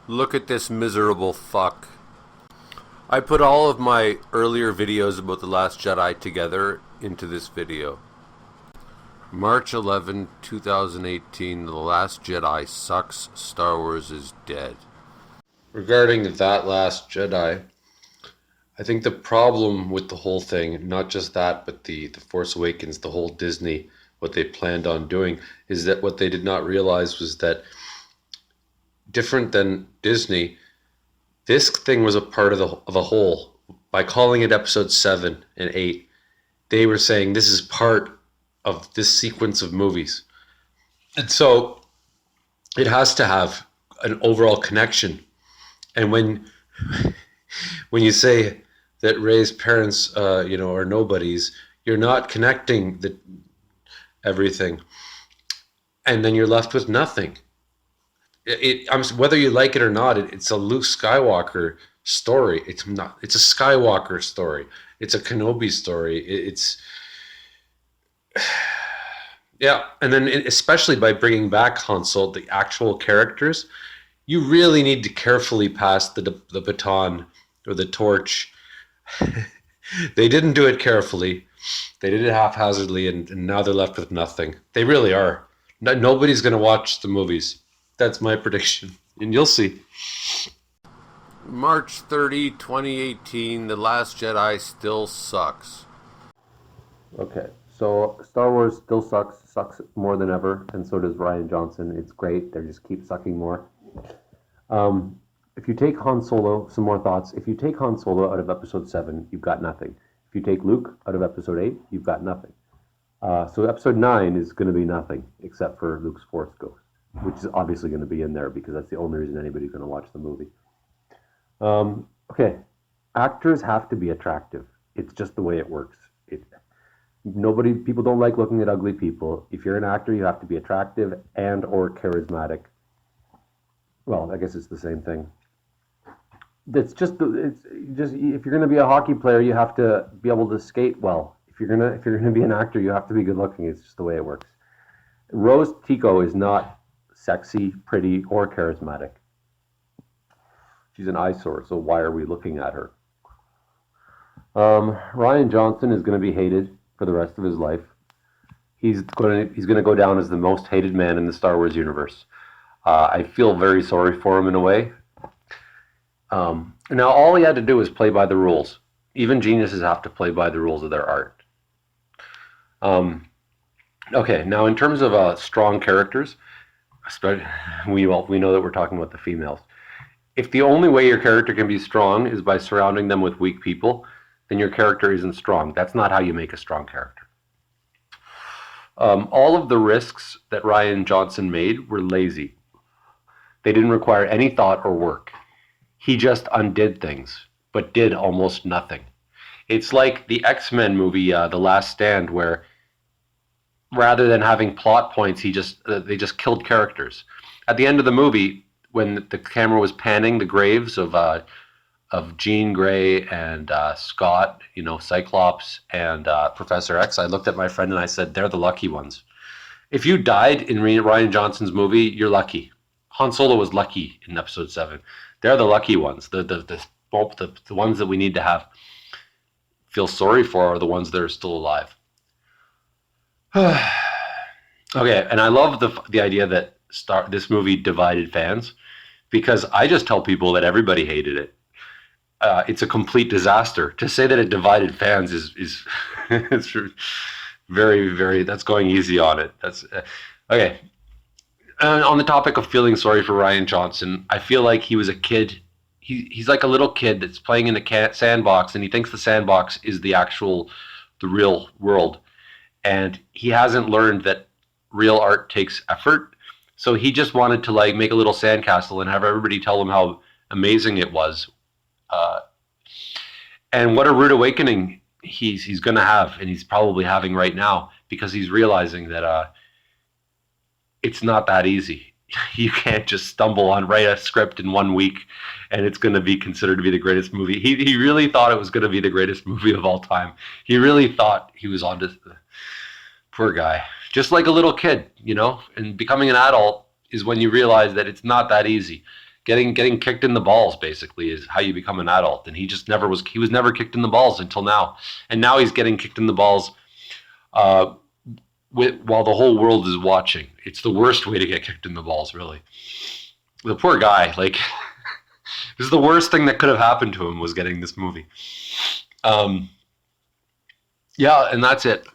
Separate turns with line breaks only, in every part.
Look at this miserable fuck. I put all of my earlier videos about The Last Jedi together into this video. March 11, 2018, The Last Jedi sucks, Star Wars is dead. Regarding That Last Jedi, I think the problem with the whole thing, not just that, but the Force Awakens, the whole Disney, what they planned on doing, is that what they did not realize was that different than Disney, this thing was a part of a whole. By calling it episode 7 and 8, they were saying this is part of this sequence of movies. And so it has to have an overall connection. And when you say that Rey's parents are nobodies, you're not connecting everything. And then you're left with nothing. Whether you like it or not, it's a Luke Skywalker story. It's not. It's a Skywalker story. It's a Kenobi story. Yeah, and then especially by bringing back Han Solo, the actual characters, you really need to carefully pass the baton or the torch. They didn't do it carefully. They did it haphazardly, and now they're left with nothing. They really are. Nobody's going to watch the movies. That's my prediction, and you'll see. March 30, 2018, The Last Jedi still sucks. Okay, so Star Wars still sucks more than ever, and so does Rian Johnson. It's great, they just keep sucking more. If you take Han Solo, some more thoughts. If you take Han Solo out of episode 7, you've got nothing. If you take Luke out of episode 8, you've got nothing. So episode 9 is going to be nothing, except for Luke's Force Ghost, which is obviously going to be in there because that's the only reason anybody's going to watch the movie. Okay, actors have to be attractive. It's just the way it works. People don't like looking at ugly people. If you're an actor, you have to be attractive and or charismatic. Well, I guess it's the same thing. It's just if you're going to be a hockey player, you have to be able to skate well. If you're going to be an actor, you have to be good looking. It's just the way it works. Rose Tico is not sexy, pretty, or charismatic. She's an eyesore, so why are we looking at her? Rian Johnson is going to be hated for the rest of his life. He's going to go down as the most hated man in the Star Wars universe. I feel very sorry for him in a way. Now, all he had to do was play by the rules. Even geniuses have to play by the rules of their art. Okay, now in terms of strong characters, we know that we're talking about the females. If the only way your character can be strong is by surrounding them with weak people, then your character isn't strong. That's not how you make a strong character. All of the risks that Rian Johnson made were lazy. They didn't require any thought or work. He just undid things, but did almost nothing. It's like the X-Men movie, The Last Stand, where rather than having plot points, they just killed characters. At the end of the movie, when the camera was panning the graves of Jean Grey and Scott, Cyclops and Professor X, I looked at my friend and I said, they're the lucky ones. If you died in Rian Johnson's movie, you're lucky. Han Solo was lucky in episode 7. They're the lucky ones. The ones that we need to feel sorry for are the ones that are still alive. Okay, and I love the idea that this movie divided fans, because I just tell people that everybody hated it. It's a complete disaster. To say that it divided fans is it's very, very, that's going easy on it. That's okay. And on the topic of feeling sorry for Rian Johnson, I feel like he was a kid. He's like a little kid that's playing in a sandbox, and he thinks the sandbox is the real world. And he hasn't learned that real art takes effort. So he just wanted to make a little sandcastle and have everybody tell him how amazing it was. And what a rude awakening he's going to have, and he's probably having right now, because he's realizing that it's not that easy. You can't just stumble on write a script in 1 week and it's going to be considered to be the greatest movie. He really thought it was going to be the greatest movie of all time. He really thought he was on to poor guy. Just like a little kid, and becoming an adult is when you realize that it's not that easy. Getting kicked in the balls basically is how you become an adult, and he was never kicked in the balls until now, and now he's getting kicked in the balls while the whole world is watching. It's the worst way to get kicked in the balls, really. The poor guy, like, this is the worst thing that could have happened to him, was getting this movie. Yeah, and that's it.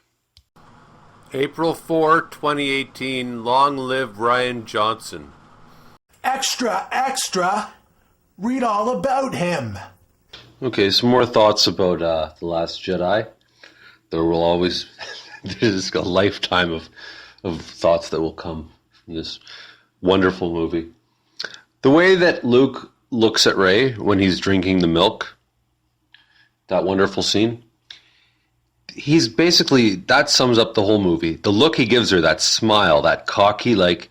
April 4, 2018, long live Rian Johnson.
Extra, extra, read all about him.
Okay, some more thoughts about The Last Jedi. There will always, there's a lifetime of thoughts that will come from this wonderful movie. The way that Luke looks at Rey when he's drinking the milk, that wonderful scene, he's basically, that sums up the whole movie. The look he gives her, that smile, that cocky, like,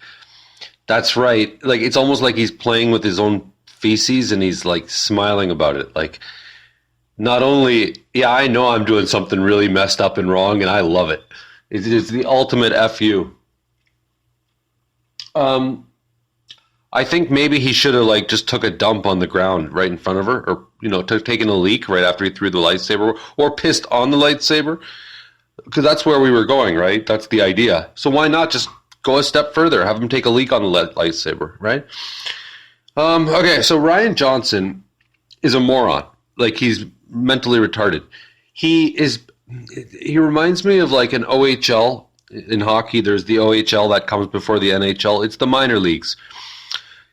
that's right. Like, it's almost like he's playing with his own feces and he's like smiling about it. Like, not only, yeah, I know I'm doing something really messed up and wrong and I love it. It's the ultimate FU. I think maybe he should have like just took a dump on the ground right in front of her, or taken a leak right after he threw the lightsaber, or pissed on the lightsaber, because that's where we were going, right? That's the idea. So why not just go a step further, have him take a leak on the lightsaber, right? Okay, so Rian Johnson is a moron. Like, he's mentally retarded. He reminds me of like an OHL in hockey. There's the OHL that comes before the NHL. It's the minor leagues.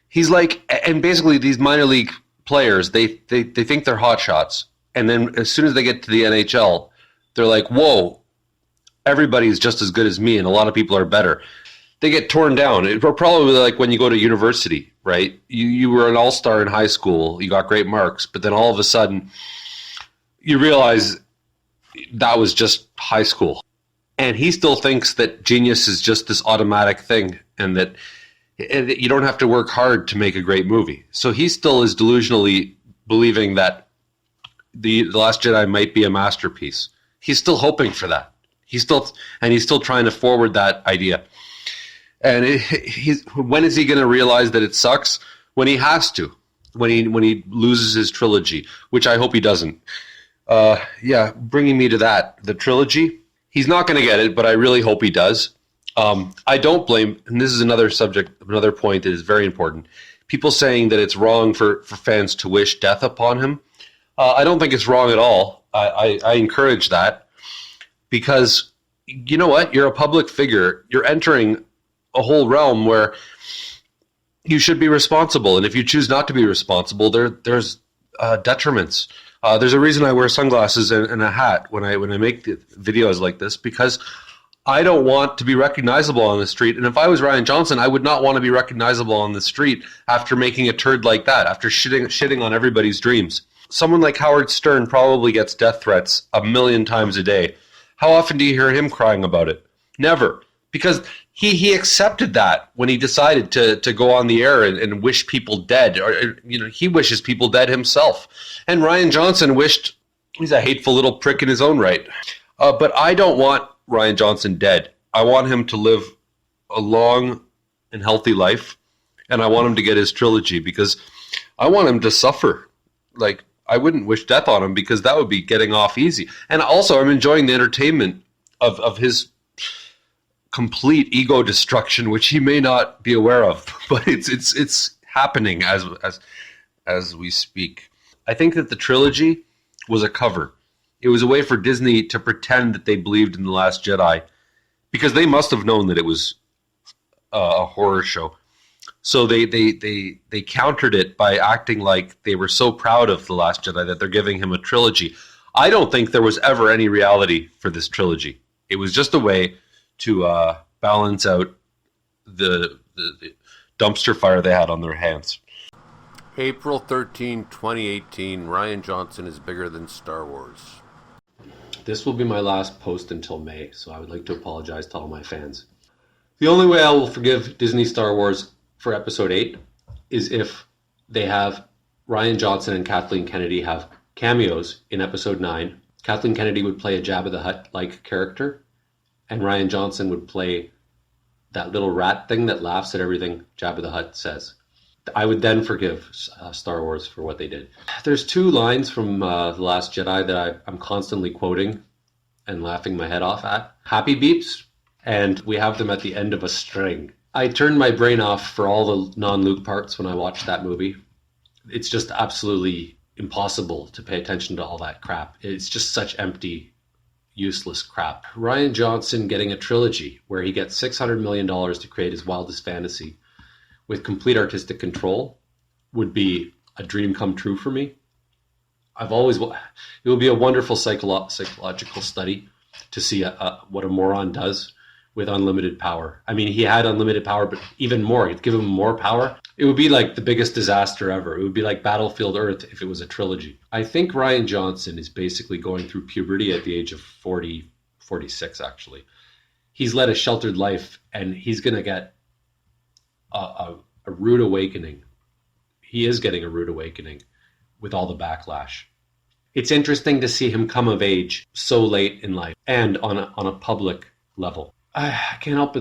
He's like, and basically these minor league players, they think they're hot shots. And then as soon as they get to the NHL, they're like, whoa, everybody's just as good as me and a lot of people are better. They get torn down. It's probably like when you go to university, right? You were an all-star in high school, you got great marks, but then all of a sudden you realize that was just high school. And he still thinks that genius is just this automatic thing, and that you don't have to work hard to make a great movie. So he still is delusionally believing that the Last Jedi might be a masterpiece. He's still hoping for that. He's still trying to forward that idea. And when is he going to realize that it sucks? When he has to. When he loses his trilogy, which I hope he doesn't. Yeah, bringing me to that, the trilogy. He's not going to get it, but I really hope he does. I don't blame, and this is another point that is very important, people saying that it's wrong for fans to wish death upon him. I don't think it's wrong at all. I encourage that, because you know what? You're a public figure. You're entering a whole realm where you should be responsible, and if you choose not to be responsible, there's detriments. There's a reason I wear sunglasses and a hat when I make the videos like this, because I don't want to be recognizable on the street. And if I was Rian Johnson, I would not want to be recognizable on the street after making a turd like that, after shitting on everybody's dreams. Someone like Howard Stern probably gets death threats 1 million times a day. How often do you hear him crying about it? Never. Because he accepted that when he decided to go on the air and wish people dead. Or, he wishes people dead himself. And Rian Johnson wished, he's a hateful little prick in his own right. But I don't want Rian Johnson dead. I want him to live a long and healthy life, and I want him to get his trilogy, because I want him to suffer. Like, I wouldn't wish death on him, because that would be getting off easy. And also, I'm enjoying the entertainment of his complete ego destruction, which he may not be aware of, but it's happening as we speak. I think that the trilogy was a cover. It was a way for Disney to pretend that they believed in The Last Jedi, because they must have known that it was a horror show. So they countered it by acting like they were so proud of The Last Jedi that they're giving him a trilogy. I don't think there was ever any reality for this trilogy. It was just a way to balance out the dumpster fire they had on their hands. April 13, 2018, Rian Johnson is bigger than Star Wars. This will be my last post until May, so I would like to apologize to all my fans. The only way I will forgive Disney Star Wars for Episode 8 is if they have Rian Johnson and Kathleen Kennedy have cameos in Episode 9. Kathleen Kennedy would play a Jabba the Hutt-like character, and Rian Johnson would play that little rat thing that laughs at everything Jabba the Hutt says.
I would then forgive Star Wars for what they did. There's two lines from The Last Jedi that I'm constantly quoting and laughing my head off at. Happy beeps, and we have them at the end of a string. I turned my brain off for all the non-Luke parts when I watched that movie. It's just absolutely impossible to pay attention to all that crap. It's just such empty, useless crap. Rian Johnson getting a trilogy where he gets $600 million to create his wildest fantasy with complete artistic control would be a dream come true for me. It would be a wonderful psychological study to see what a moron does with unlimited power. I mean, he had unlimited power, but even more, you'd give him more power. It would be like the biggest disaster ever. It would be like Battlefield Earth if it was a trilogy. I think Rian Johnson is basically going through puberty at the age of 40, 46 actually. He's led a sheltered life, and he's going to get a rude awakening. He is getting a rude awakening with all the backlash. It's interesting to see him come of age so late in life and on a public level. I can't help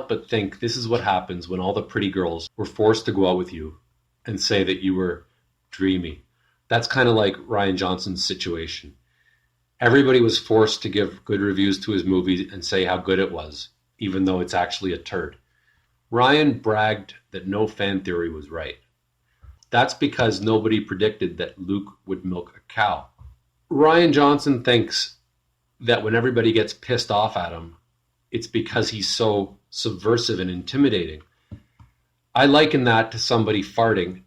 but think this is what happens when all the pretty girls were forced to go out with you and say that you were dreamy. That's kind of like Rian Johnson's situation. Everybody was forced to give good reviews to his movie and say how good it was, even though it's actually a turd. Rian bragged that no fan theory was right. That's because nobody predicted that Luke would milk a cow. Rian Johnson thinks that when everybody gets pissed off at him, it's because he's so subversive and intimidating. I liken that to somebody farting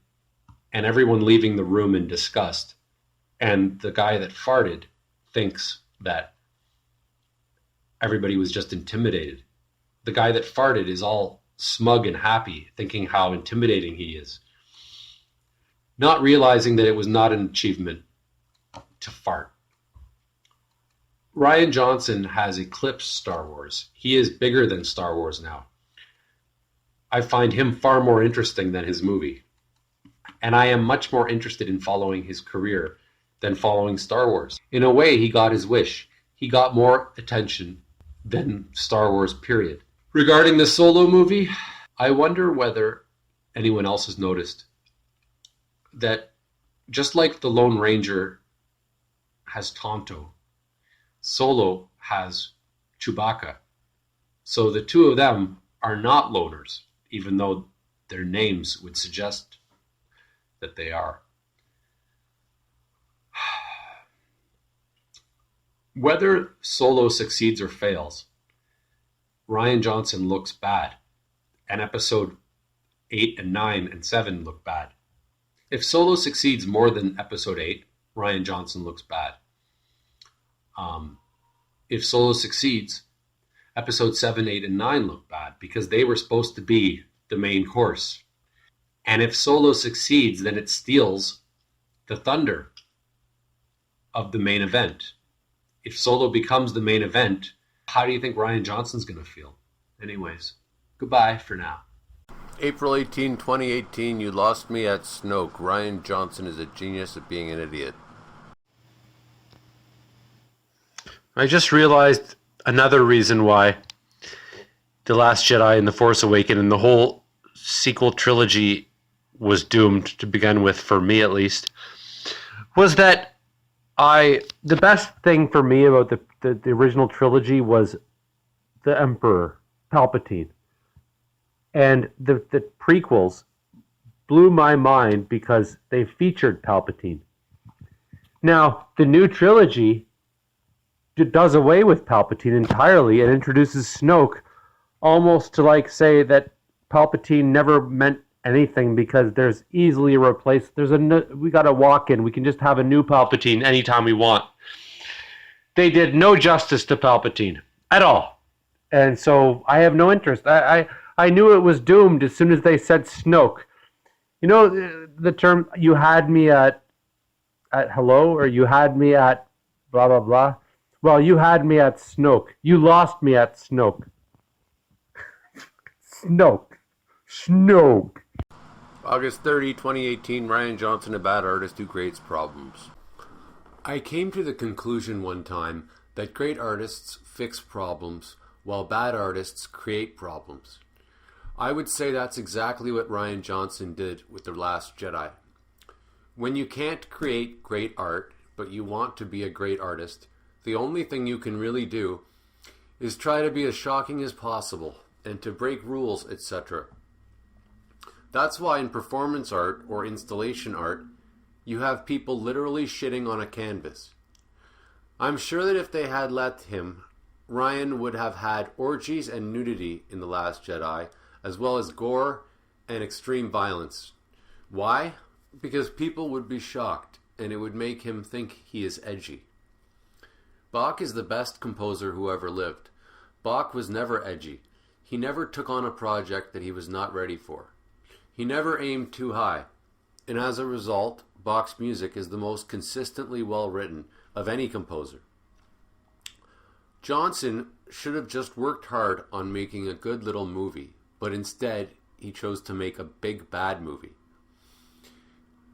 and everyone leaving the room in disgust. And the guy that farted thinks that everybody was just intimidated. The guy that farted is all smug and happy, thinking how intimidating he is, not realizing that it was not an achievement to fart. Rian Johnson has eclipsed Star Wars. He is bigger than Star Wars now. I find him far more interesting than his movie. And I am much more interested in following his career than following Star Wars. In a way, he got his wish. He got more attention than Star Wars, period. Regarding the Solo movie, I wonder whether anyone else has noticed that just like the Lone Ranger has Tonto, Solo has Chewbacca. So the two of them are not loners, even though their names would suggest that they are. Whether Solo succeeds or fails, Rian Johnson looks bad, and episode 8 and 9 and 7 look bad. If Solo succeeds more than episode 8, Rian Johnson looks bad. If Solo succeeds, episode 7, 8, and 9 look bad because they were supposed to be the main course. And if Solo succeeds, then it steals the thunder of the main event. If Solo becomes the main event, how do you think Rian Johnson's going to feel? Anyways, goodbye for now.
April 18, 2018, you lost me at Snoke. Rian Johnson is a genius at being an idiot.
I just realized another reason why The Last Jedi and The Force Awakens and the whole sequel trilogy was doomed to begin with, for me at least, was that the best thing for me about the original trilogy was the Emperor, Palpatine. And the prequels blew my mind because they featured Palpatine. Now, the new trilogy does away with Palpatine entirely and introduces Snoke almost to like say that Palpatine never meant anything because there's easily a replace. We got to walk in. We can just have a new Palpatine anytime we want. They did no justice to Palpatine at all. And so I have no interest. I knew it was doomed as soon as they said Snoke. You know the term, you had me at hello, or you had me at blah, blah, blah. Well, you had me at Snoke. You lost me at Snoke. Snoke.
August 30, 2018, Rian Johnson, a bad artist who creates problems. I came to the conclusion one time that great artists fix problems while bad artists create problems. I would say that's exactly what Rian Johnson did with The Last Jedi. When you can't create great art, but you want to be a great artist, the only thing you can really do is try to be as shocking as possible and to break rules, etc. That's why in performance art or installation art, you have people literally shitting on a canvas. I'm sure that if they had let him, Rian would have had orgies and nudity in The Last Jedi, as well as gore and extreme violence. Why? Because people would be shocked, and it would make him think he is edgy. Bach is the best composer who ever lived. Bach was never edgy. He never took on a project that he was not ready for. He never aimed too high. And as a result, Bach's music is the most consistently well written of any composer. Johnson should have just worked hard on making a good little movie, but instead he chose to make a big bad movie.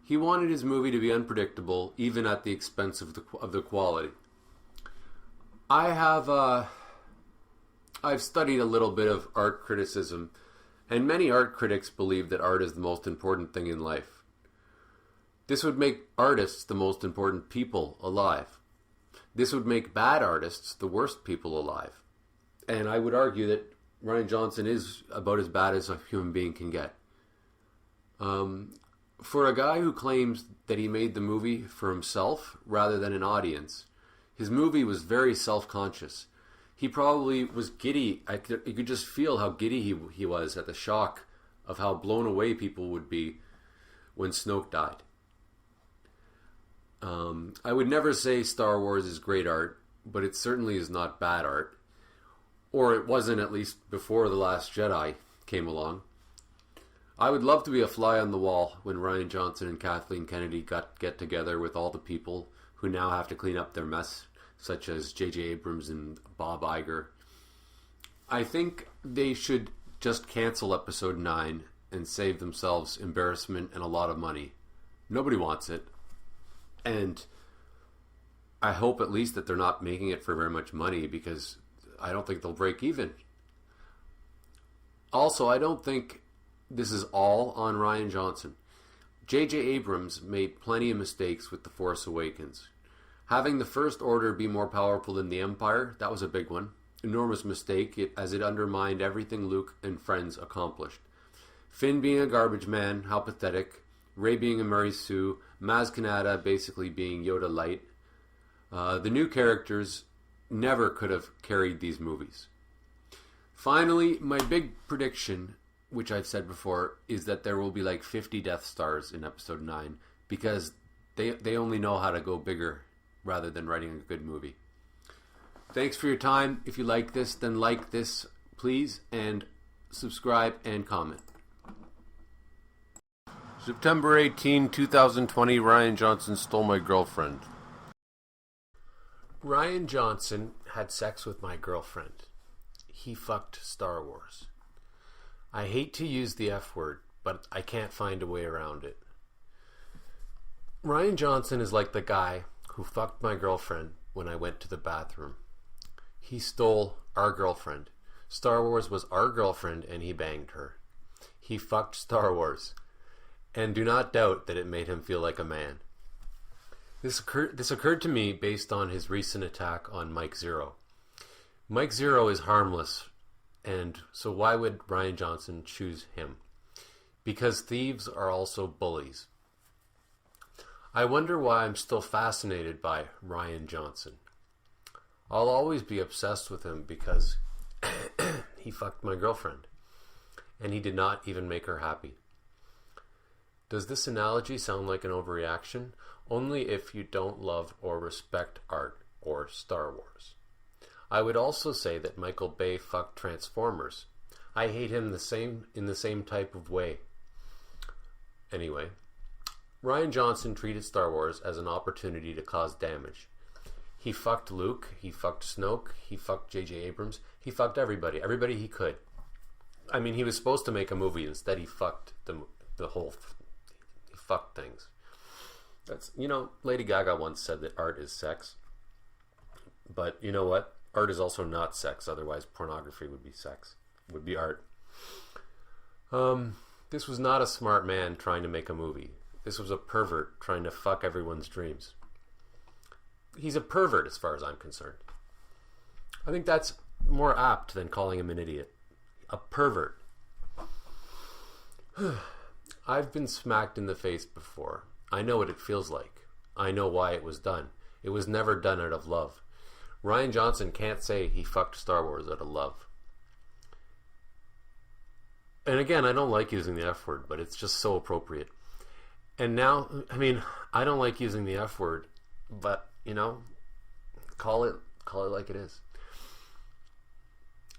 He wanted his movie to be unpredictable, even at the expense of the quality. I've studied a little bit of art criticism, and many art critics believe that art is the most important thing in life. This would make artists the most important people alive. This would make bad artists the worst people alive. And I would argue that Rian Johnson is about as bad as a human being can get. For a guy who claims that he made the movie for himself rather than an audience, his movie was very self-conscious. He probably was giddy. You could just feel how giddy he was at the shock of how blown away people would be when Snoke died. I would never say Star Wars is great art, but it certainly is not bad art. Or it wasn't, at least before The Last Jedi came along. I would love to be a fly on the wall when Rian Johnson and Kathleen Kennedy get together with all the people who now have to clean up their mess, such as JJ Abrams and Bob Iger. I think they should just cancel Episode 9 and save themselves embarrassment and a lot of money. Nobody wants it. And I hope at least that they're not making it for very much money, because I don't think they'll break even. Also, I don't think this is all on Rian Johnson. JJ Abrams made plenty of mistakes with The Force Awakens. Having the First Order be more powerful than the Empire, that was a big one. Enormous mistake, as it undermined everything Luke and friends accomplished. Finn being a garbage man, how pathetic. Rey being a Mary Sue. Maz Kanata basically being Yoda light. The new characters never could have carried these movies. Finally, my big prediction, which I've said before, is that there will be like 50 Death Stars in Episode 9, because they only know how to go bigger rather than writing a good movie. Thanks for your time. If you like this, then like this, please, and subscribe and comment. September 18, 2020, Rian Johnson stole my girlfriend. Rian Johnson had sex with my girlfriend. He fucked Star Wars. I hate to use the F word, but I can't find a way around it. Rian Johnson is like the guy who fucked my girlfriend when I went to the bathroom. He stole our girlfriend. Star Wars was our girlfriend and he banged her. He fucked Star Wars. And do not doubt that it made him feel like a man. This occurred to me based on his recent attack on Mike Zero. Mike Zero is harmless, and so why would Rian Johnson choose him? Because thieves are also bullies. I wonder why I'm still fascinated by Rian Johnson. I'll always be obsessed with him because he fucked my girlfriend, and he did not even make her happy. Does this analogy sound like an overreaction? Only if you don't love or respect art or Star Wars. I would also say that Michael Bay fucked Transformers. I hate him in the same type of way. Anyway, Rian Johnson treated Star Wars as an opportunity to cause damage. He fucked Luke, he fucked Snoke, he fucked JJ Abrams, he fucked everybody he could. I mean, he was supposed to make a movie, instead he fucked the whole he fucked things. That's, Lady Gaga once said that art is sex. But you know what? Art is also not sex, otherwise pornography would be sex, would be art.
This was not a smart man trying to make a movie. This was a pervert trying to fuck everyone's dreams. He's a pervert as far as I'm concerned. I think that's more apt than calling him an idiot. A pervert. I've been smacked in the face before. I know what it feels like. I know why it was done. It was never done out of love. Rian Johnson can't say he fucked Star Wars out of love. And again, I don't like using the F word, but it's just so appropriate. And now, I mean, I don't like using the F word, but, you know, call it like it is.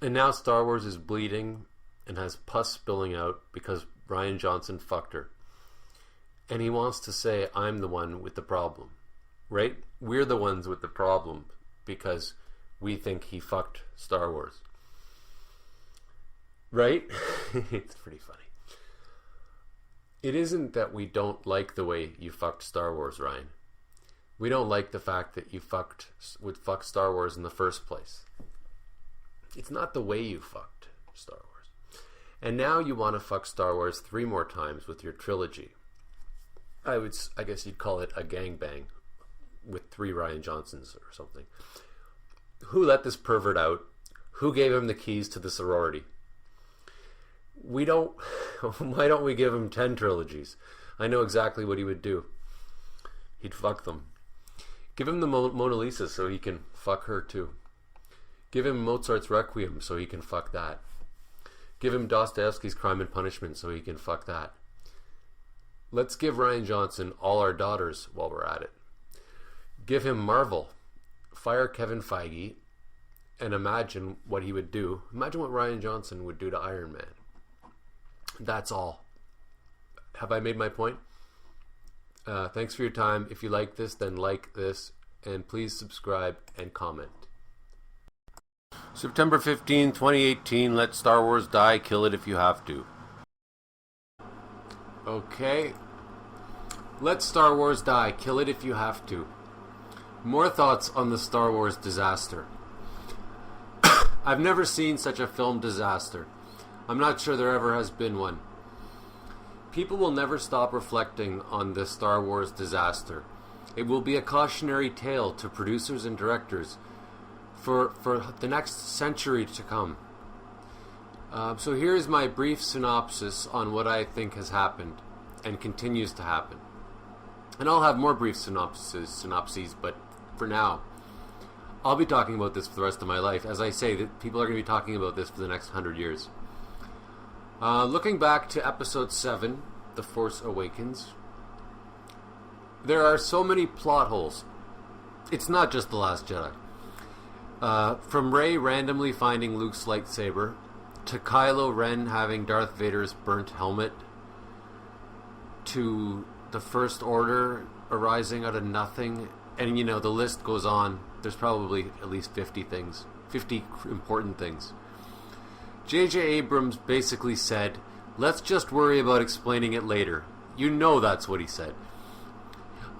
And now Star Wars is bleeding and has pus spilling out because Rian Johnson fucked her. And he wants to say, I'm the one with the problem. Right? We're the ones with the problem because we think he fucked Star Wars. Right? It's pretty funny. It isn't that we don't like the way you fucked Star Wars, Ryan. We don't like the fact that you would fuck Star Wars in the first place. It's not the way you fucked Star Wars. And now you want to fuck Star Wars 3 more times with your trilogy. I guess you'd call it a gangbang with 3 Rian Johnsons or something. Who let this pervert out? Who gave him the keys to the sorority? Why don't we give him 10 trilogies? I know exactly what he would do. He'd fuck them. Give him the Mona Lisa so he can fuck her too. Give him Mozart's Requiem so he can fuck that. Give him Dostoevsky's Crime and Punishment so he can fuck that. Let's give Rian Johnson all our daughters while we're at it. Give him Marvel. Fire Kevin Feige and imagine what he would do. Imagine what Rian Johnson would do to Iron Man. That's all. Have I made my point? Thanks for your time. If you like this, then like this. And please subscribe and comment. September 15, 2018. Let Star Wars die. Kill it if you have to. Okay. Let Star Wars die. Kill it if you have to. More thoughts on the Star Wars disaster. I've never seen such a film disaster. I'm not sure there ever has been one. People will never stop reflecting on this Star Wars disaster. It will be a cautionary tale to producers and directors for the next century to come. So here's my brief synopsis on what I think has happened and continues to happen. And I'll have more brief synopses, but for now, I'll be talking about this for the rest of my life. As I say, that people are going to be talking about this for the next 100 years. Looking back to Episode 7, The Force Awakens, there are so many plot holes. It's not just The Last Jedi. From Rey randomly finding Luke's lightsaber, to Kylo Ren having Darth Vader's burnt helmet, to the First Order arising out of nothing, and you know, the list goes on. There's probably at least 50 important things. JJ Abrams basically said, let's just worry about explaining it later. You know that's what he said.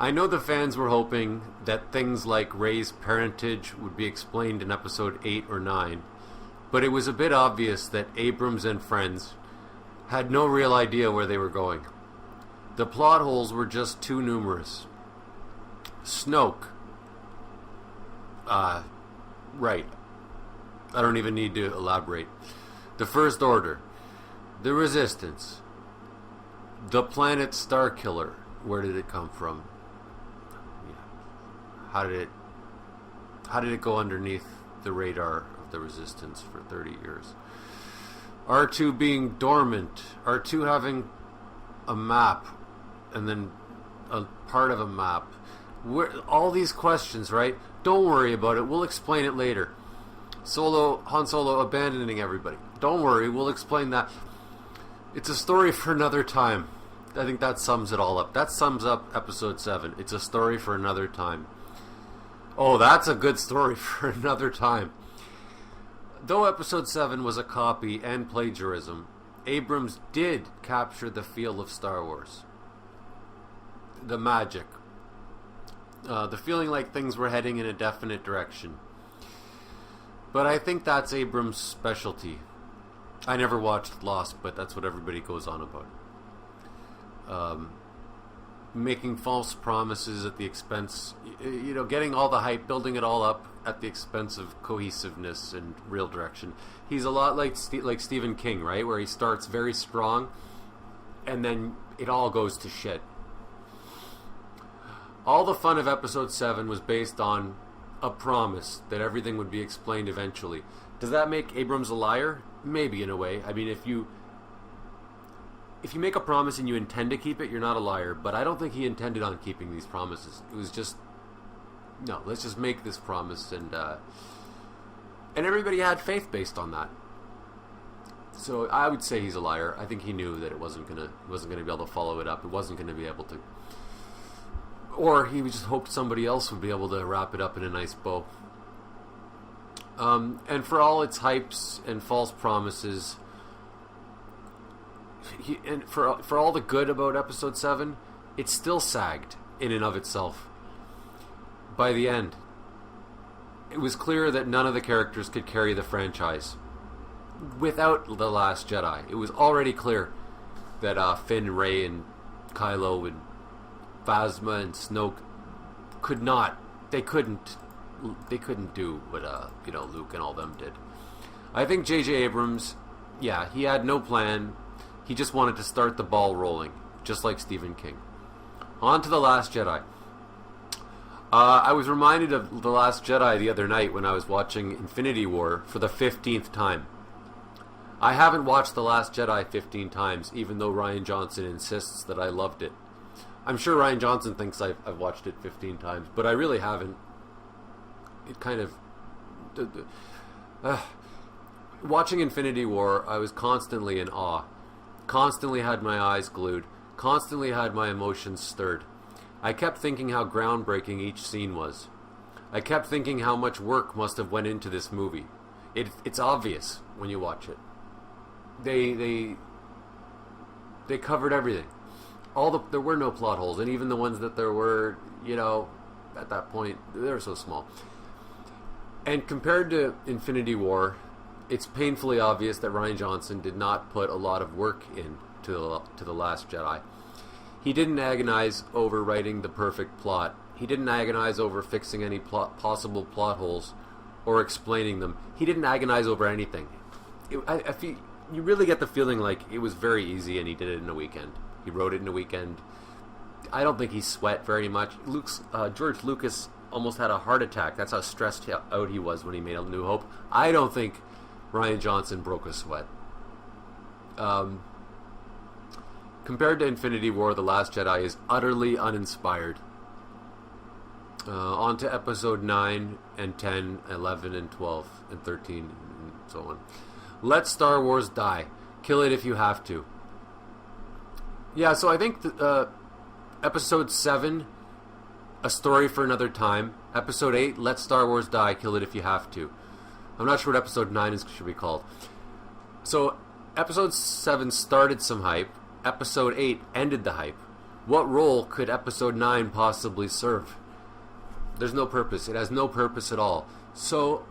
I know the fans were hoping that things like Rey's parentage would be explained in episode 8 or 9, but it was a bit obvious that Abrams and friends had no real idea where they were going. The plot holes were just too numerous. Snoke. Right. I don't even need to elaborate. The First Order, the Resistance, the planet Starkiller. Where did it come from? How did it go underneath the radar of the Resistance for 30 years? R2 being dormant, R2 having a map, and then a part of a map. All these questions, right? Don't worry about it. We'll explain it later. Han Solo abandoning everybody. Don't worry, we'll explain that. It's a story for another time. I think that sums it all up. That sums up episode 7. It's a story for another time. Oh, that's a good story for another time. Though episode 7 was a copy and plagiarism, Abrams did capture the feel of Star Wars. The magic. The feeling like things were heading in a definite direction. But I think that's Abrams' specialty.
I never watched Lost, but that's what everybody goes on about. Making false promises at the expense, getting all the hype, building it all up at the expense of cohesiveness and real direction. He's a lot like Stephen King, right? Where he starts very strong, and then it all goes to shit. All the fun of Episode 7 was based on a promise that everything would be explained eventually. Does that make Abrams a liar? Maybe, in a way. I mean, if you make a promise and you intend to keep it, you're not a liar. But I don't think he intended on keeping these promises. It was just, no, let's just make this promise, and everybody had faith based on that. So I would say he's a liar. I think he knew that it wasn't gonna be able to follow it up. It wasn't gonna be able to, or he just hoped somebody else would be able to wrap it up in a nice bow. And for all its hypes and false promises, and for all the good about Episode 7, it still sagged in and of itself. By the end, it was clear that none of the characters could carry the franchise without The Last Jedi. It was already clear that Finn, Rey, and Kylo, and Phasma, and Snoke couldn't do what Luke and all them did. I think JJ Abrams, yeah, he had no plan. He just wanted to start the ball rolling, just like Stephen King. On to The Last Jedi. I was reminded of The Last Jedi the other night when I was watching Infinity War for the 15th time. I haven't watched The Last Jedi 15 times, even though Rian Johnson insists that I loved it. I'm sure Rian Johnson thinks I've watched it 15 times, but I really haven't. It kind of... watching Infinity War, I was constantly in awe. Constantly had my eyes glued. Constantly had my emotions stirred. I kept thinking how groundbreaking each scene was. I kept thinking how much work must have went into this movie. It's obvious when you watch it. They covered everything. There were no plot holes, and even the ones that there were, at that point, they were so small. And compared to Infinity War, it's painfully obvious that Rian Johnson did not put a lot of work into The Last Jedi. He didn't agonize over writing the perfect plot. He didn't agonize over fixing any possible plot holes or explaining them. He didn't agonize over anything. I feel, you really get the feeling like it was very easy and he did it in a weekend. He wrote it in a weekend. I don't think he sweat very much. George Lucas almost had a heart attack. That's how stressed out he was when he made A New Hope. I don't think Rian Johnson broke a sweat. Compared to Infinity War, The Last Jedi is utterly uninspired. On to Episode 9 and 10, 11 and 12 and 13 and so on. Let Star Wars die. Kill it if you have to. Yeah, so I think Episode 7, A Story for Another Time. Episode 8, Let Star Wars Die. Kill it if you have to. I'm not sure what Episode 9 should be called. So, Episode 7 started some hype. Episode 8 ended the hype. What role could Episode 9 possibly serve? There's no purpose. It has no purpose at all. So,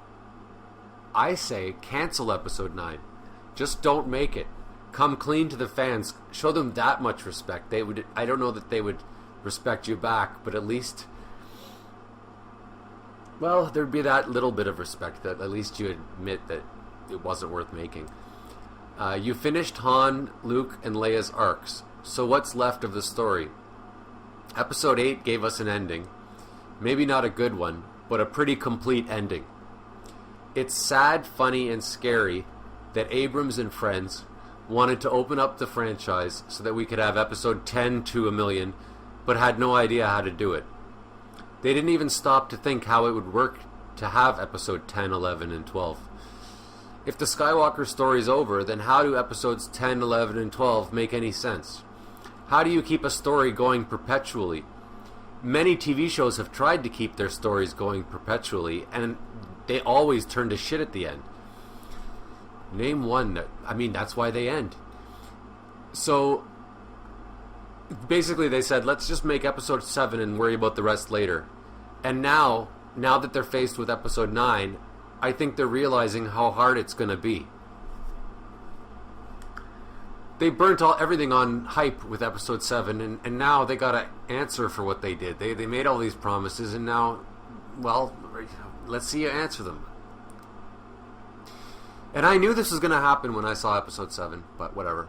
I say cancel Episode 9. Just don't make it. Come clean to the fans. Show them that much respect. I don't know that they would respect you back, but at least... well, there'd be that little bit of respect that at least you admit that it wasn't worth making. You finished Han, Luke, and Leia's arcs. So what's left of the story? Episode 8 gave us an ending. Maybe not a good one, but a pretty complete ending. It's sad, funny, and scary that Abrams and friends wanted to open up the franchise so that we could have Episode 10 to a million, but had no idea how to do it. They didn't even stop to think how it would work to have Episode 10, 11, and 12. If the Skywalker story's over, then how do Episodes 10, 11, and 12 make any sense? How do you keep a story going perpetually? Many TV shows have tried to keep their stories going perpetually, and they always turn to shit at the end. Name one. That's why they end. So, basically they said, let's just make Episode 7 and worry about the rest later. And now that they're faced with Episode 9, I think they're realizing how hard it's going to be.
they burnt everything on hype with episode 7, and now they got to answer for what they did. They made all these promises, and now, well, let's see you answer them. And I knew this was going to happen when I saw episode 7, but whatever.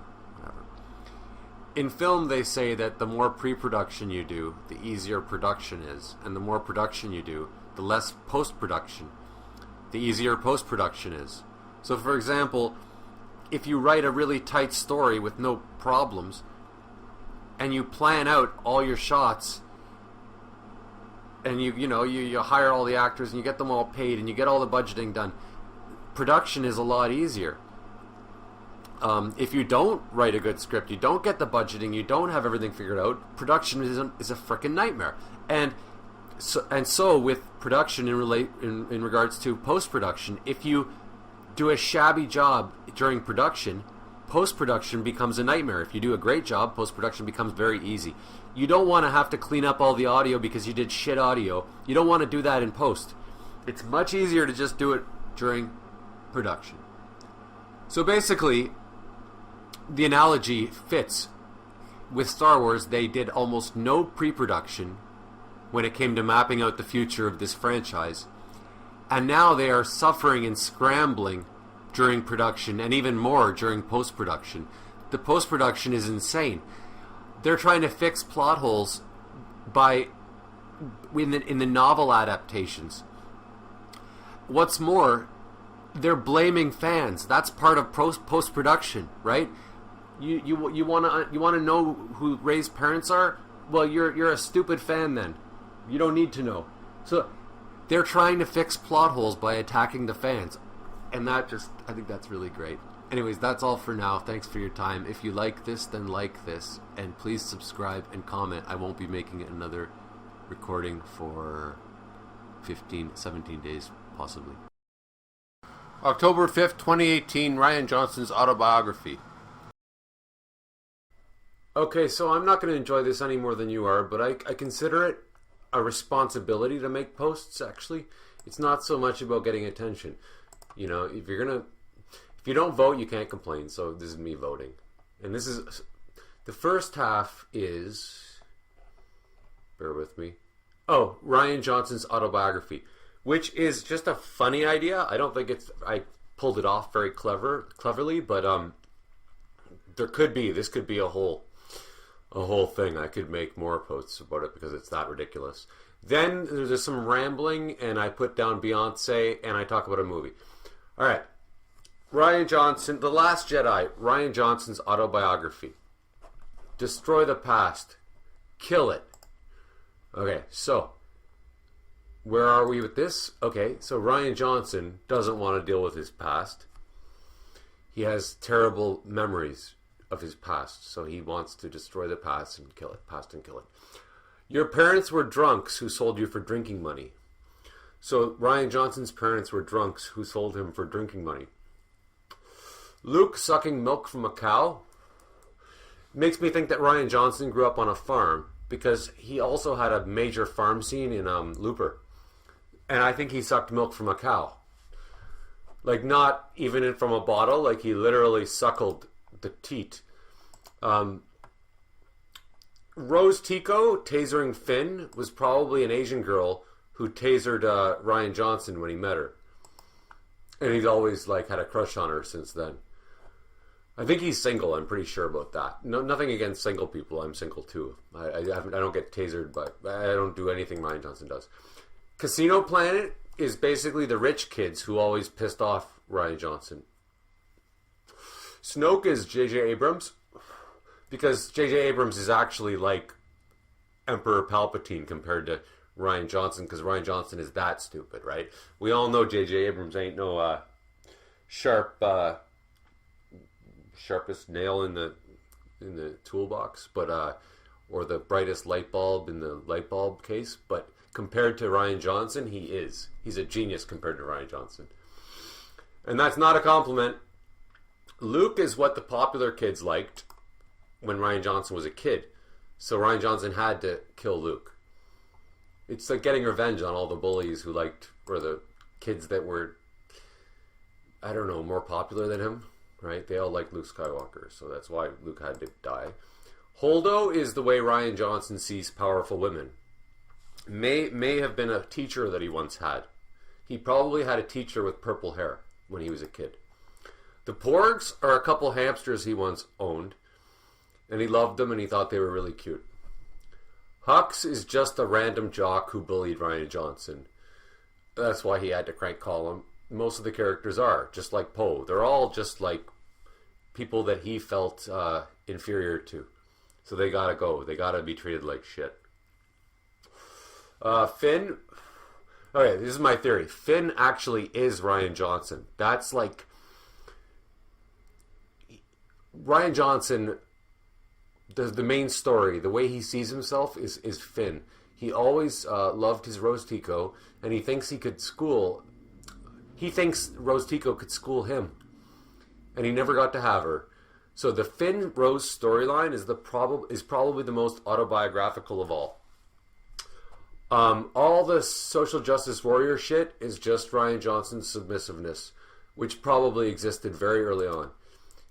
In film, they say that the more pre-production you do, the easier production is. And the more production you do, the less post-production, the easier post-production is. So, for example, if you write a really tight story with no problems, and you plan out all your shots, and you hire all the actors, and you get them all paid, and you get all the budgeting done, production is a lot easier. If you don't write a good script, you don't get the budgeting, you don't have everything figured out, production is a freaking nightmare. And so with production in regards to post-production, if you do a shabby job during production, post-production becomes a nightmare. If you do a great job, post-production becomes very easy. You don't want to have to clean up all the audio because you did shit audio. You don't want to do that in post. It's much easier to just do it during production. So basically, the analogy fits. With Star Wars, they did almost no pre-production when it came to mapping out the future of this franchise. And now they are suffering and scrambling during production, and even more during post-production. The post-production is insane. They're trying to fix plot holes in the novel adaptations. What's more, they're blaming fans. That's part of post-production, right? You want to know who Rey's parents are? Well, you're a stupid fan then. You don't need to know. So they're trying to fix plot holes by attacking the fans, and I think that's really great. Anyways, that's all for now. Thanks for your time. If you like this, then like this, and please subscribe and comment. I won't be making another recording for 17 days, possibly. October 5th, 2018, Rian Johnson's autobiography. Okay, so I'm not going to enjoy this any more than you are, but I consider it a responsibility to make posts, actually. It's not so much about getting attention. If you don't vote, you can't complain, so this is me voting. And this is, the first half is, bear with me, Rian Johnson's autobiography, which is just a funny idea. I don't think I pulled it off very cleverly, but this could be a whole thing. I could make more posts about it because it's that ridiculous. Then there's some rambling, and I put down Beyonce, and I talk about a movie. All right. Rian Johnson, The Last Jedi, Rian Johnson's autobiography. Destroy the past. Kill it. Okay, so where are we with this? Okay, so Rian Johnson doesn't want to deal with his past. He has terrible memories of his past, so he wants to destroy the past and kill it. Your parents were drunks who sold you for drinking money. So Rian Johnson's parents were drunks who sold him for drinking money. Luke sucking milk from a cow makes me think that Rian Johnson grew up on a farm, because he also had a major farm scene in Looper, and I think he sucked milk from a cow. Like, not even from a bottle, like he literally suckled the teat. Rose Tico tasering Finn was probably an Asian girl who tasered Rian Johnson when he met her, and he's always had a crush on her since then. I think he's single. I'm pretty sure about that. No, nothing against single people. I'm single too. I don't get tasered, but I don't do anything Rian Johnson does. Casino Planet is basically the rich kids who always pissed off Rian Johnson. Snoke is JJ Abrams, because JJ Abrams is actually like Emperor Palpatine compared to Rian Johnson, because Rian Johnson is that stupid, right? We all know JJ Abrams ain't no sharpest nail in the toolbox, but or the brightest light bulb in the light bulb case, but compared to Rian Johnson, he's a genius compared to Rian Johnson. And that's not a compliment. Luke is what the popular kids liked when Rian Johnson was a kid, so Rian Johnson had to kill Luke. It's like getting revenge on all the bullies who liked, or the kids that were, I don't know, more popular than him. right? They all like Luke Skywalker, so that's why Luke had to die. Holdo is the way Rian Johnson sees powerful women. May have been a teacher that he once had. He probably had a teacher with purple hair when he was a kid. The Porgs are a couple hamsters he once owned, and he loved them and he thought they were really cute. Hux is just a random jock who bullied Rian Johnson. That's why he had to crank call him. Most of the characters are, just like Poe. They're all just like people that he felt inferior to. So they gotta go. They gotta be treated like shit. Finn... Okay, this is my theory. Finn actually is Rian Johnson. That's like... Rian Johnson, the main story, the way he sees himself is Finn. He always loved his Rose Tico, and he thinks Rose Tico could school him, and he never got to have her. So the Finn Rose storyline is probably the most autobiographical of all. All the social justice warrior shit is just Rian Johnson's submissiveness, which probably existed very early on.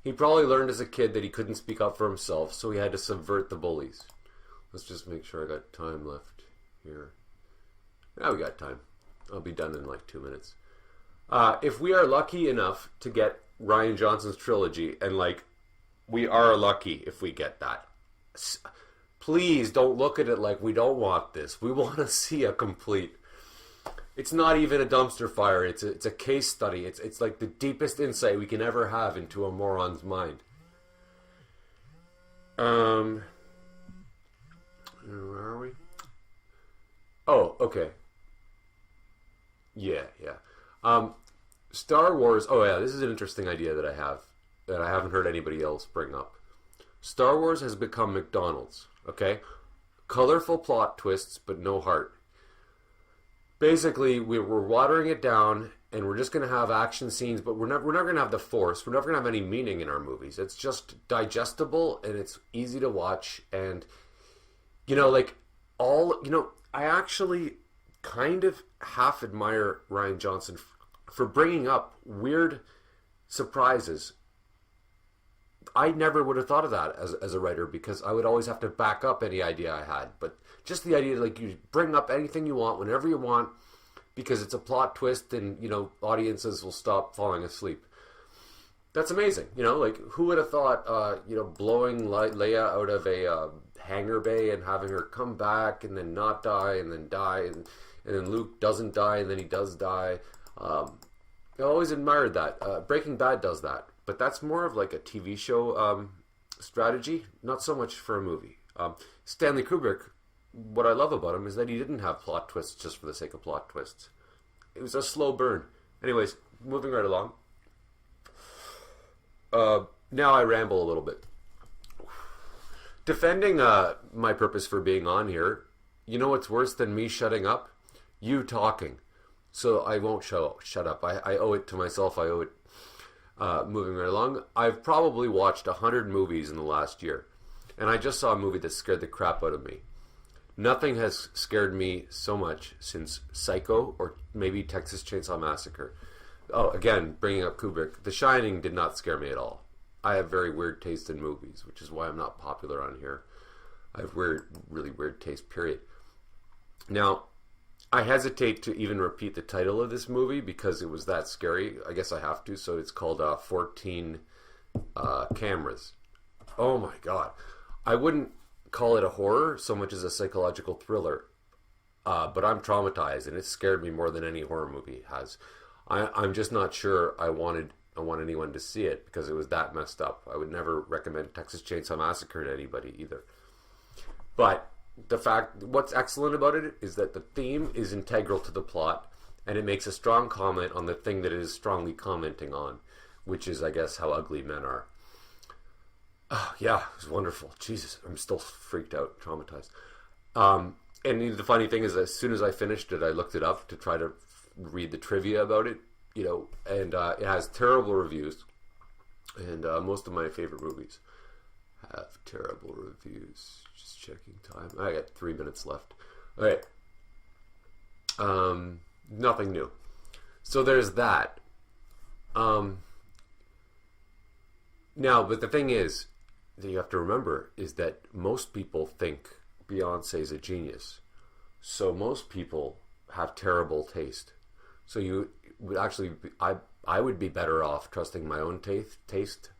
He probably learned as a kid that he couldn't speak up for himself, so he had to subvert the bullies. Let's just make sure I got time left here. Yeah, we got time. I'll be done in like 2 minutes. If we are lucky enough to get Rian Johnson's trilogy, and like, we are lucky if we get that. Please don't look at it like we don't want this. We want to see a complete... It's not even a dumpster fire. It's a case study. It's like the deepest insight we can ever have into a moron's mind. Where are we? Oh, okay. Yeah. Star Wars. Oh yeah, this is an interesting idea that I haven't heard anybody else bring up. Star Wars has become McDonald's. Okay, colorful plot twists, but no heart. Basically, we're watering it down, and we're just going to have action scenes, but we're not going to have the force. We're never going to have any meaning in our movies. It's just digestible, and it's easy to watch, and, I actually kind of half admire Rian Johnson for bringing up weird surprises. I never would have thought of that as a writer, because I would always have to back up any idea I had, but just the idea, like, you bring up anything you want whenever you want, because it's a plot twist, and audiences will stop falling asleep. That's amazing. Who would have thought? Blowing Leia out of a hangar bay and having her come back and then not die and then die, and then Luke doesn't die and then he does die. I always admired that. Breaking Bad does that, but that's more of like a TV show strategy, not so much for a movie. Stanley Kubrick. What I love about him is that he didn't have plot twists just for the sake of plot twists. It was a slow burn. Anyways, moving right along. Now I ramble a little bit. Defending my purpose for being on here, you know what's worse than me shutting up? You talking. So I won't shut up. I owe it to myself. I owe it. Moving right along. I've probably watched 100 movies in the last year. And I just saw a movie that scared the crap out of me. Nothing has scared me so much since Psycho, or maybe Texas Chainsaw Massacre. Oh, again, bringing up Kubrick. The Shining did not scare me at all. I have very weird taste in movies, which is why I'm not popular on here. I have really weird taste, period. Now, I hesitate to even repeat the title of this movie because it was that scary. I guess I have to, so it's called 14 Cameras. Oh my god. I wouldn't call it a horror so much as a psychological thriller, but I'm traumatized, and it scared me more than any horror movie has. I'm just not sure I want anyone to see it because it was that messed up. I would never recommend Texas Chainsaw Massacre to anybody either. But what's excellent about it is that the theme is integral to the plot, and it makes a strong comment on the thing that it is strongly commenting on, which is, I guess, how ugly men are. Oh, yeah, it was wonderful. Jesus, I'm still freaked out, traumatized. And the funny thing is, as soon as I finished it, I looked it up to try to read the trivia about it, and it has terrible reviews. And most of my favorite movies have terrible reviews. Just checking time. I got 3 minutes left. All right. Nothing new. So there's that. Now, but the thing is, that you have to remember is that most people think Beyonce is a genius. So most people have terrible taste. So you would actually, I would be better off trusting my own taste.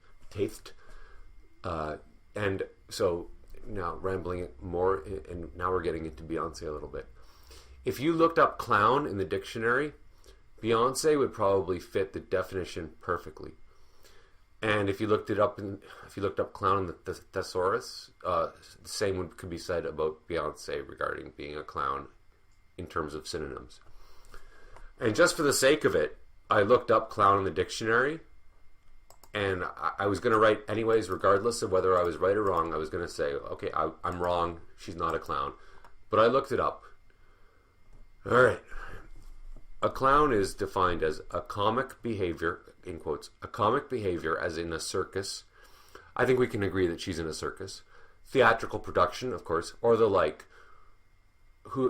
And so now rambling more, and now we're getting into Beyonce a little bit. If you looked up clown in the dictionary, Beyonce would probably fit the definition perfectly. And if you looked up clown in the thesaurus, the same could be said about Beyonce regarding being a clown in terms of synonyms. And just for the sake of it, I looked up clown in the dictionary, and I was going to write anyways, regardless of whether I was right or wrong. I was going to say, okay, I'm wrong. She's not a clown. But I looked it up. All right. A clown is defined as a comic behavior, in quotes, a comic behavior as in a circus. I think we can agree that she's in a circus. Theatrical production, of course, or the like.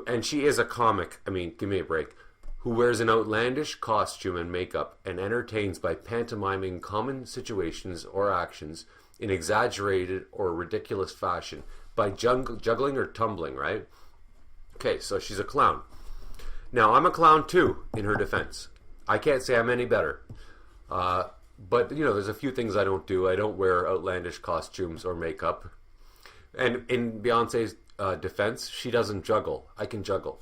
And she is a comic, I mean, give me a break, who wears an outlandish costume and makeup and entertains by pantomiming common situations or actions in exaggerated or ridiculous fashion by juggling or tumbling, right? Okay, so she's a clown. Now, I'm a clown too, in her defense. I can't say I'm any better. But, there's a few things I don't do. I don't wear outlandish costumes or makeup. And in Beyonce's defense, she doesn't juggle. I can juggle.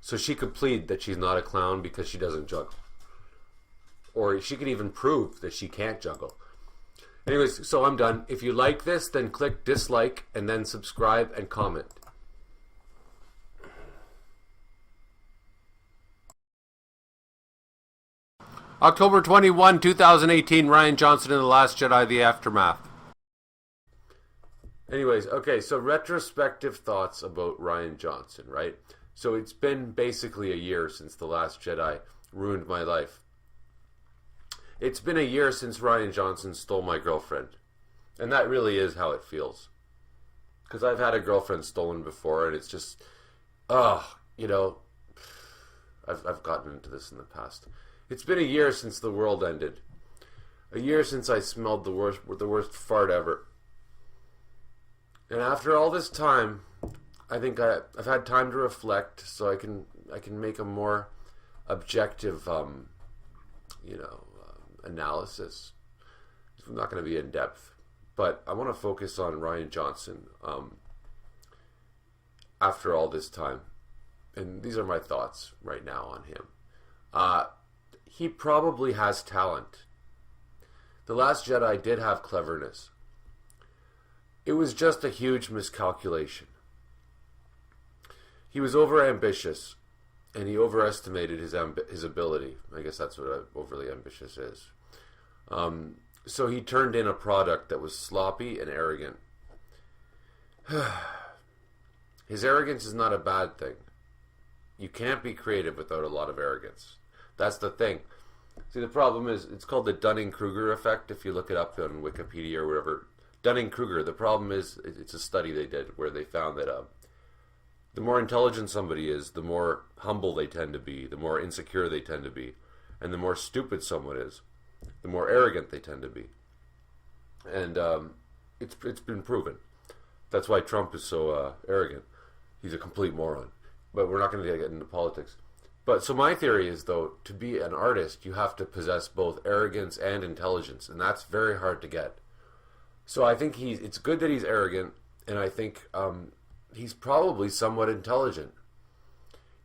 So she could plead that she's not a clown because she doesn't juggle. Or she could even prove that she can't juggle. Anyways, so I'm done. If you like this, then click dislike and then subscribe and comment.
October 21, 2018, Rian Johnson in The Last Jedi, The Aftermath.
Anyways, okay, so retrospective thoughts about Rian Johnson, right? So it's been basically a year since The Last Jedi ruined my life. It's been a year since Rian Johnson stole my girlfriend. And that really is how it feels. Because I've had a girlfriend stolen before, and it's just, I've gotten into this in the past. It's been a year since the world ended. A year since I smelled the worst fart ever. And after all this time, I think I've had time to reflect, so I can make a more objective, analysis. I'm not going to be in depth, but I want to focus on Rian Johnson. After all this time, and these are my thoughts right now on him. He probably has talent. The Last Jedi did have cleverness. It was just a huge miscalculation. He was overambitious, and he overestimated his ability. I guess that's what overly ambitious is. So he turned in a product that was sloppy and arrogant. His arrogance is not a bad thing. You can't be creative without a lot of arrogance. That's the thing. See, the problem is, it's called the Dunning-Kruger effect, if you look it up on Wikipedia or whatever. Dunning-Kruger, the problem is, it's a study they did where they found that the more intelligent somebody is, the more humble they tend to be, the more insecure they tend to be, and the more stupid someone is, the more arrogant they tend to be. And it's been proven. That's why Trump is so arrogant. He's a complete moron. But we're not going to get into politics. But so my theory is, though, to be an artist, you have to possess both arrogance and intelligence, and that's very hard to get. So I think it's good that he's arrogant, and I think he's probably somewhat intelligent.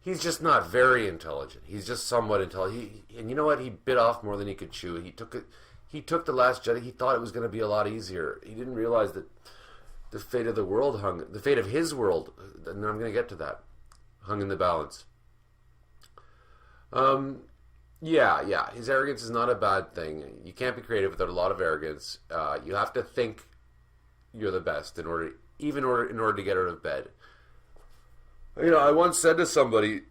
He's just not very intelligent. He's just somewhat intelligent. And you know what? He bit off more than he could chew. He took The Last Jedi. He thought it was going to be a lot easier. He didn't realize that the fate of the fate of his world, and I'm going to get to that, hung in the balance. Yeah. His arrogance is not a bad thing. You can't be creative without a lot of arrogance. You have to think you're the best in order to get out of bed. I once said to somebody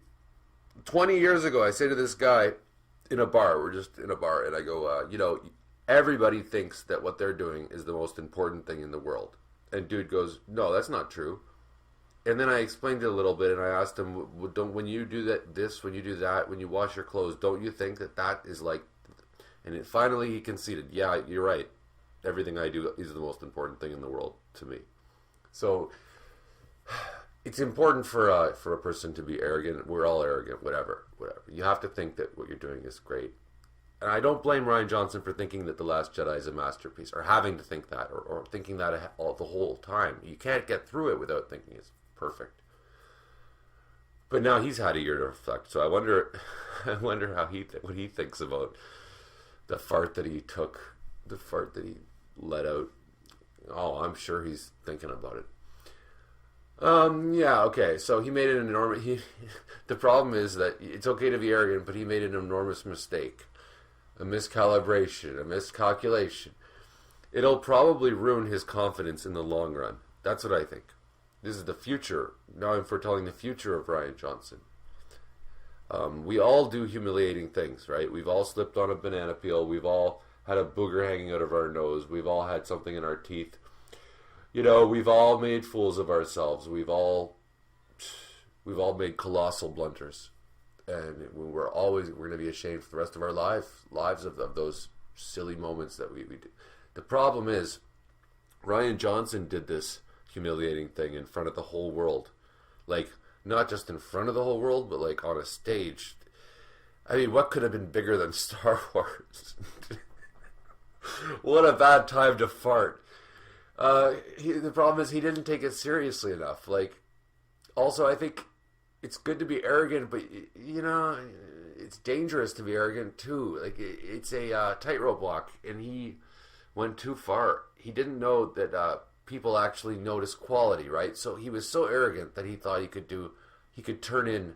20 years ago, I say to this guy in a bar, we're just in a bar, and I go, everybody thinks that what they're doing is the most important thing in the world. And dude goes, no, that's not true. And then I explained it a little bit, and I asked him, when you do when you do that, when you wash your clothes, don't you think that is like... And finally he conceded, yeah, you're right. everything I do is the most important thing in the world to me. So it's important for a person to be arrogant. We're all arrogant, whatever. You have to think that what you're doing is great. And I don't blame Rian Johnson for thinking that The Last Jedi is a masterpiece, or having to think that, or thinking that all the whole time. You can't get through it without thinking it's perfect. But now he's had a year to reflect, so I wonder how what he thinks about the fart that he took, the fart that he let out. Oh, I'm sure he's thinking about it. Yeah, okay. So he made an enormous. The problem is that it's okay to be arrogant, but he made an enormous mistake, a miscalibration, a miscalculation. It'll probably ruin his confidence in the long run. That's what I think. This is the future. Now I'm foretelling the future of Rian Johnson. We all do humiliating things, right? We've all slipped on a banana peel. We've all had a booger hanging out of our nose. We've all had something in our teeth. You know, we've all made fools of ourselves. We've all made colossal blunders, and we're going to be ashamed for the rest of our lives of those silly moments that we do. The problem is, Rian Johnson did this humiliating thing in front of the whole world, like not just in front of the whole world, but like on a stage. I mean, what could have been bigger than Star Wars? What a bad time to fart. The problem is he didn't take it seriously enough. Like, also, I think it's good to be arrogant, but you know, it's dangerous to be arrogant too. Like, it's a tightrope walk, and he went too far. He didn't know that people actually notice quality, right? So he was so arrogant that he thought he could turn in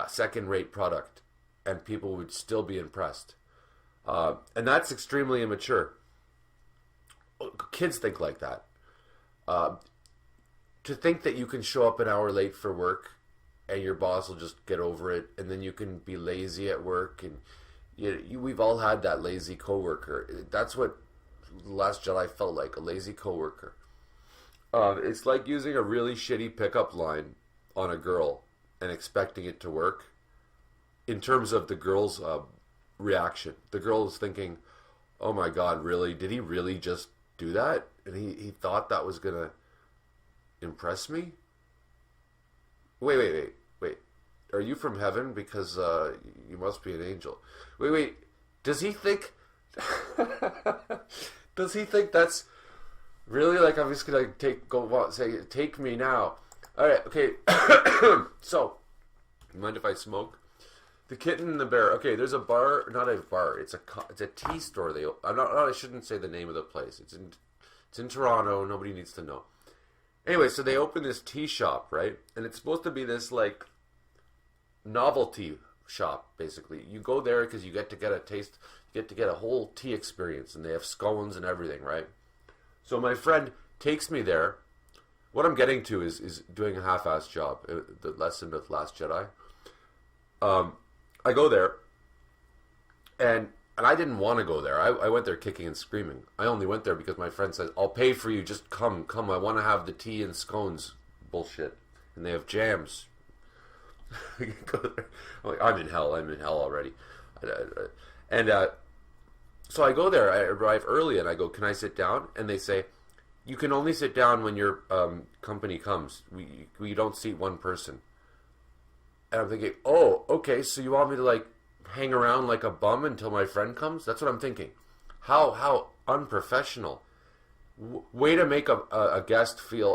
second-rate product, and people would still be impressed. And that's extremely immature. Kids think like that. To think that you can show up an hour late for work and your boss will just get over it, and then you can be lazy at work, and we've all had that lazy coworker. That's what Last Jedi felt like, a lazy coworker. It's like using a really shitty pickup line on a girl and expecting it to work. In terms of the girl's reaction, the girl is thinking, "Oh my God, really? Did he really just do that? And he thought that was gonna impress me? Wait. Are you from heaven? Because you must be an angel. Wait. Does he think? Does he think that's really like I'm just gonna take me now? All right, okay. So, you mind if I smoke? The Kitten and the Bear. Okay, there's a bar, not a bar. It's a tea store. I shouldn't say the name of the place. It's in Toronto. Nobody needs to know. Anyway, so they open this tea shop, right? And it's supposed to be this like novelty shop. Basically, you go there because you get to get a taste. You get to get a whole tea experience, and they have scones and everything, right? So my friend takes me there. What I'm getting to is doing a half-assed job. The lesson of Last Jedi. I go there, and I didn't want to go there. I went there kicking and screaming. I only went there because my friend said, "I'll pay for you. Just come. I want to have the tea and scones." Bullshit. And they have jams. Go there. I'm in hell already. And so I go there. I arrive early, and I go, "Can I sit down?" And they say, "You can only sit down when your company comes. We don't seat one person." And I'm thinking, oh, okay, so you want me to like hang around like a bum until my friend comes? That's what I'm thinking. How unprofessional. Way to make a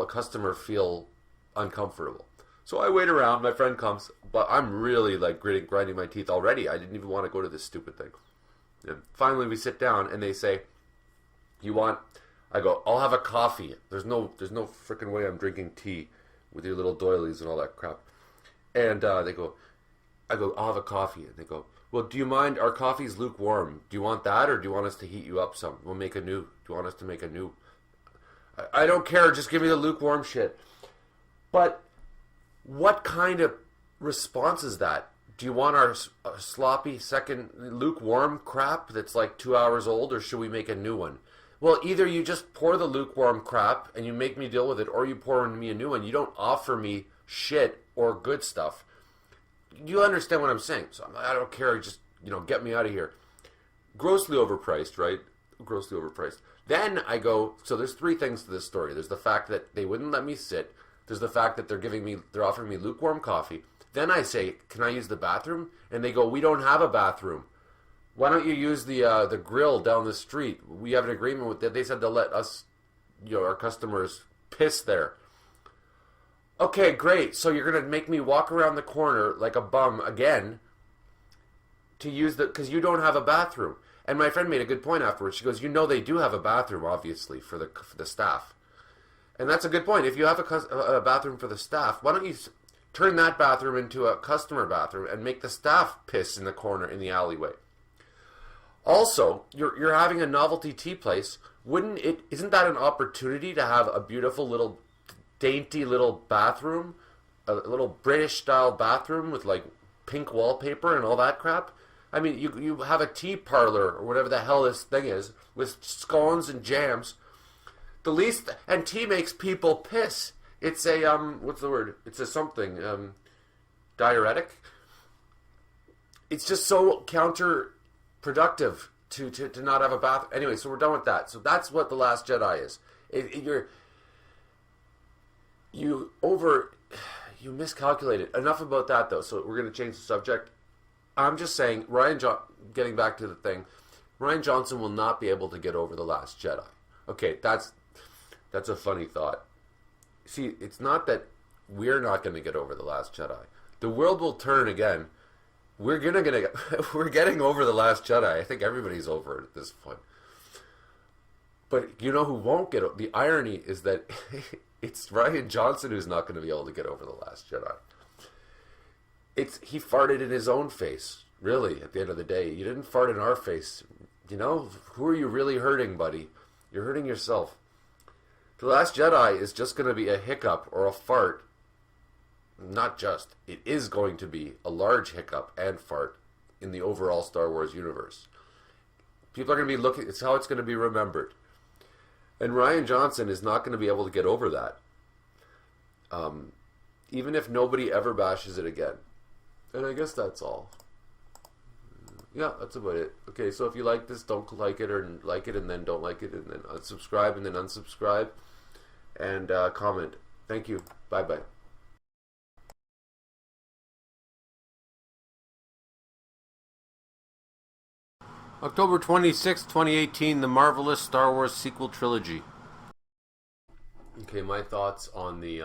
customer feel uncomfortable. So I wait around, my friend comes, but I'm really like grinding my teeth already. I didn't even want to go to this stupid thing. And finally we sit down and they say, I go, "I'll have a coffee." There's no freaking way I'm drinking tea with your little doilies and all that crap. And I go, "I'll have a coffee." And they go, "Well, do you mind? Our coffee's lukewarm. Do you want that, or do you want us to heat you up some? We'll make a new. Do you want us to make a new?" I don't care. Just give me the lukewarm shit. But what kind of response is that? Do you want our sloppy second lukewarm crap that's like 2 hours old, or should we make a new one? Well, either you just pour the lukewarm crap and you make me deal with it, or you pour me a new one. You don't offer me shit or good stuff. You understand what I'm saying? So I don't care. Just get me out of here. Grossly overpriced, right? grossly overpriced. Then I go, so there's three things to this story. There's the fact that they wouldn't let me sit. There's the fact that they're offering me lukewarm coffee. Then I say, can I use the bathroom? And they go, we don't have a bathroom. Why don't you use the grill down the street? We have an agreement with that. They said they'll let us, our customers piss there. Okay, great. So you're going to make me walk around the corner like a bum again to use because you don't have a bathroom. And my friend made a good point afterwards. She goes, they do have a bathroom, obviously, for the staff. And that's a good point. If you have a bathroom for the staff, why don't you turn that bathroom into a customer bathroom and make the staff piss in the corner in the alleyway? Also, you're having a novelty tea place. Isn't that an opportunity to have a beautiful little dainty little bathroom, a little British style bathroom with like pink wallpaper and all that crap? I mean, you have a tea parlor or whatever the hell this thing is with scones and jams. And tea makes people piss. It's a what's the word? It's a something diuretic. It's just so counterproductive to not have a bath. Anyway, so we're done with that. So that's what The Last Jedi is. You miscalculated. Enough about that, though. So we're going to change the subject. I'm just saying, getting back to the thing, Rian Johnson will not be able to get over The Last Jedi. Okay, that's a funny thought. See, it's not that we're not going to get over The Last Jedi. The world will turn again. We're getting over The Last Jedi. I think everybody's over it at this point. But you know who won't get over? The irony is that it's Rian Johnson who's not going to be able to get over The Last Jedi. He farted in his own face, really, at the end of the day. You didn't fart in our face. Who are you really hurting, buddy? You're hurting yourself. The Last Jedi is just going to be a hiccup or a fart. Not just. It is going to be a large hiccup and fart in the overall Star Wars universe. People are going to be looking. It's how it's going to be remembered. And Rian Johnson is not going to be able to get over that. Even if nobody ever bashes it again. And I guess that's all. Yeah, that's about it. Okay, so if you like this, don't like it, or like it and then don't like it, and then unsubscribe and then unsubscribe. And comment. Thank you. Bye-bye. October 26, 2018, The Marvelous Star Wars Sequel Trilogy. Okay, my thoughts on the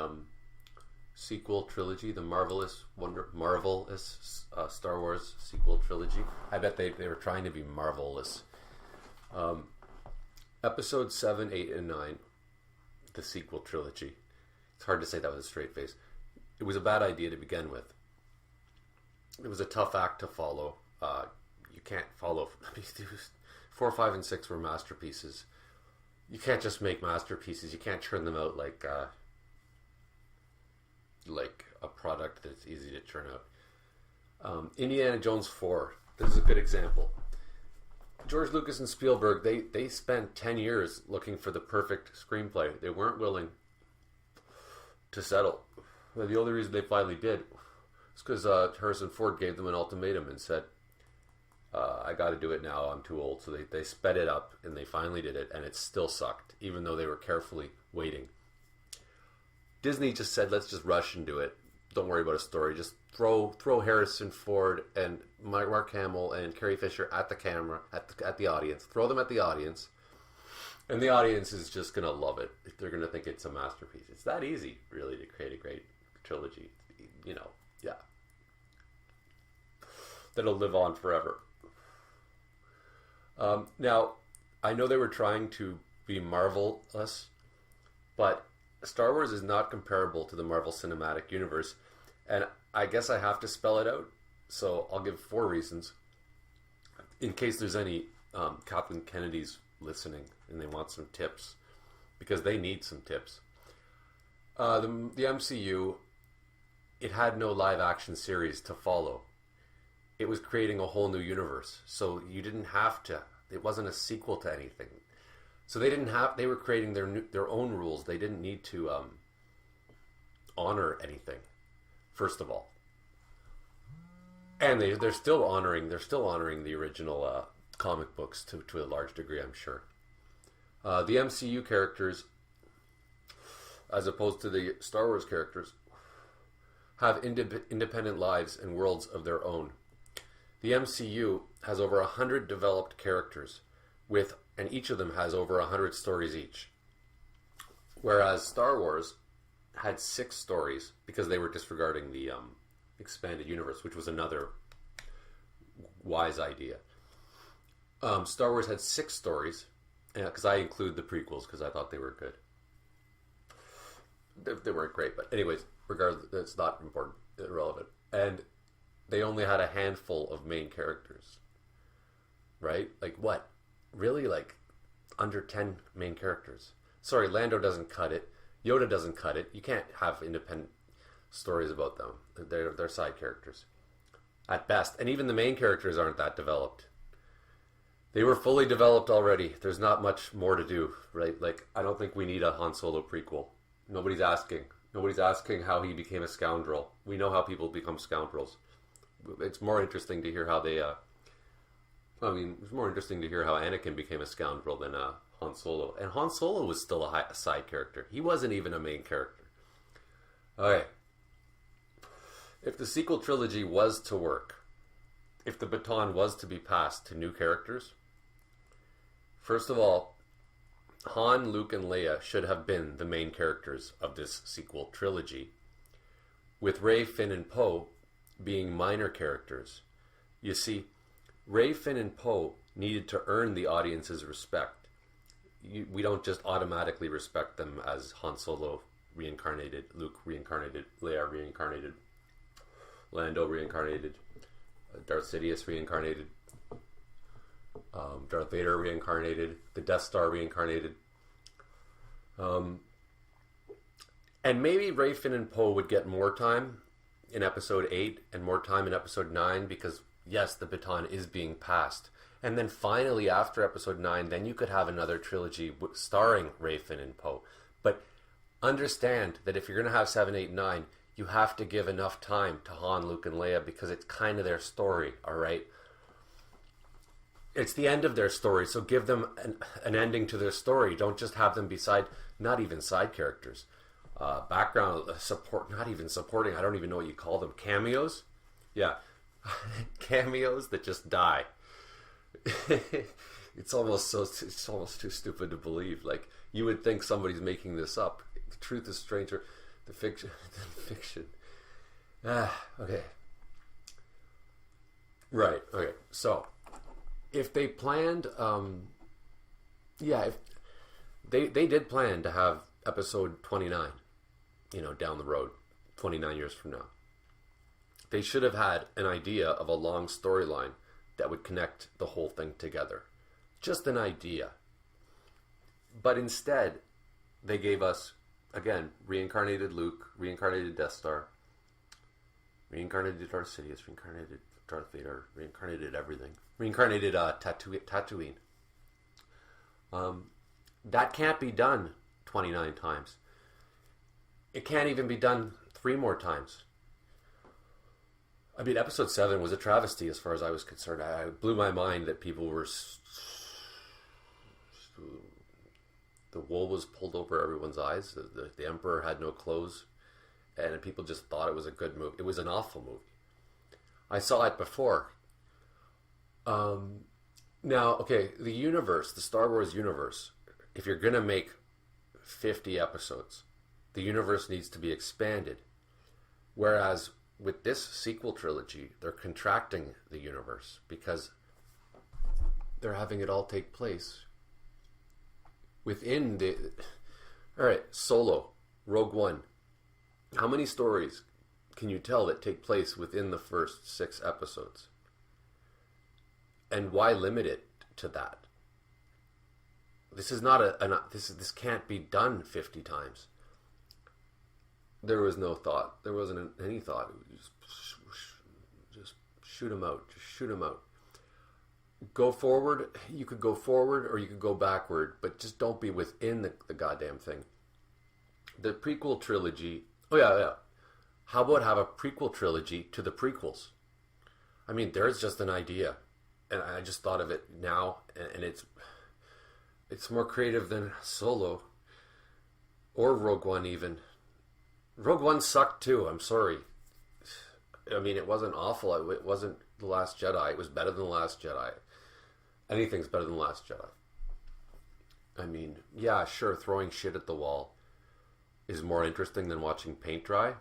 sequel trilogy, the marvelous Star Wars sequel trilogy. I bet they were trying to be marvelous. Episode 7, 8, and 9, the sequel trilogy. It's hard to say that with a straight face. It was a bad idea to begin with. It was a tough act to follow. You can't follow. 4, 5, and 6 were masterpieces. You can't just make masterpieces. You can't churn them out like a product that's easy to churn out. Indiana Jones 4. This is a good example. George Lucas and Spielberg, they spent 10 years looking for the perfect screenplay. They weren't willing to settle. Well, the only reason they finally did is because Harrison Ford gave them an ultimatum and said, I got to do it now, I'm too old. So they sped it up and they finally did it, and it still sucked, even though they were carefully waiting. Disney just said, let's just rush and do it. Don't worry about a story. Just throw Harrison Ford and Mark Hamill and Carrie Fisher at the camera, at the audience. Throw them at the audience. And the audience is just going to love it. They're going to think it's a masterpiece. It's that easy, really, to create a great trilogy. Yeah. That'll live on forever. Now, I know they were trying to be marvelous, but Star Wars is not comparable to the Marvel Cinematic Universe, and I guess I have to spell it out, so I'll give 4 reasons, in case there's any Kathleen Kennedys listening and they want some tips, because they need some tips. The MCU, it had no live-action series to follow. It was creating a whole new universe, so you didn't have to. It wasn't a sequel to anything. So they were creating their own rules. They didn't need to honor anything, first of all. And they're still honoring the original comic books to a large degree, I'm sure. The MCU characters, as opposed to the Star Wars characters, have independent lives and worlds of their own. The MCU has over 100 developed characters, and each of them has over 100 stories each. Whereas Star Wars had 6 stories because they were disregarding the expanded universe, which was another wise idea. Star Wars had 6 stories, because I include the prequels because I thought they were good. They weren't great, but anyways, regardless, it's not important, irrelevant. And they only had a handful of main characters, right? Like what? Really? Like under 10 main characters? Sorry, Lando doesn't cut it. Yoda doesn't cut it. You can't have independent stories about them. They're side characters at best. And even the main characters aren't that developed. They were fully developed already. There's not much more to do, right? Like, I don't think we need a Han Solo prequel. Nobody's asking. Nobody's asking how he became a scoundrel. We know how people become scoundrels. It's more interesting to hear how they... it's more interesting to hear how Anakin became a scoundrel than Han Solo. And Han Solo was still a side character. He wasn't even a main character. Okay. If the sequel trilogy was to work, if the baton was to be passed to new characters, first of all, Han, Luke, and Leia should have been the main characters of this sequel trilogy, with Rey, Finn, and Poe being minor characters. You see, Rey, Finn, and Poe needed to earn the audience's respect. We don't just automatically respect them as Han Solo reincarnated, Luke reincarnated, Leia reincarnated, Lando reincarnated, Darth Sidious reincarnated, Darth Vader reincarnated, the Death Star reincarnated. And maybe Rey, Finn, and Poe would get more time in Episode 8 and more time in Episode 9 because, yes, the baton is being passed. And then finally, after Episode 9, then you could have another trilogy starring Rey, Finn, and Poe. But understand that if you're going to have 7, 8, 9, you have to give enough time to Han, Luke, and Leia because it's kind of their story, all right? It's the end of their story, so give them an ending to their story. Don't just have them beside, not even side characters. Background support, not even supporting, I don't even know what you call them. Cameos? Yeah. Cameos that just die. It's almost too stupid to believe. Like, you would think somebody's making this up. The truth is stranger than fiction. Okay. Right, okay. So, if they planned, if they did plan to have episode 29, down the road, 29 years from now. They should have had an idea of a long storyline that would connect the whole thing together. Just an idea. But instead, they gave us, again, reincarnated Luke, reincarnated Death Star, reincarnated Darth Sidious, reincarnated Darth Vader, reincarnated everything. Reincarnated Tatooine. That can't be done 29 times. It can't even be done 3 more times. I mean, episode 7 was a travesty as far as I was concerned. It blew my mind that people were... The wool was pulled over everyone's eyes. The Emperor had no clothes. And people just thought it was a good movie. It was an awful movie. I saw it before. Now, okay, the universe, the Star Wars universe, if you're going to make 50 episodes, the universe needs to be expanded. Whereas with this sequel trilogy, they're contracting the universe because they're having it all take place within the... Alright, Solo, Rogue One. How many stories can you tell that take place within the first 6 episodes? And why limit it to that? This is not this can't be done 50 times. There was no thought. There wasn't any thought. Just shoot them out. Just shoot them out. Go forward. You could go forward or you could go backward, but just don't be within the goddamn thing. The prequel trilogy. Oh yeah. How about have a prequel trilogy to the prequels? I mean, there's just an idea. and I just thought of it now, and it's more creative than Solo or Rogue One even. Rogue One sucked too. I'm sorry. I mean, it wasn't awful. It wasn't The Last Jedi. It was better than The Last Jedi. Anything's better than The Last Jedi. I mean, yeah, sure, throwing shit at the wall is more interesting than watching paint dry.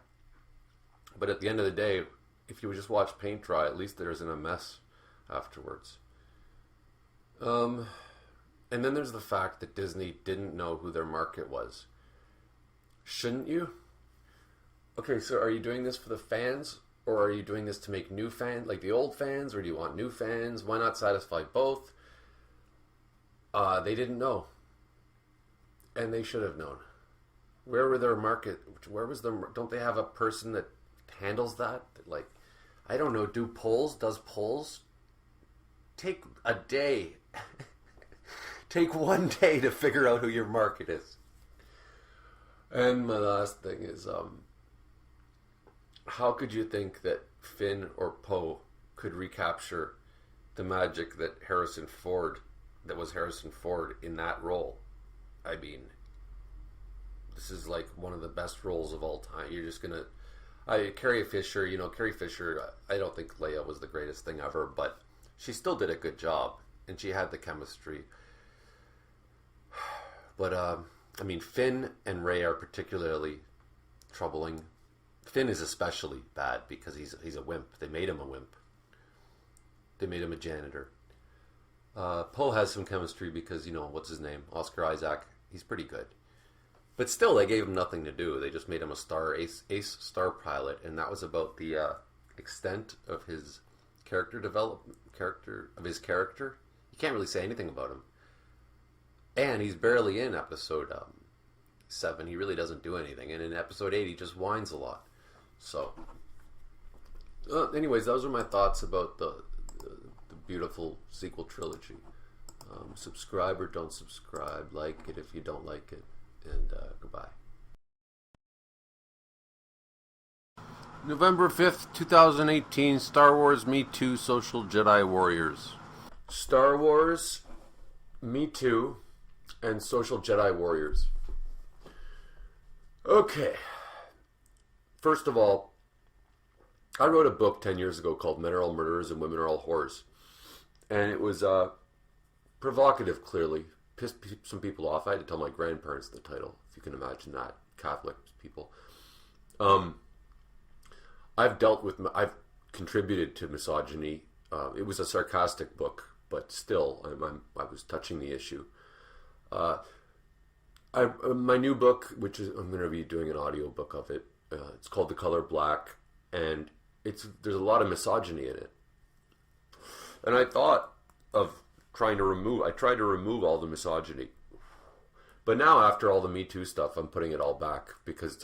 But at the end of the day, if you just watch paint dry, at least there isn't a mess afterwards. And then there's the fact that Disney didn't know who their market was. Shouldn't you? Okay, so are you doing this for the fans? Or are you doing this to make new fans, like the old fans? Or do you want new fans? Why not satisfy both? They didn't know. And they should have known. Where were their market? Where was their... Don't they have a person that handles that? Like, I don't know, does polls? Take a day. Take one day to figure out who your market is. And my last thing is, how could you think that Finn or Poe could recapture the magic that was Harrison Ford in that role? I mean, this is like one of the best roles of all time. You're just gonna... Carrie Fisher, I don't think Leia was the greatest thing ever, but she still did a good job, and she had the chemistry. But, I mean, Finn and Rey are particularly troubling. Finn is especially bad because he's a wimp. They made him a wimp. They made him a janitor. Poe has some chemistry because, what's his name? Oscar Isaac. He's pretty good. But still, they gave him nothing to do. They just made him a ace star pilot, and that was about the extent of his character. You can't really say anything about him. And he's barely in episode 7. He really doesn't do anything. And in episode 8, he just whines a lot. So, anyways, those are my thoughts about the beautiful sequel trilogy. Subscribe or don't subscribe. Like it if you don't like it. And goodbye. November 5th, 2018, Star Wars Me Too Social Jedi Warriors. Star Wars Me Too and Social Jedi Warriors. Okay. First of all, I wrote a book 10 years ago called Men Are All Murderers and Women Are All Whores. And it was provocative, clearly. Pissed some people off. I had to tell my grandparents the title, if you can imagine that. Catholic people. I've contributed to misogyny. It was a sarcastic book, but still, I was touching the issue. My new book, which is I'm going to be doing an audio book of it. It's called The Color Black, and there's a lot of misogyny in it. And I thought of I tried to remove all the misogyny. But now, after all the Me Too stuff, I'm putting it all back because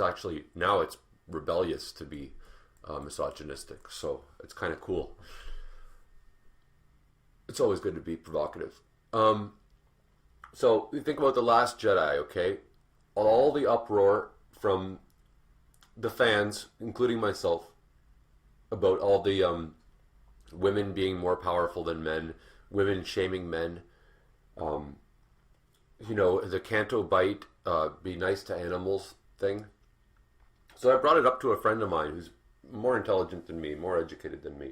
now it's rebellious to be misogynistic. So it's kind of cool. It's always good to be provocative. So you think about The Last Jedi, okay? All the uproar from the fans, including myself, about all the women being more powerful than men, women shaming men, the Canto Bite, be nice to animals thing. So I brought it up to a friend of mine who's more intelligent than me, more educated than me.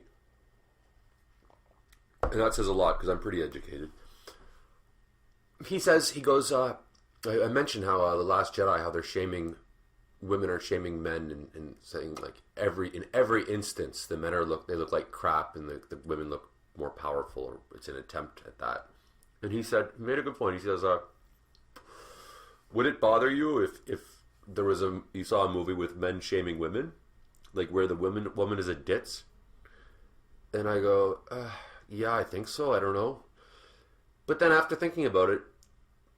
And that says a lot because I'm pretty educated. He goes, I mentioned how The Last Jedi, how women are shaming men and saying like in every instance the men they look like crap and the women look more powerful, or it's an attempt at that. And he made a good point. He says, would it bother you if there was you saw a movie with men shaming women, like where the woman is a ditz? And I go, yeah, I think so. I don't know. But then after thinking about it,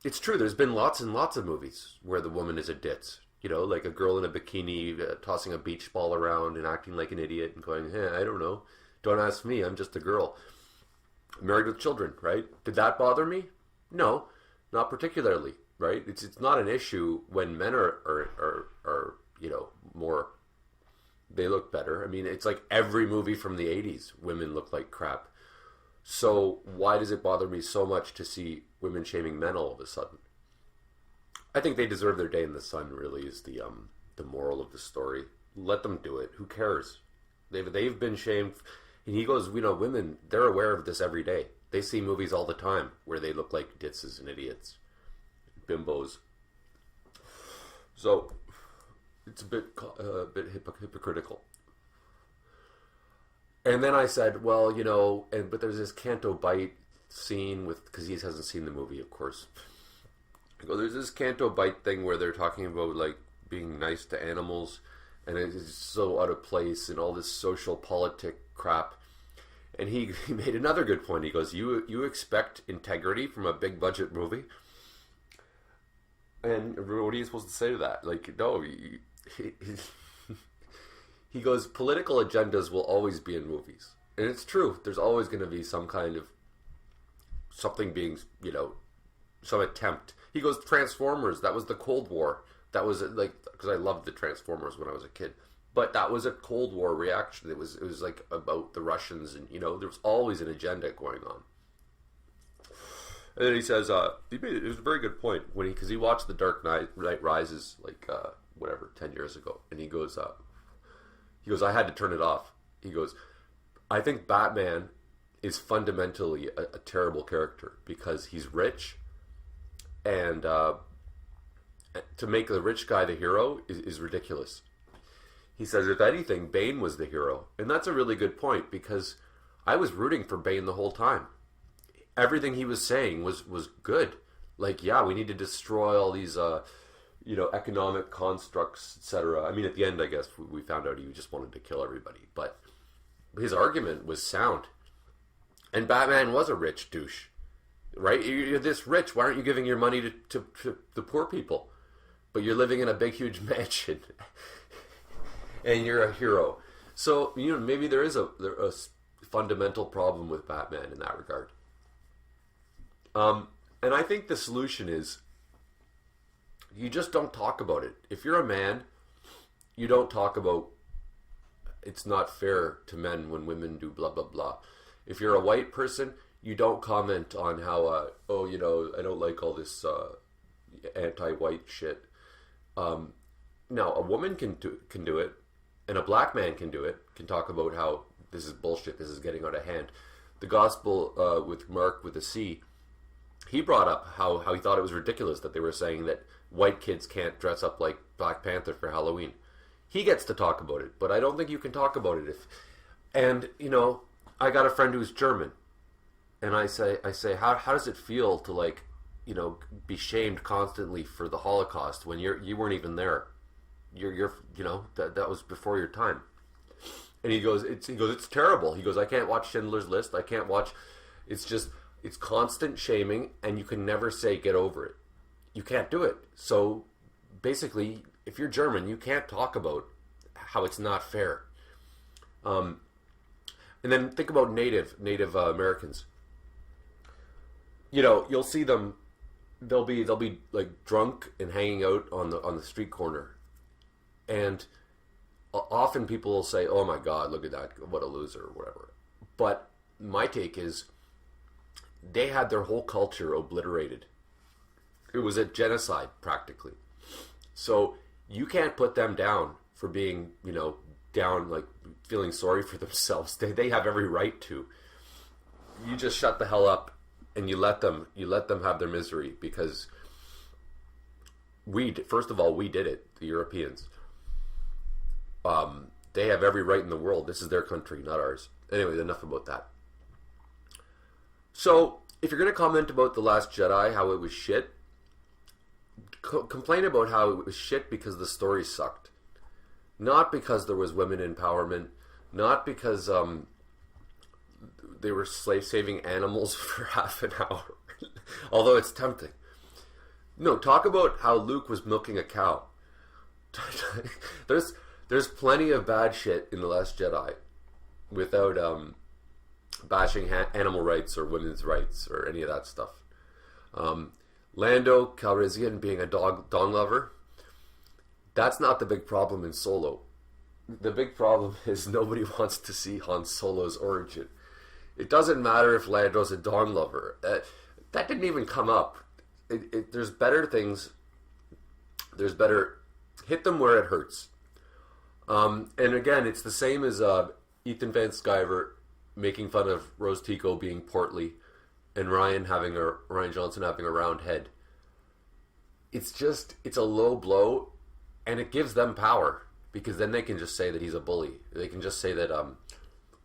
it's true. There's been lots and lots of movies where the woman is a ditz. Like a girl in a bikini tossing a beach ball around and acting like an idiot and going, hey, I don't know. Don't ask me. I'm just a girl. Married with children, right? Did that bother me? No, not particularly, right? It's not an issue when men are more, they look better. I mean, it's like every movie from the 80s, women look like crap. So why does it bother me so much to see women shaming men all of a sudden? I think they deserve their day in the sun. Really, is the moral of the story. Let them do it. Who cares? They've been shamed. And he goes, women, they're aware of this every day. They see movies all the time where they look like ditzes and idiots, bimbos. So it's a bit hypocritical. And then I said, well, but there's this Canto Bite scene because he hasn't seen the movie, of course. I go, there's this Canto Bite thing where they're talking about like being nice to animals, and it's so out of place and all this social politic crap. And he made another good point. He goes, you expect integrity from a big budget movie? And what are you supposed to say to that? Like, no. He goes, political agendas will always be in movies. And it's true. There's always going to be some kind of something being, some attempt. He goes, Transformers, that was the Cold War. That was like, because I loved the Transformers when I was a kid. But that was a Cold War reaction. It was like about the Russians, and there was always an agenda going on. And then he says, it was a very good point because he watched The Dark Knight Rises 10 years ago, and he goes, I had to turn it off. He goes, I think Batman is fundamentally a terrible character because he's rich, and to make the rich guy the hero is ridiculous. He says, if anything, Bane was the hero. And that's a really good point because I was rooting for Bane the whole time. Everything he was saying was good. Like, yeah, we need to destroy all these, economic constructs, etc. I mean, at the end, I guess, we found out he just wanted to kill everybody. But his argument was sound. And Batman was a rich douche, right? You're this rich. Why aren't you giving your money to the poor people? But you're living in a big, huge mansion. And you're a hero. So, maybe there is a fundamental problem with Batman in that regard. And I think the solution is you just don't talk about it. If you're a man, you don't talk about it's not fair to men when women do blah, blah, blah. If you're a white person, you don't comment on how, I don't like all this anti-white shit. Now, a woman can do it, and a black man can do it, can talk about how this is bullshit, this is getting out of hand. The Gospel with Mark with a C, he brought up how he thought it was ridiculous that they were saying that white kids can't dress up like Black Panther for Halloween. He gets to talk about it, but I don't think you can talk about it I got a friend who's German, and I say, how does it feel to be shamed constantly for the Holocaust when you weren't even there? You're that was before your time. And he goes, it's terrible. He goes, I can't watch Schindler's List. I can't watch. It's constant shaming, and you can never say get over it. You can't do it. So basically, if you're German, you can't talk about how it's not fair. And then think about Native Americans. You'll see them. They'll be like drunk and hanging out on the street corner, and often people will say, "Oh my God, look at that! What a loser!" or whatever. But my take is, they had their whole culture obliterated. It was a genocide, practically. So you can't put them down for being, down, like feeling sorry for themselves. They have every right to. You just shut the hell up and you let them have their misery, because first of all, we did it, the Europeans. They have every right in the world. This is their country, not ours. Anyway, enough about that. So, if you're going to comment about The Last Jedi, how it was shit, complain about how it was shit because the story sucked. Not because there was women empowerment, not because they were saving animals for half an hour, although it's tempting. No, talk about how Luke was milking a cow. There's plenty of bad shit in The Last Jedi without bashing animal rights or women's rights or any of that stuff. Lando Calrissian being a dog lover, that's not the big problem in Solo. The big problem is nobody wants to see Han Solo's origin. It doesn't matter if Lando's a Dawn lover. That didn't even come up. There's better things. There's better. Hit them where it hurts. And again, it's the same as Ethan Van Sciver making fun of Rose Tico being portly, and Ryan Johnson having a round head. It's a low blow, and it gives them power, because then they can just say that he's a bully. They can just say that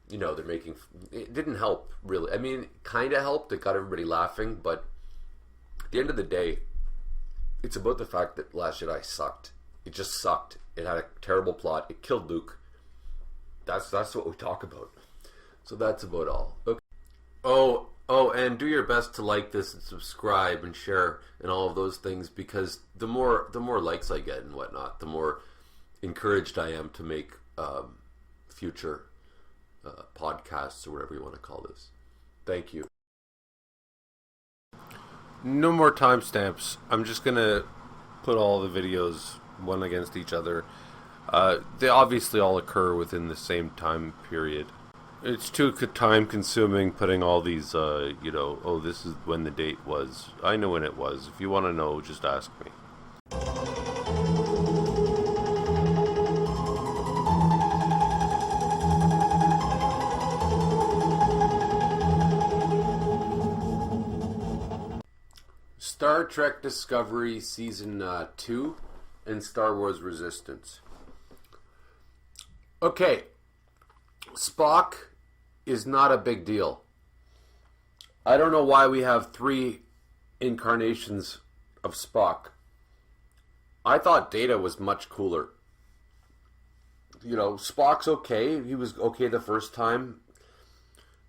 they're making. It didn't help really. I mean, it kind of helped. It got everybody laughing, but at the end of the day, it's about the fact that Last Jedi sucked. It just sucked. It had a terrible plot. It killed Luke. That's what we talk about. So that's about all. Okay. Oh, and do your best to like this and subscribe and share and all of those things, because the more likes I get and whatnot, the more encouraged I am to make future podcasts, or whatever you want to call this. Thank you. No more timestamps. I'm just gonna put all the videos one against each other. They obviously all occur within the same time period. It's too time consuming putting all these, this is when the date was. I know when it was. If you want to know, just ask me. Star Trek Discovery Season 2 and Star Wars Resistance. Okay, Spock is not a big deal. I don't know why we have 3 incarnations of Spock. I thought Data was much cooler. Spock's okay. He was okay the first time.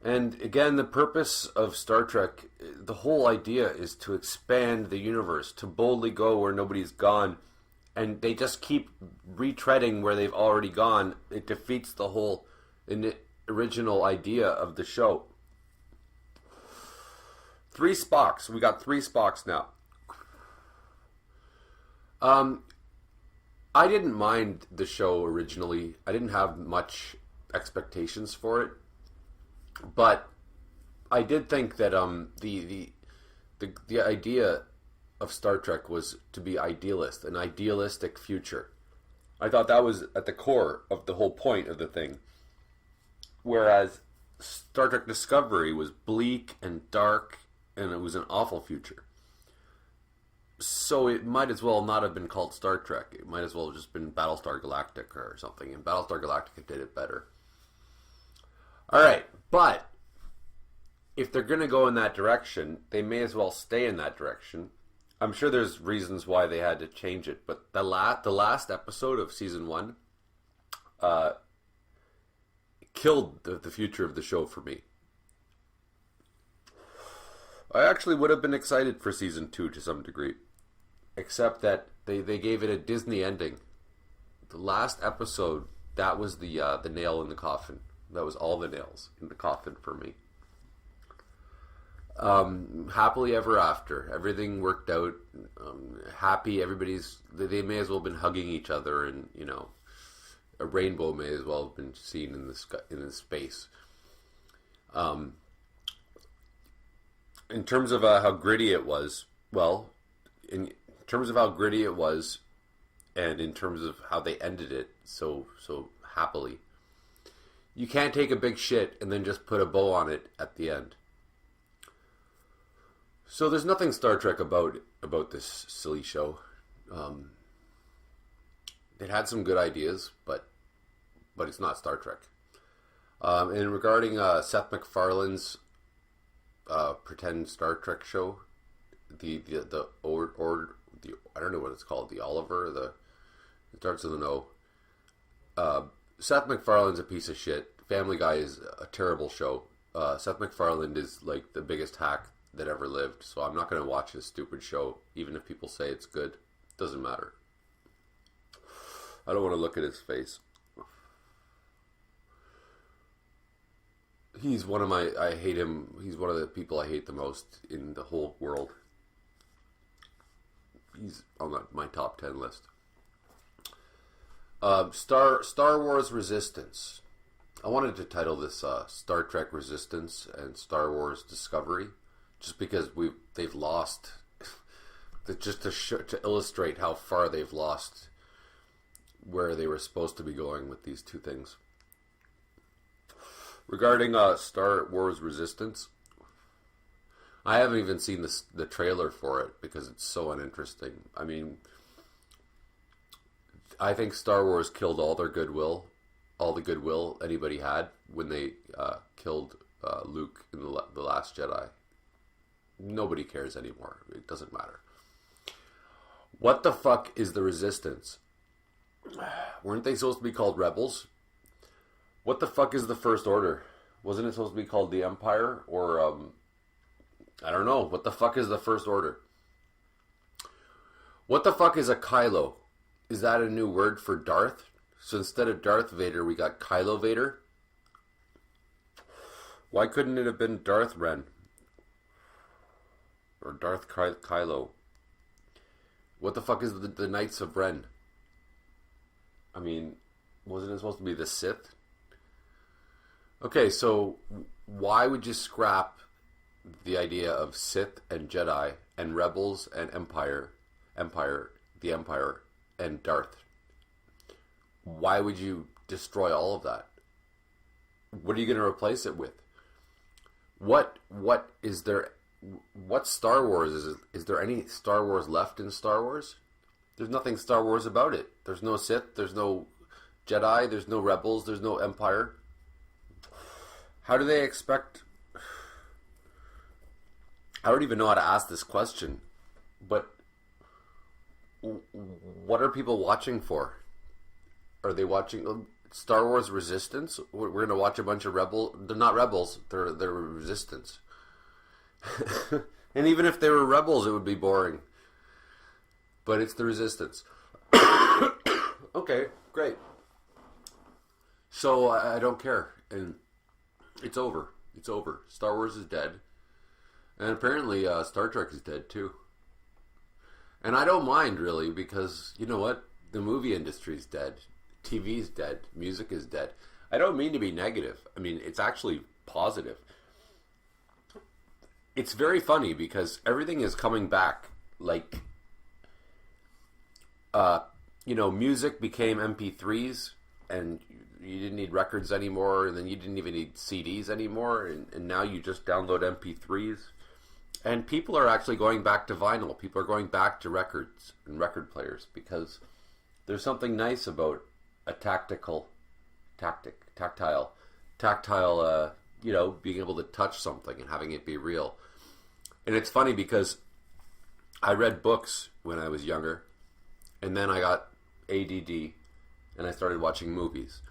And again, the purpose of Star Trek, the whole idea is to expand the universe, to boldly go where nobody's gone. And they just keep retreading where they've already gone. It defeats the whole original idea of the show. 3 Spocks. We got 3 Spocks now. I didn't mind the show originally. I didn't have much expectations for it. But I did think that the idea of Star Trek was to be idealist, an idealistic future. I thought that was at the core of the whole point of the thing. Whereas Star Trek Discovery was bleak and dark, and it was an awful future. So it might as well not have been called Star Trek. It might as well have just been Battlestar Galactica or something, and Battlestar Galactica did it better. Alright, but if they're going to go in that direction, they may as well stay in that direction. I'm sure there's reasons why they had to change it, but the last episode of Season 1 killed the future of the show for me. I actually would have been excited for Season 2 to some degree, except that they gave it a Disney ending. The last episode, that was the nail in the coffin. That was all the nails in the coffin for me. Happily ever after. Everything worked out. Happy. They may as well have been hugging each other, and a rainbow may as well have been seen in the sky, in space. In terms of how gritty it was, in terms of how gritty it was, and in terms of how they ended it so happily, you can't take a big shit and then just put a bow on it at the end. So there's nothing Star Trek about this silly show. It had some good ideas, but it's not Star Trek. And regarding Seth MacFarlane's pretend Star Trek show, the I don't know what it's called, the Oliver, it starts with an O. Seth MacFarlane's a piece of shit. Family Guy is a terrible show. Seth MacFarlane is like the biggest hack that ever lived, so I'm not going to watch his stupid show, even if people say it's good. Doesn't matter. I don't want to look at his face. I hate him. He's one of the people I hate the most in the whole world. He's on my top 10 list. Star Wars Resistance. I wanted to title this Star Trek Resistance and Star Wars Discovery, just because they've lost, just to illustrate how far they've lost where they were supposed to be going with these two things. Regarding Star Wars Resistance, I haven't even seen the trailer for it because it's so uninteresting. I mean, I think Star Wars killed all the goodwill anybody had when they killed Luke in the Last Jedi. Nobody cares anymore. It doesn't matter. What the fuck is the Resistance? Weren't they supposed to be called Rebels? What the fuck is the First Order? Wasn't it supposed to be called the Empire? Or, I don't know. What the fuck is the First Order? What the fuck is a Kylo? Is that a new word for Darth? So instead of Darth Vader, we got Kylo Vader? Why couldn't it have been Darth Ren? Or Darth Kylo? What the fuck is the Knights of Ren? I mean, wasn't it supposed to be the Sith? Okay, so why would you scrap the idea of Sith and Jedi and Rebels and the Empire and Darth? Why would you destroy all of that? What are you going to replace it with? What is there? What Star Wars is it? Is there any Star Wars left in Star Wars? There's nothing Star Wars about it. There's no Sith, there's no Jedi, there's no Rebels, there's no Empire. How do they expect... I don't even know how to ask this question, but what are people watching for? Are they watching Star Wars Resistance? We're going to watch a bunch of rebels. They're not rebels, they're Resistance. And even if they were rebels, it would be boring. But it's the Resistance. Okay, great. So I don't care. And it's over. It's over. Star Wars is dead. And apparently Star Trek is dead too. And I don't mind really because, you know what? The movie industry is dead. TV's dead. Music is dead. I don't mean to be negative. I mean, it's actually positive. It's very funny because everything is coming back. Like, music became MP3s and you didn't need records anymore, and then you didn't even need CDs anymore, and now you just download MP3s. And people are actually going back to vinyl. People are going back to records and record players because there's something nice about a tactile, being able to touch something and having it be real. And it's funny because I read books when I was younger, and then I got ADD, and I started watching movies.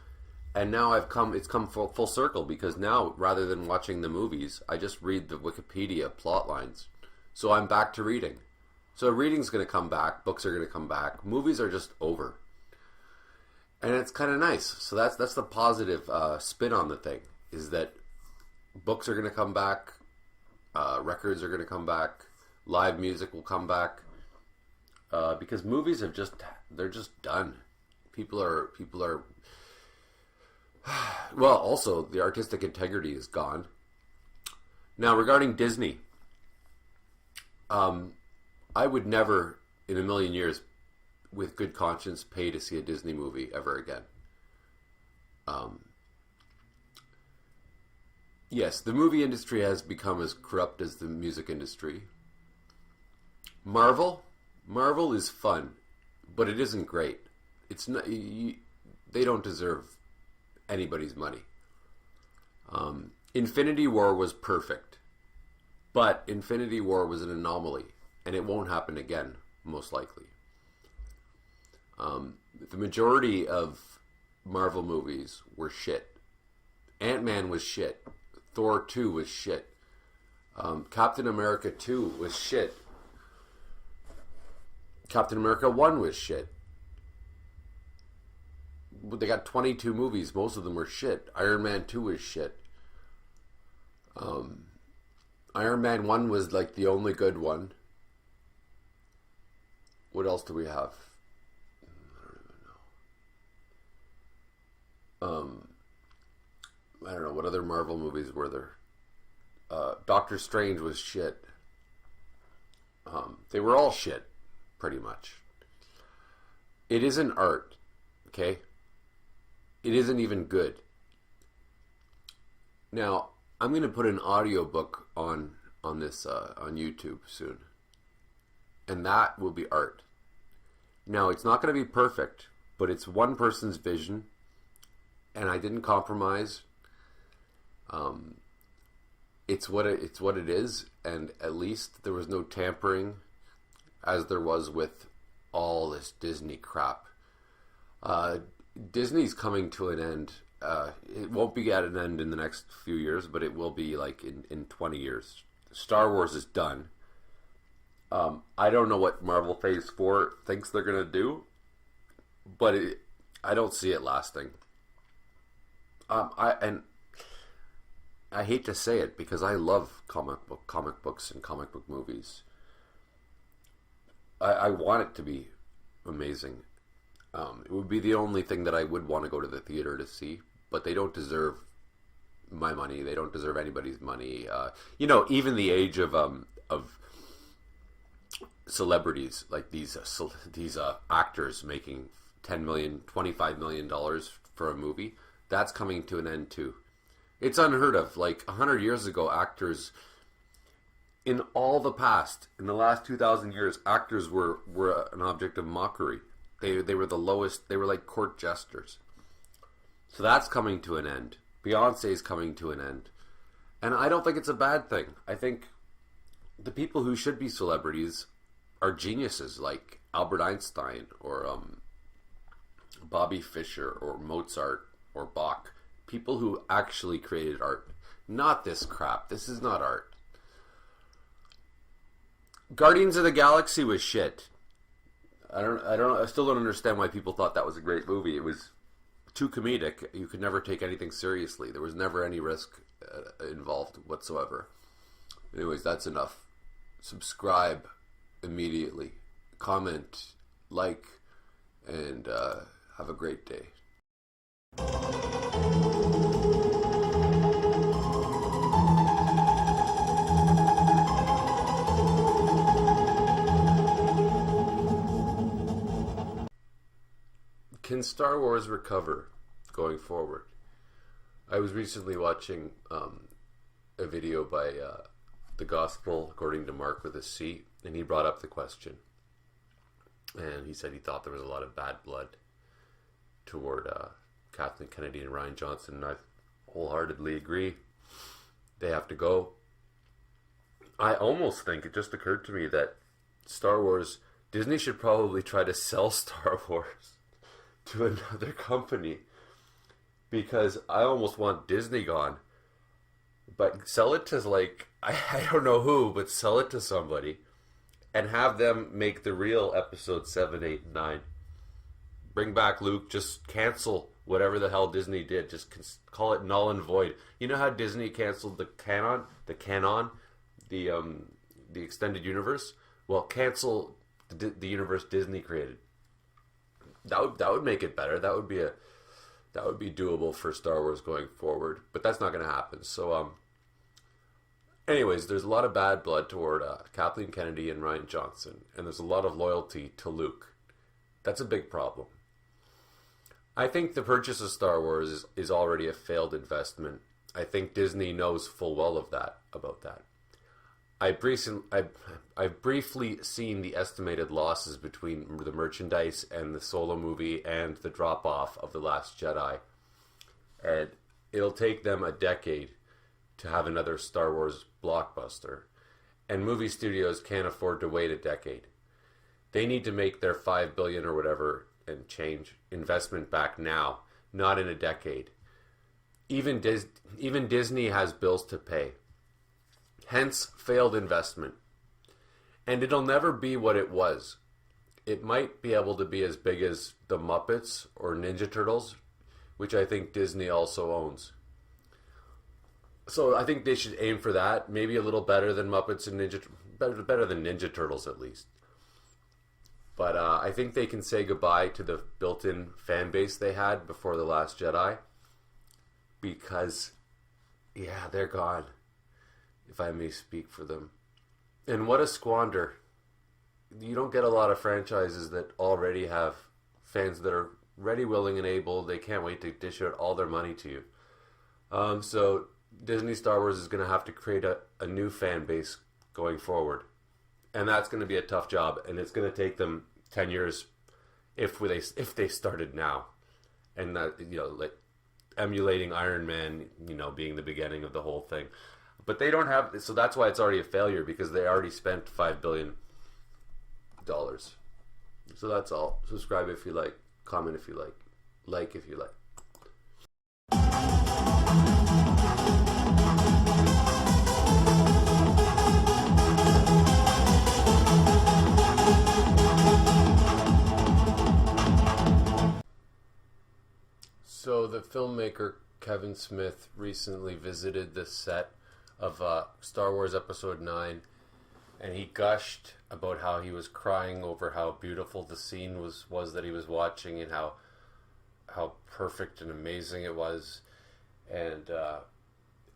And now it's come full circle because now, rather than watching the movies, I just read the Wikipedia plot lines. So I'm back to reading. So reading's going to come back, books are going to come back, movies are just over. And it's kind of nice. So that's the positive spin on the thing, is that books are going to come back, records are going to come back, live music will come back, because movies they're just done. People are well, also the artistic integrity is gone. Now regarding Disney, I would never in a million years with good conscience pay to see a Disney movie ever again. Yes, the movie industry has become as corrupt as the music industry. Marvel is fun, but it isn't great. It's not. They don't deserve anybody's money. Infinity War was perfect, but Infinity War was an anomaly, and it won't happen again, most likely. The majority of Marvel movies were shit. Ant-Man was shit. Thor 2 was shit. Captain America 2 was shit. Captain America 1 was shit. They got 22 movies. Most of them were shit. Iron Man 2 was shit. Iron Man 1 was like the only good one. What else do we have? I don't even know. I don't know, what other Marvel movies were there? Doctor Strange was shit. They were all shit, pretty much. It isn't art, okay? It isn't even good. Now, I'm going to put an audiobook on this on YouTube soon. And that will be art. Now, it's not going to be perfect, but it's one person's vision, and I didn't compromise. It's what it is, and at least there was no tampering, as there was with all this Disney crap. Disney's coming to an end. It won't be at an end in the next few years, but it will be like in 20 years. Star Wars is done. I don't know what Marvel Phase 4 thinks they're going to do, but I don't see it lasting. I hate to say it because I love comic books and comic book movies. I want it to be amazing. It would be the only thing that I would want to go to the theater to see, but they don't deserve my money. They don't deserve anybody's money. Even the age of celebrities like these actors making $10 million, $25 million for a movie, that's coming to an end too. It's unheard of. Like 100 years ago, actors in all the past, in the last 2,000 years, actors were an object of mockery. They were the lowest. They were like court jesters. So that's coming to an end. Beyonce's coming to an end. And I don't think it's a bad thing. I think the people who should be celebrities are geniuses like Albert Einstein or Bobby Fischer or Mozart or Bach. People who actually created art. Not this crap. This is not art. Guardians of the Galaxy was shit. I still don't understand why people thought that was a great movie. It was too comedic. You could never take anything seriously. There was never any risk involved whatsoever. Anyways, that's enough. Subscribe immediately. Comment, like, and have a great day. Can Star Wars recover going forward? I was recently watching a video by The Gospel According to Mark with a C, and he brought up the question. And he said he thought there was a lot of bad blood toward Kathleen Kennedy and Rian Johnson, and I wholeheartedly agree. They have to go. I almost think it just occurred to me that Star Wars, Disney should probably try to sell Star Wars to another company, because I almost want Disney gone, but sell it to I don't know who, but sell it to somebody and have them make the real episode 7, 8, and 9. Bring back Luke. Just cancel whatever the hell Disney did. Just call it null and void. You know how Disney canceled the extended universe? Well, cancel the universe Disney created. That would make it better. That would be doable for Star Wars going forward. But that's not going to happen. So, anyways, there's a lot of bad blood toward Kathleen Kennedy and Rian Johnson, and there's a lot of loyalty to Luke. That's a big problem. I think the purchase of Star Wars is already a failed investment. I think Disney knows full well about that. I've briefly seen the estimated losses between the merchandise and the Solo movie and the drop-off of The Last Jedi. And it'll take them a decade to have another Star Wars blockbuster. And movie studios can't afford to wait a decade. They need to make their $5 billion or whatever and change investment back now, not in a decade. Even Disney has bills to pay. Hence, failed investment. And it'll never be what it was. It might be able to be as big as the Muppets or Ninja Turtles, which I think Disney also owns. So I think they should aim for that. Maybe a little better than Muppets and better than Ninja Turtles at least. But I think they can say goodbye to the built-in fan base they had before The Last Jedi, because yeah, they're gone, if I may speak for them. And what a squander. You don't get a lot of franchises that already have fans that are ready, willing, and able. They can't wait to dish out all their money to you. So Disney Star Wars is going to have to create a new fan base going forward. And that's going to be a tough job. And it's going to take them 10 years if they started now. And that, like emulating Iron Man, being the beginning of the whole thing. But they don't have, so that's why it's already a failure, because they already spent $5 billion. So that's all. Subscribe if you like, comment if you like if you like. So the filmmaker Kevin Smith recently visited the set of Star Wars Episode 9, and he gushed about how he was crying over how beautiful the scene was that he was watching, and how perfect and amazing it was. And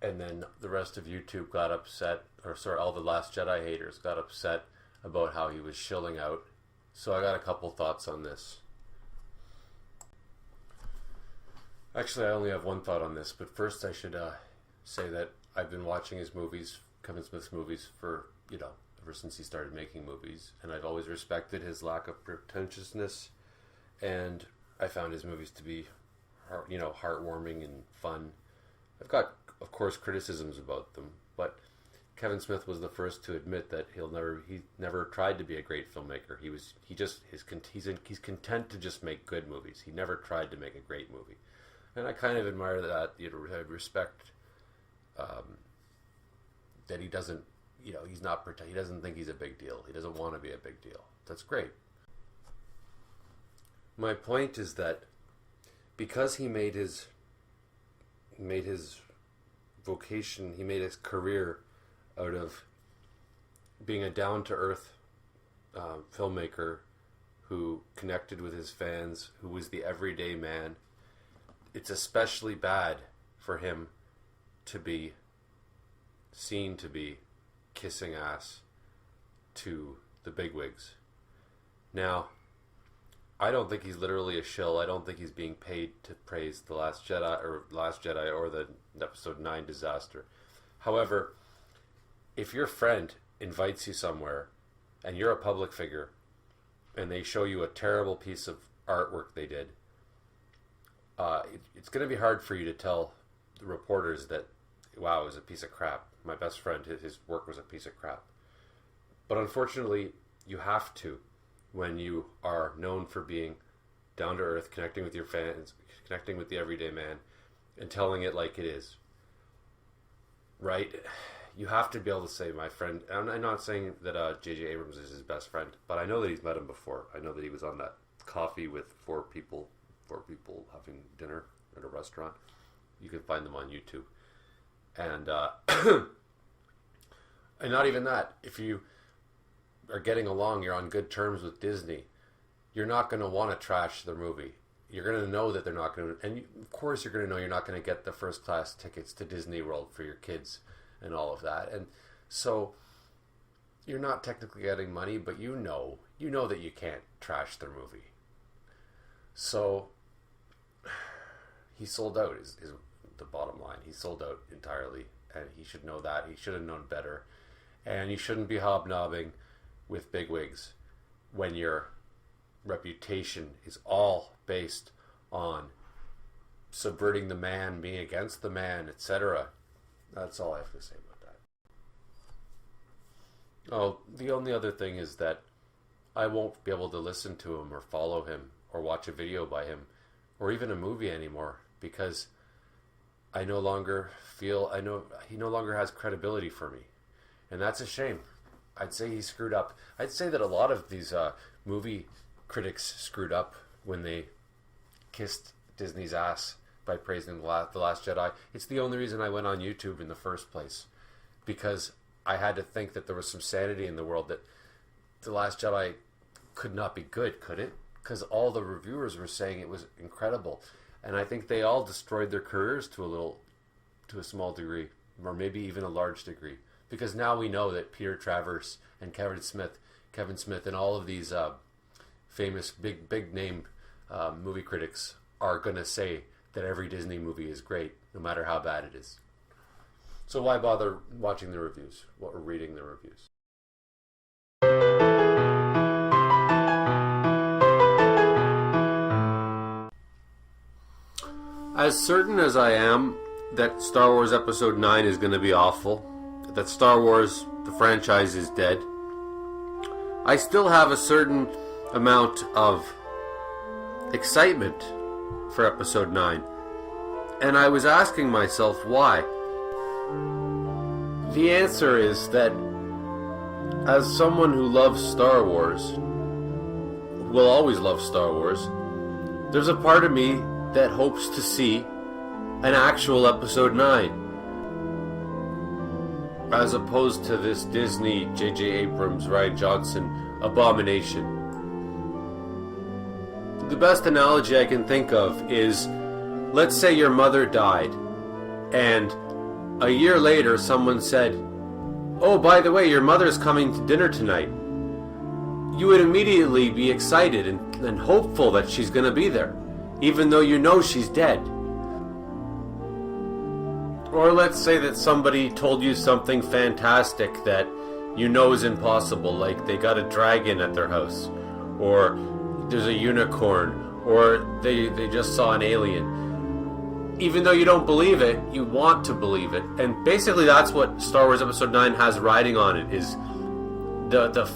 then the rest of YouTube got upset, or sorry, all the Last Jedi haters got upset about how he was shilling out. So I got a couple thoughts on this. Actually, I only have one thought on this, but first I should say that I've been watching his movies, Kevin Smith's movies, for, ever since he started making movies, and I've always respected his lack of pretentiousness, and I found his movies to be, heartwarming and fun. I've got, of course, criticisms about them, but Kevin Smith was the first to admit that he never tried to be a great filmmaker. He's content to just make good movies. He never tried to make a great movie. And I kind of admire that. I respect that he doesn't, he doesn't think he's a big deal. He doesn't want to be a big deal. That's great. My point is that because he made his vocation, he made his career out of being a down-to-earth filmmaker who connected with his fans, who was the everyday man. It's especially bad for him to be seen to be kissing ass to the bigwigs. Now, I don't think he's literally a shill. I don't think he's being paid to praise the Last Jedi or the Episode 9 disaster. However, if your friend invites you somewhere and you're a public figure and they show you a terrible piece of artwork they did, it's going to be hard for you to tell the reporters that, wow, it was a piece of crap. My best friend, his work was a piece of crap. But unfortunately, you have to, when you are known for being down to earth, connecting with your fans, connecting with the everyday man, and telling it like it is. Right? You have to be able to say, my friend, I'm not saying that JJ Abrams is his best friend, but I know that he's met him before. I know that he was on that coffee with four people having dinner at a restaurant. You can find them on YouTube. And and not even that. If you are getting along, you're on good terms with Disney, you're not going to want to trash their movie. You're going to know that they're not going to, and of course you're going to know you're not going to get the first class tickets to Disney World for your kids and all of that. And so you're not technically getting money, but you know that you can't trash their movie. So he sold out is the bottom line. He sold out entirely, and he should know that. He should have known better. And you shouldn't be hobnobbing with bigwigs when your reputation is all based on subverting the man, being against the man, etc. That's all I have to say about that. Oh, the only other thing is that I won't be able to listen to him or follow him or watch a video by him or even a movie anymore, because he no longer has credibility for me. And that's a shame. I'd say he screwed up. I'd say that a lot of these movie critics screwed up when they kissed Disney's ass by praising The Last Jedi. It's the only reason I went on YouTube in the first place, because I had to think that there was some sanity in the world, that The Last Jedi could not be good, could it? Because all the reviewers were saying it was incredible. And I think they all destroyed their careers to to a small degree, or maybe even a large degree, because now we know that Peter Travers and Kevin Smith, and all of these famous big name movie critics are going to say that every Disney movie is great, no matter how bad it is. So why bother watching the reviews or reading the reviews? As certain as I am that Star Wars Episode 9 is going to be awful, that Star Wars, the franchise, is dead, I still have a certain amount of excitement for Episode 9. And I was asking myself why. The answer is that as someone who loves Star Wars, will always love Star Wars, there's a part of me that hopes to see an actual Episode 9. As opposed to this Disney, JJ Abrams, Rian Johnson abomination. The best analogy I can think of is, let's say your mother died, and a year later someone said, "Oh, by the way, your mother's coming to dinner tonight." You would immediately be excited and hopeful that she's going to be there, even though you know she's dead. Or let's say that somebody told you something fantastic that you know is impossible, like they got a dragon at their house, or there's a unicorn, or they just saw an alien. Even though you don't believe it, you want to believe it. And basically that's what Star Wars Episode 9 has riding on it, is the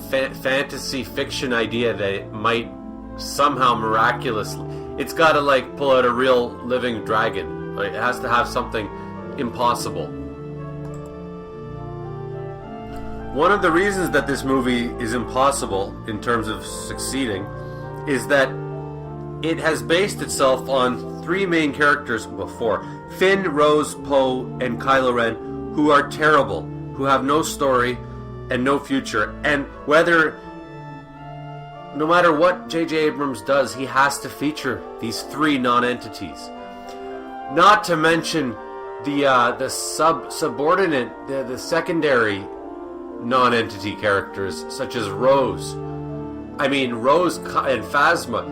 fantasy fiction idea that it might somehow miraculously, it's got to like pull out a real living dragon. It has to have something impossible. One of the reasons that this movie is impossible in terms of succeeding is that it has based itself on three main characters before: Finn, Rose, Poe, and Kylo Ren, who are terrible, who have no story and no future. And no matter what JJ Abrams does, he has to feature these three non-entities. Not to mention the subordinate, the secondary non-entity characters, such as Rose. I mean, Rose and Phasma,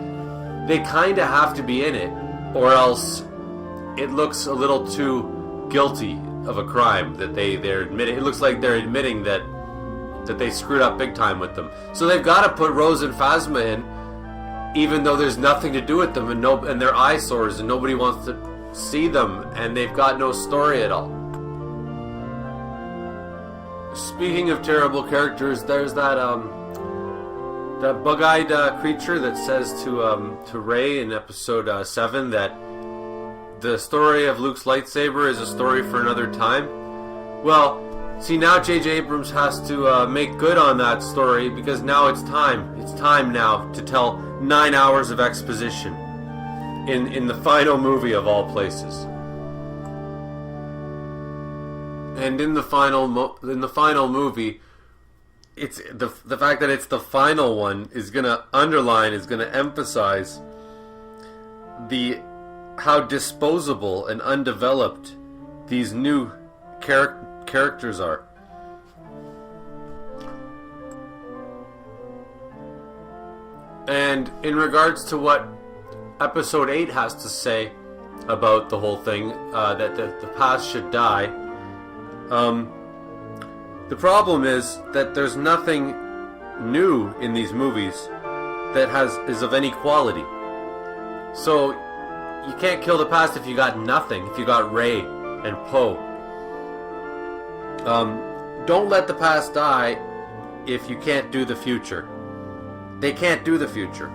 they kind of have to be in it, or else it looks a little too guilty of a crime that they're admitting. It looks like they're admitting that they screwed up big time with them. So they've got to put Rose and Phasma in, even though there's nothing to do with them, and they're eyesores, and nobody wants to see them, and they've got no story at all. Speaking of terrible characters, there's that bug-eyed creature that says to Rey in Episode 7 that the story of Luke's lightsaber is a story for another time. Well, see, now J.J. Abrams has to make good on that story, because now it's time. It's time now to tell 9 hours of exposition in the final movie of all places. And in the final movie, it's the fact that it's the final one is going to underline, is going to emphasize how disposable and undeveloped these new characters are. And in regards to what Episode 8 has to say about the whole thing, that the past should die, the problem is that there's nothing new in these movies that is of any quality. So you can't kill the past if you got nothing, if you got Rey and Poe. Don't let the past die if you can't do the future. They can't do the future.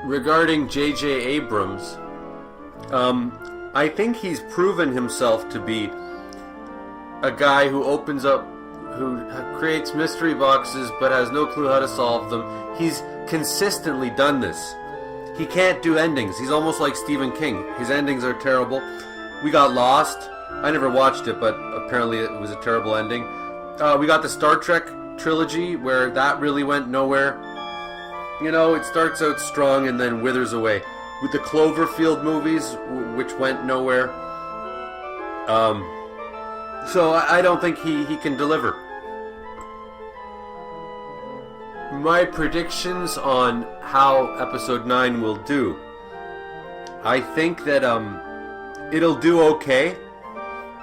Regarding JJ Abrams, I think he's proven himself to be a guy who who creates mystery boxes but has no clue how to solve them. He's consistently done this. He can't do endings. He's almost like Stephen King. His endings are terrible. We got Lost. I never watched it, but apparently it was a terrible ending. We got the Star Trek trilogy, where that really went nowhere. You know, it starts out strong and then withers away. with the Cloverfield movies, which went nowhere. So I don't think he can deliver. My predictions on how Episode 9 will do. I think that it'll do okay.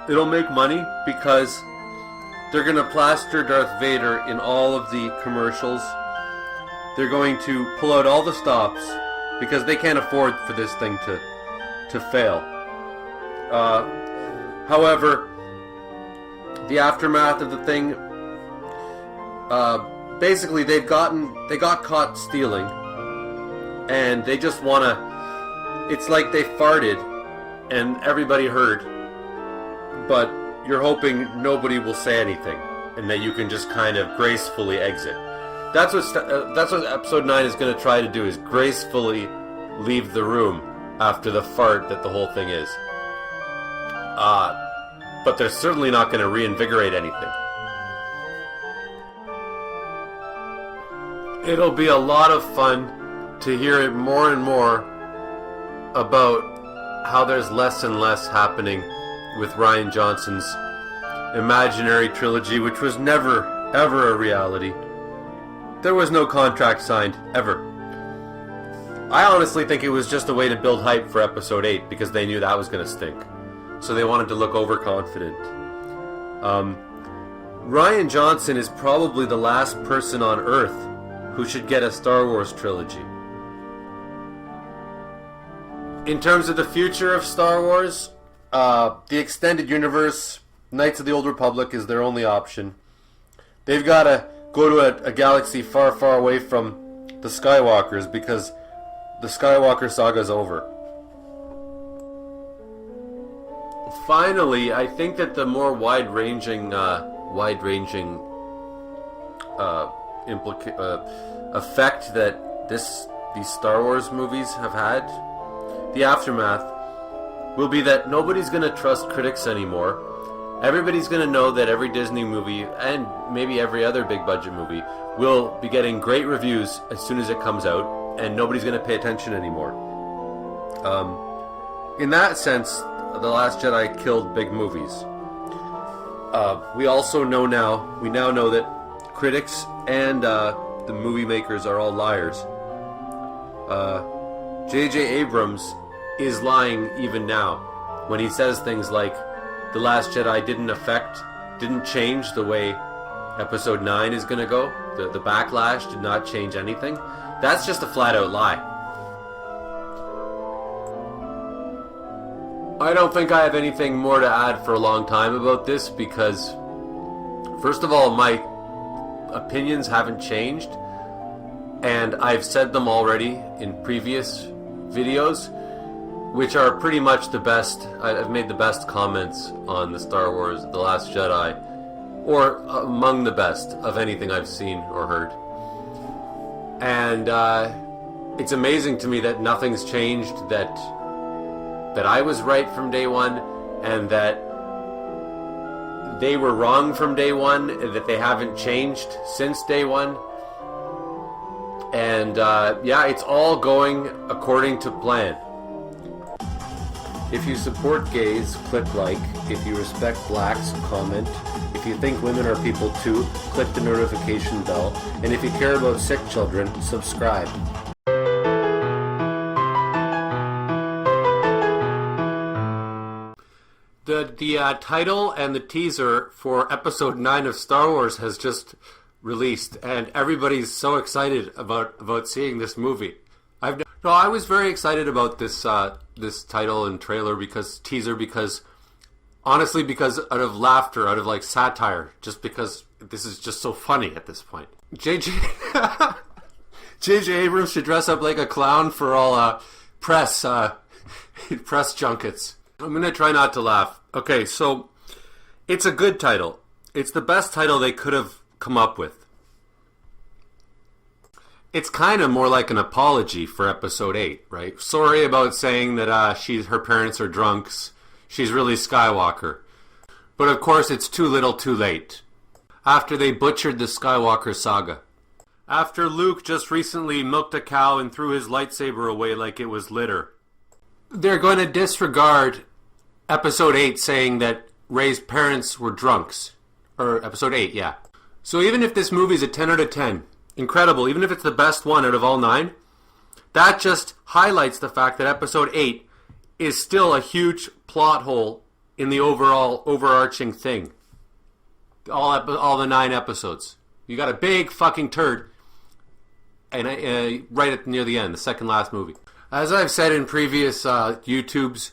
It'll make money because they're going to plaster Darth Vader in all of the commercials. They're going to pull out all the stops because they can't afford for this thing to fail. However, the aftermath of the thing, basically they got caught stealing, and they just want to. It's like they farted, and everybody heard, but you're hoping nobody will say anything, and that you can just kind of gracefully exit. That's what Episode 9 is going to try to do, is gracefully leave the room after the fart that the whole thing is. But they're certainly not going to reinvigorate anything. It'll be a lot of fun to hear it more and more about how there's less and less happening with Rian Johnson's imaginary trilogy, which was never, ever a reality. There was no contract signed, ever. I honestly think it was just a way to build hype for Episode 8, because they knew that was going to stink. So they wanted to look overconfident. Rian Johnson is probably the last person on Earth who should get a Star Wars trilogy. In terms of the future of Star Wars, the extended universe, Knights of the Old Republic is their only option. They've got to go to a galaxy far, far away from the Skywalkers, because the Skywalker saga is over. Finally, I think that the more wide-ranging effect that these Star Wars movies have had, the aftermath, will be that nobody's going to trust critics anymore. Everybody's going to know that every Disney movie, and maybe every other big budget movie, will be getting great reviews as soon as it comes out, and nobody's going to pay attention anymore. In that sense, The Last Jedi killed big movies. We now know that critics and the movie makers are all liars. JJ Abrams is lying even now when he says things like The Last Jedi didn't change the way Episode 9 is going to go. The backlash did not change anything. That's just a flat out lie. I don't think I have anything more to add for a long time about this, because first of all, my opinions haven't changed, and I've said them already in previous videos, which are pretty much the best. I've made the best comments on the Star Wars The Last Jedi, or among the best of anything I've seen or heard. And it's amazing to me that nothing's changed, that I was right from day one, and that they were wrong from day one, and that they haven't changed since day one. And yeah, it's all going according to plan. If you support gays, click like. If you respect blacks, comment. If you think women are people too, click the notification bell. And if you care about sick children, subscribe. The title and the teaser for Episode 9 of Star Wars has just released, and everybody's so excited about seeing this movie. I was very excited about this this title and trailer, because honestly, because out of laughter, out of like satire, just because this is just so funny at this point. JJ Abrams should dress up like a clown for all press junkets. I'm gonna try not to laugh. Okay, so it's a good title. It's the best title they could have come up with. It's kind of more like an apology for Episode 8, right? Sorry about saying that her parents are drunks. She's really Skywalker. But of course, it's too little too late. After they butchered the Skywalker saga. After Luke just recently milked a cow and threw his lightsaber away like it was litter. they're going to disregard episode 8 saying that Rey's parents were drunks. Or episode 8, yeah. So even if this movie's a 10 out of 10, incredible, even if it's the best one out of all 9, that just highlights the fact that episode 8 is still a huge plot hole in the overall overarching thing. All the 9 episodes. You got a big fucking turd and near the end, the second last movie. As I've said in previous YouTubes,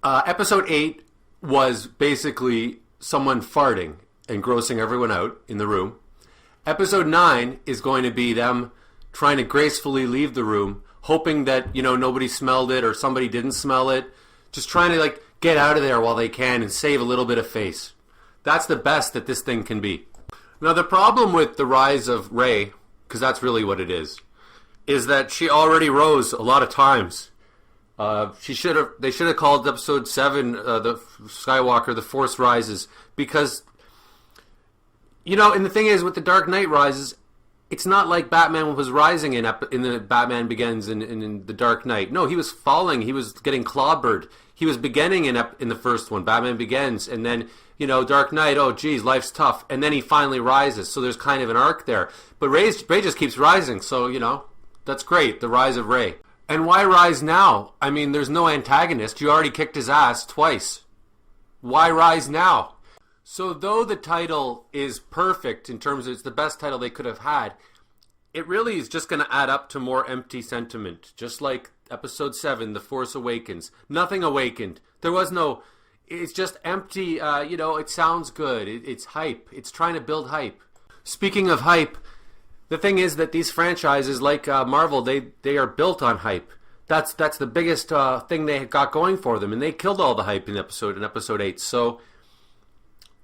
episode 8 was basically someone farting and grossing everyone out in the room. Episode 9 is going to be them trying to gracefully leave the room, hoping that, nobody smelled it or somebody didn't smell it. Just trying to, get out of there while they can and save a little bit of face. That's the best that this thing can be. Now, the problem with the rise of Rey, because that's really what it is that she already rose a lot of times. They should have called episode 7 the Skywalker, The Force Rises, because, and the thing is, with The Dark Knight Rises, it's not like Batman was rising in the Batman Begins and in The Dark Knight. No, he was falling. He was getting clobbered. He was beginning in the first one, Batman Begins, and then, Dark Knight, oh geez, life's tough, and then he finally rises. So there's kind of an arc there. But Rey just keeps rising, so, that's great, the rise of Rey. And why rise now? I mean, there's no antagonist. You already kicked his ass twice. Why rise now? So though the title is perfect in terms of it's the best title they could have had, it really is just going to add up to more empty sentiment. Just like episode 7, The Force Awakens. Nothing awakened. There was no... It's just empty, it sounds good. It's hype. It's trying to build hype. Speaking of hype, the thing is that these franchises, like Marvel, they are built on hype. That's the biggest thing they got going for them, and they killed all the hype in episode 8. So,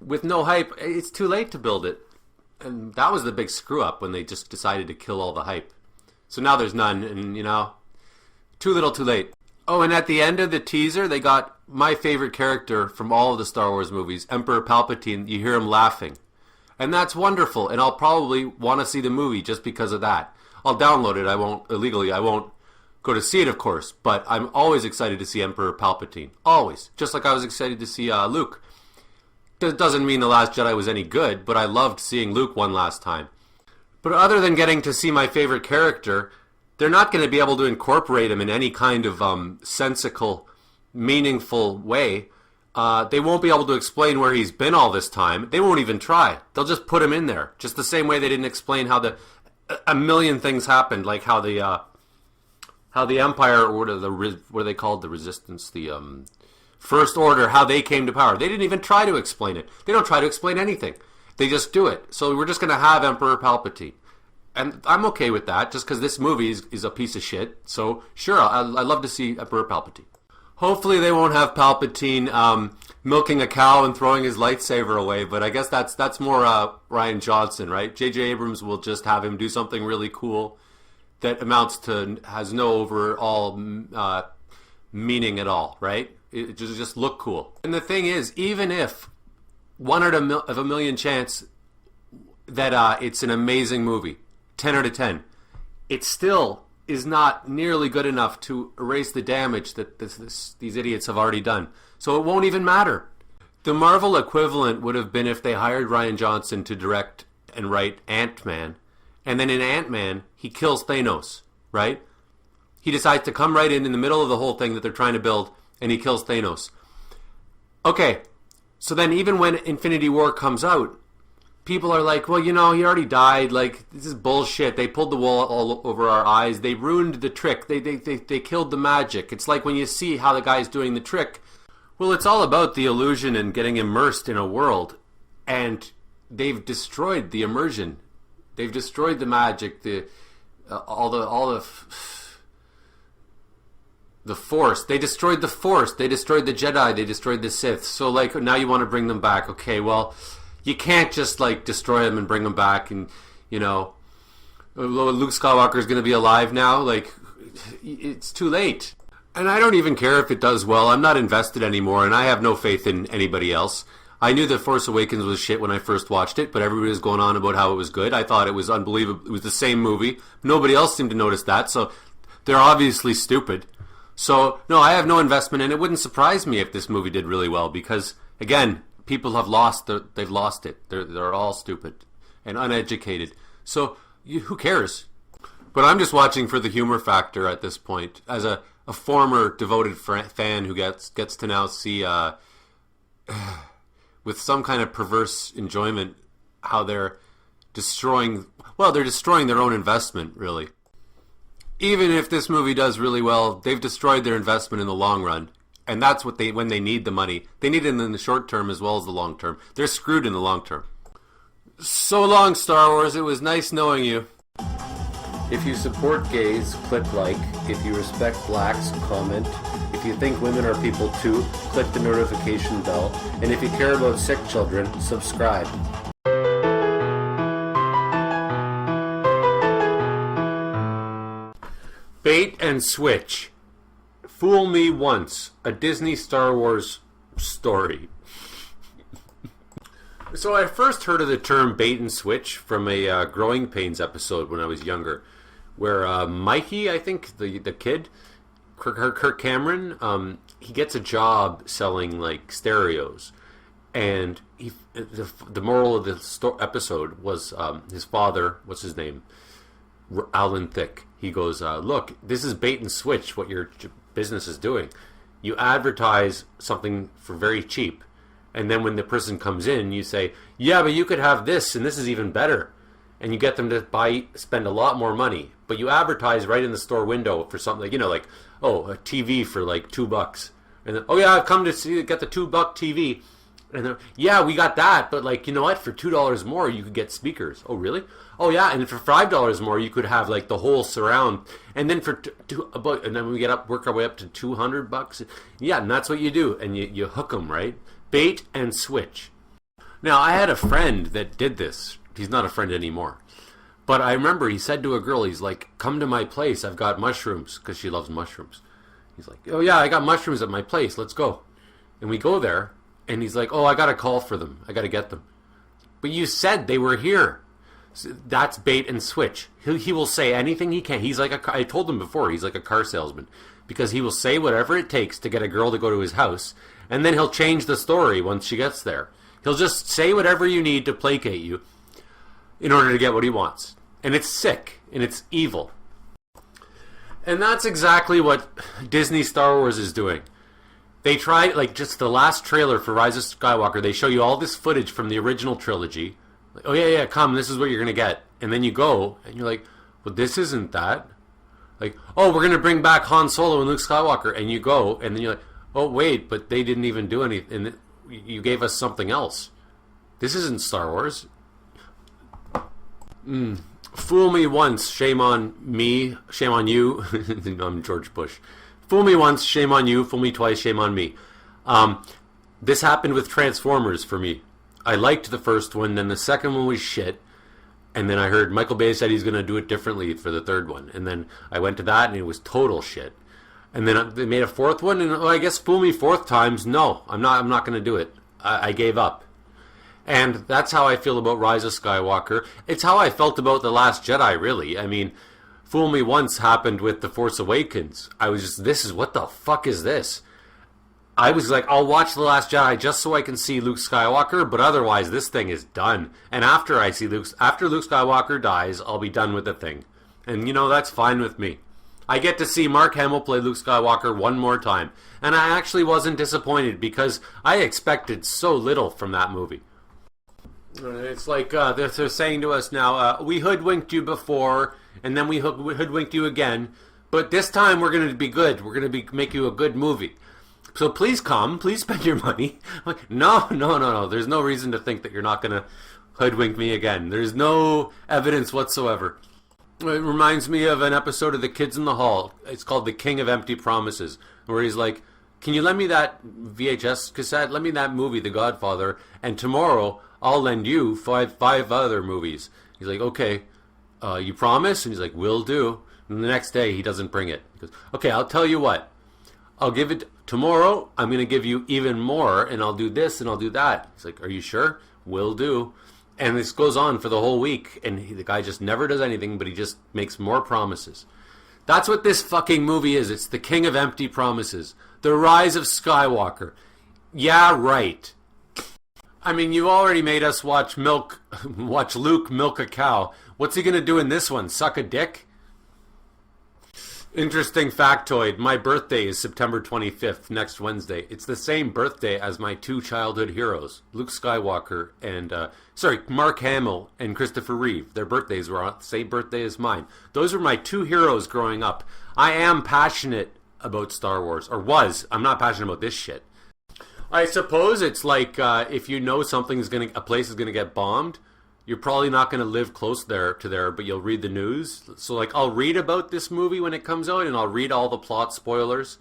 with no hype, it's too late to build it. And that was the big screw-up when they just decided to kill all the hype. So now there's none, and, too little too late. Oh, and at the end of the teaser, they got my favorite character from all of the Star Wars movies, Emperor Palpatine. You hear him laughing. And that's wonderful, and I'll probably want to see the movie just because of that. I'll download it. I won't go to see it, of course, but I'm always excited to see Emperor Palpatine. Always. Just like I was excited to see Luke. Doesn't mean The Last Jedi was any good, but I loved seeing Luke one last time. But other than getting to see my favorite character, they're not going to be able to incorporate him in any kind of sensical, meaningful way. They won't be able to explain where he's been all this time. They won't even try. They'll just put him in there. Just the same way they didn't explain how a million things happened, like how the Empire, or what are they called? The Resistance, the First Order, how they came to power. They didn't even try to explain it. They don't try to explain anything. They just do it. So we're just going to have Emperor Palpatine. And I'm okay with that, just because this movie is a piece of shit. So, sure, I'd love to see Emperor Palpatine. Hopefully they won't have Palpatine milking a cow and throwing his lightsaber away, but I guess that's more Rian Johnson, right? JJ Abrams will just have him do something really cool that has no overall meaning at all, right? It just look cool. And the thing is, even if 1 out of a million chance that it's an amazing movie, 10 out of 10, it still is not nearly good enough to erase the damage that these idiots have already done. So it won't even matter. The Marvel equivalent would have been if they hired Rian Johnson to direct and write Ant-Man, and then in Ant-Man, he kills Thanos, right? He decides to come right in the middle of the whole thing that they're trying to build, and he kills Thanos. Okay, so then even when Infinity War comes out, people are like, well, he already died. Like, this is bullshit. They pulled the wool all over our eyes. They ruined the trick. They killed the magic. It's like when you see how the guy's doing the trick. Well, it's all about the illusion and getting immersed in a world. And they've destroyed the immersion. They've destroyed the magic, the Force. They destroyed the Force. They destroyed the Jedi. They destroyed the Sith. So, now you want to bring them back. Okay, well, you can't just, destroy them and bring them back and, Luke Skywalker is going to be alive now. It's too late. And I don't even care if it does well. I'm not invested anymore, and I have no faith in anybody else. I knew The Force Awakens was shit when I first watched it, but everybody was going on about how it was good. I thought it was unbelievable. It was the same movie. Nobody else seemed to notice that, so they're obviously stupid. So, no, I have no investment, and it wouldn't surprise me if this movie did really well because, again, people have they've lost it. They're all stupid and uneducated. So, who cares? But I'm just watching for the humor factor at this point. As a former devoted fan who gets to now see, with some kind of perverse enjoyment, how they're destroying their own investment, really. Even if this movie does really well, they've destroyed their investment in the long run. And that's what when they need the money. They need it in the short term as well as the long term. They're screwed in the long term. So long, Star Wars. It was nice knowing you. If you support gays, click like. If you respect blacks, comment. If you think women are people too, click the notification bell. And if you care about sick children, subscribe. Bait and switch. Fool Me Once, a Disney Star Wars story. So I first heard of the term bait and switch from a Growing Pains episode when I was younger, where Mikey, I think, the kid, Kirk Cameron, he gets a job selling like stereos, and the moral of the episode was his father, what's his name, Alan Thicke. He goes, look, this is bait and switch, what your business is doing. You advertise something for very cheap, and then when the person comes in, you say, yeah, but you could have this, and this is even better. And you get them to spend a lot more money. But you advertise right in the store window for something, like, oh, a TV for like $2. And then, oh yeah, I've come to get the $2 TV. And then, yeah, we got that, but like, you know what? For $2 more, you could get speakers. Oh, really? Oh, yeah, and for $5 more, you could have like the whole surround. And then and then we work our way up to $200. Yeah, and that's what you do, and you hook them, right? Bait and switch. Now, I had a friend that did this. He's not a friend anymore. But I remember he said to a girl, he's like, come to my place. I've got mushrooms, because she loves mushrooms. He's like, oh yeah, I got mushrooms at my place. Let's go. And we go there. And he's like, oh, I got to call for them. I got to get them. But you said they were here. So that's bait and switch. He will say anything he can. He's like I told him before, he's like a car salesman. Because he will say whatever it takes to get a girl to go to his house. And then he'll change the story once she gets there. He'll just say whatever you need to placate you in order to get what he wants. And it's sick. And it's evil. And that's exactly what Disney Star Wars is doing. They tried, like, just the last trailer for Rise of Skywalker, they show you all this footage from the original trilogy. Like, oh, yeah, come, this is what you're going to get. And then you go, and you're like, well, this isn't that. Like, oh, we're going to bring back Han Solo and Luke Skywalker. And you go, and then you're like, oh, wait, but they didn't even do anything. You gave us something else. This isn't Star Wars. Fool me once, shame on me, shame on you. I'm George Bush. Fool me once, shame on you. Fool me twice, shame on me. This happened with Transformers for me. I liked the first one, then the second one was shit. And then I heard Michael Bay said he's going to do it differently for the third one. And then I went to that and it was total shit. And then they made a fourth one, and I guess fool me fourth times. No, I'm not going to do it. I gave up. And that's how I feel about Rise of Skywalker. It's how I felt about The Last Jedi, really. I mean, fool me once happened with The Force Awakens. I was just, what the fuck is this? I was like, I'll watch The Last Jedi just so I can see Luke Skywalker, but otherwise this thing is done. And after Luke Skywalker dies, I'll be done with the thing. And that's fine with me. I get to see Mark Hamill play Luke Skywalker one more time. And I actually wasn't disappointed because I expected so little from that movie. It's like they're saying to us now, we hoodwinked you before, and then we hoodwinked you again, but this time we're going to be good. We're going to make you a good movie. So please come, please spend your money. I'm like, no. There's no reason to think that you're not going to hoodwink me again. There's no evidence whatsoever. It reminds me of an episode of The Kids in the Hall. It's called The King of Empty Promises, where he's like, can you lend me that VHS cassette? Lend me that movie, The Godfather, and tomorrow I'll lend you five other movies. He's like, okay, you promise? And he's like, will do. And the next day he doesn't bring it. He goes, okay, I'll tell you what. I'll give it tomorrow. I'm going to give you even more, and I'll do this and I'll do that. He's like, are you sure? Will do. And this goes on for the whole week, and the guy just never does anything, but he just makes more promises. That's what this fucking movie is. It's the king of empty promises. The rise of Skywalker. Yeah, right. I mean, you already made us watch Luke milk a cow. What's he gonna do in this one? Suck a dick? Interesting factoid. My birthday is September 25th, next Wednesday. It's the same birthday as my two childhood heroes, Luke Skywalker and, Mark Hamill and Christopher Reeve. Their birthdays were on the same birthday as mine. Those were my two heroes growing up. I am passionate about Star Wars, or was. I'm not passionate about this shit. I suppose it's like if you know a place is gonna get bombed, you're probably not going to live close to there, but you'll read the news. So, like, I'll read about this movie when it comes out, and I'll read all the plot spoilers.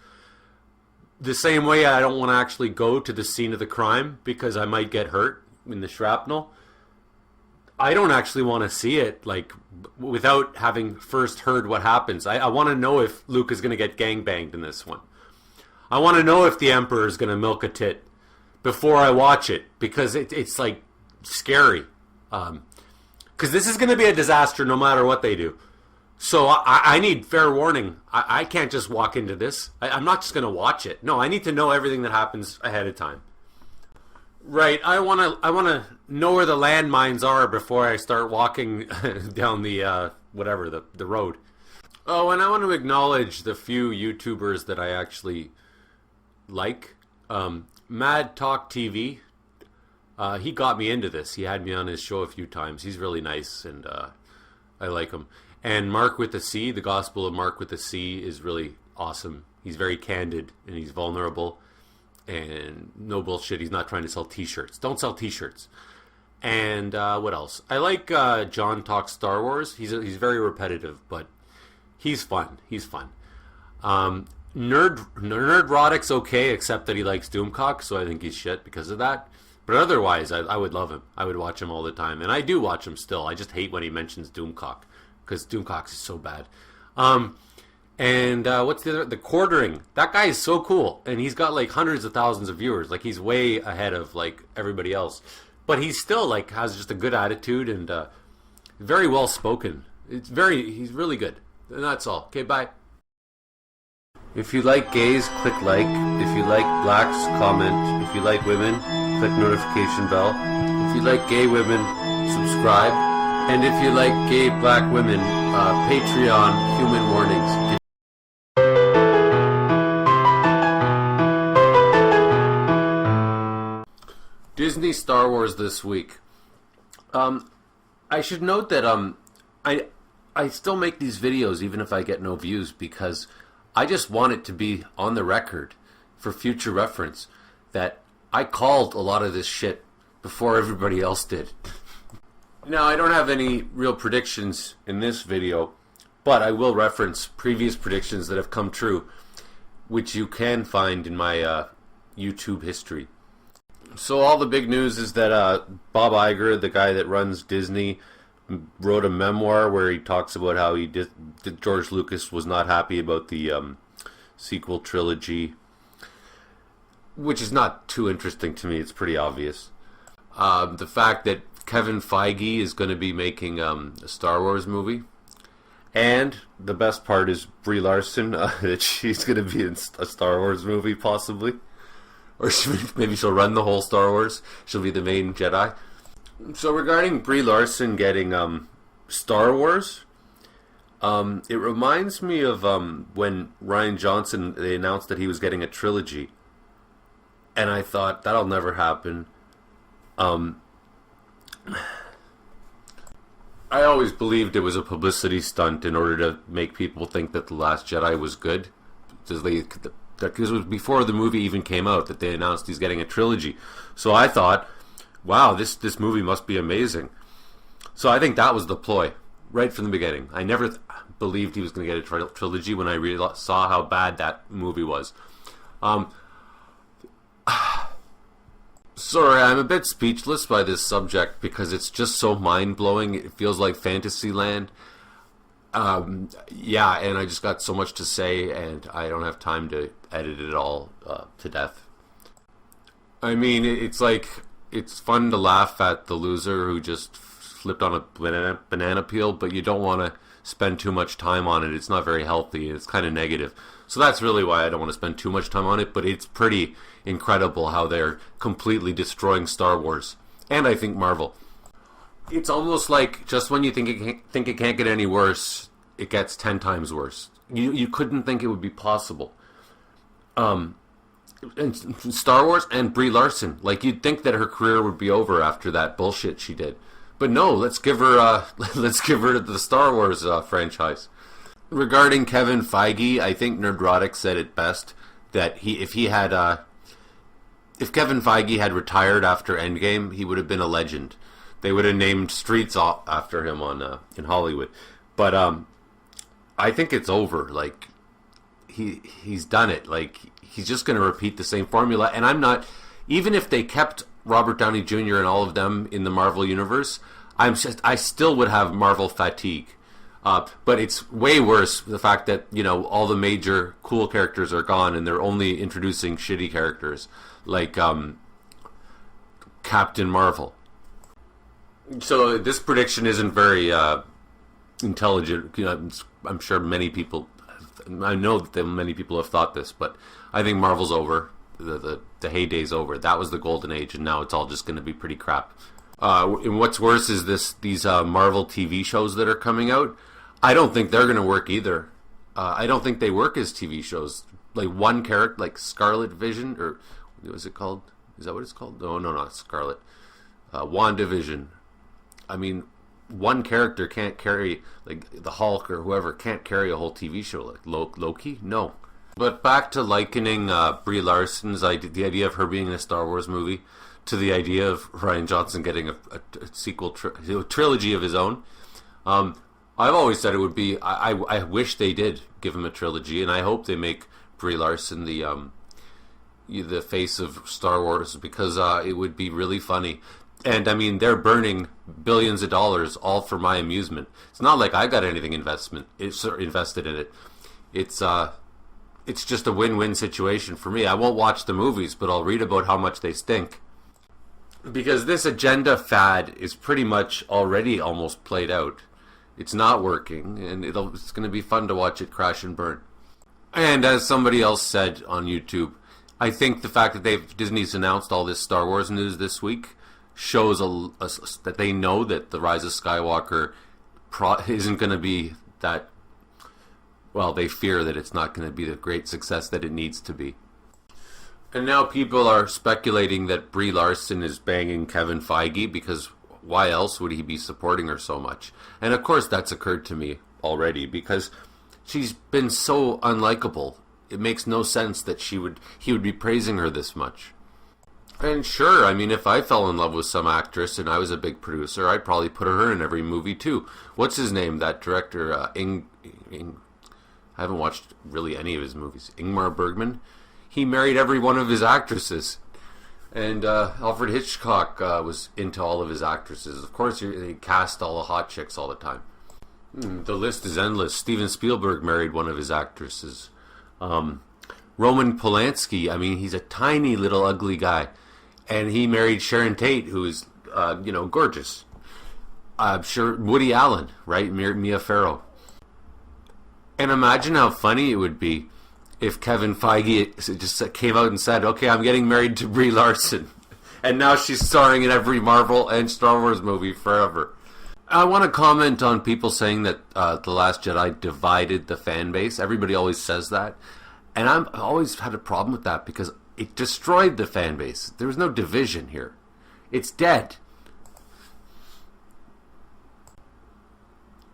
The same way I don't want to actually go to the scene of the crime because I might get hurt in the shrapnel. I don't actually want to see it, like, without having first heard what happens. I want to know if Luke is going to get gangbanged in this one. I want to know if the Emperor is going to milk a tit before I watch it, because it's like, scary. Because this is going to be a disaster no matter what they do. So I need fair warning. I can't just walk into this. I'm not just going to watch it. No, I need to know everything that happens ahead of time. Right, I want to know where the landmines are before I start walking down the road. Oh, and I want to acknowledge the few YouTubers that I actually like. Mad Talk TV. He got me into this. He had me on his show a few times. He's really nice, and I like him. And Mark with the C, the Gospel of Mark with the C, is really awesome. He's very candid, and he's vulnerable, and no bullshit. He's not trying to sell T-shirts. Don't sell T-shirts. And what else? I like John Talks Star Wars. He's very repetitive, but he's fun. He's fun. Nerdrotic's okay, except that he likes Doomcock, so I think he's shit because of that. But otherwise, I would love him. I would watch him all the time. And I do watch him still. I just hate when he mentions Doomcock, because Doomcock is so bad. What's the other? The Quartering. That guy is so cool. And he's got like hundreds of thousands of viewers. Like, he's way ahead of like everybody else. But he's still like has just a good attitude and very well spoken. He's really good. And that's all. Okay, bye. If you like gays, click like. If you like blacks, comment. If you like women, click notification bell. If you like gay women, subscribe. And if you like gay black women, Patreon, human warnings. Disney Star Wars this week. I should note that I still make these videos even if I get no views, because I just want it to be on the record for future reference that I called a lot of this shit before everybody else did. Now, I don't have any real predictions in this video, but I will reference previous predictions that have come true, which you can find in my YouTube history. So all the big news is that Bob Iger, the guy that runs Disney, wrote a memoir where he talks about how George Lucas was not happy about the sequel trilogy, which is not too interesting to me. It's pretty obvious. The fact that Kevin Feige is going to be making a Star Wars movie, and the best part is Brie Larson, that she's going to be in a Star Wars movie possibly, or maybe she'll run the whole Star Wars. She'll be the main Jedi. So regarding Brie Larson getting Star Wars, it reminds me of when Rian Johnson, they announced that he was getting a trilogy, and I thought that'll never happen. I always believed it was a publicity stunt in order to make people think that The Last Jedi was good, because it was before the movie even came out that they announced he's getting a trilogy. So I thought, wow, this movie must be amazing. So I think that was the ploy right from the beginning. I never believed he was going to get a trilogy when I saw how bad that movie was. Sorry, I'm a bit speechless by this subject because it's just so mind-blowing. It feels like Fantasyland. Yeah, and I just got so much to say, and I don't have time to edit it all to death. I mean, it's like, it's fun to laugh at the loser who just flipped on a banana peel, but you don't want to spend too much time on it. It's not very healthy. It's kind of negative. So that's really why I don't want to spend too much time on it, but it's pretty incredible how they're completely destroying Star Wars. And I think Marvel. It's almost like just when you think it can't get any worse, it gets 10 times worse. You couldn't think it would be possible. And Star Wars and Brie Larson, like you'd think that her career would be over after that bullshit she did, but no. Let's give her the Star Wars franchise. Regarding Kevin Feige, I think Nerdrotic said it best that if Kevin Feige had retired after Endgame, he would have been a legend. They would have named streets after him in Hollywood. But I think it's over. Like he's done it. Like he's just going to repeat the same formula. And I'm not. Even if they kept Robert Downey Jr. and all of them in the Marvel universe, I still would have Marvel fatigue. But it's way worse the fact that all the major cool characters are gone and they're only introducing shitty characters like Captain Marvel. So this prediction isn't very intelligent. I'm sure many people. I know that many people have thought this, but I think Marvel's over. The heyday's over. That was the golden age, and now it's all just going to be pretty crap. And what's worse is these Marvel TV shows that are coming out. I don't think they're going to work either. I don't think they work as TV shows. Like one character, like Scarlet Vision, or what is it called? Is that what it's called? No, not Scarlet. WandaVision. I mean, one character can't carry, like the Hulk or whoever, can't carry a whole TV show. Like Loki? No. But back to likening Brie Larson's the idea of her being in a Star Wars movie to the idea of Rian Johnson getting a sequel trilogy of his own. I've always said it would be. I wish they did give him a trilogy, and I hope they make Brie Larson the face of Star Wars because it would be really funny. And I mean, they're burning billions of dollars all for my amusement. It's not like I got anything invested in it. It's just a win-win situation for me. I won't watch the movies, but I'll read about how much they stink. Because this agenda fad is pretty much already almost played out. It's not working, and it's going to be fun to watch it crash and burn. And as somebody else said on YouTube, I think the fact that Disney's announced all this Star Wars news this week shows that they know that the Rise of Skywalker isn't going to be that. Well, they fear that it's not going to be the great success that it needs to be. And now people are speculating that Brie Larson is banging Kevin Feige because why else would he be supporting her so much? And of course that's occurred to me already because she's been so unlikable. It makes no sense that he would be praising her this much. And sure, I mean, if I fell in love with some actress and I was a big producer, I'd probably put her in every movie too. What's his name? That director, I haven't watched really any of his movies. Ingmar Bergman. He married every one of his actresses. And Alfred Hitchcock was into all of his actresses. Of course, he cast all the hot chicks all the time. The list is endless. Steven Spielberg married one of his actresses. Roman Polanski, I mean, he's a tiny little ugly guy. And he married Sharon Tate, who is, gorgeous. I'm sure Woody Allen, right? Mia Farrow. And imagine how funny it would be if Kevin Feige just came out and said, okay, I'm getting married to Brie Larson. And now she's starring in every Marvel and Star Wars movie forever. I want to comment on people saying that The Last Jedi divided the fan base. Everybody always says that. And I've always had a problem with that because it destroyed the fan base. There was no division here. It's dead.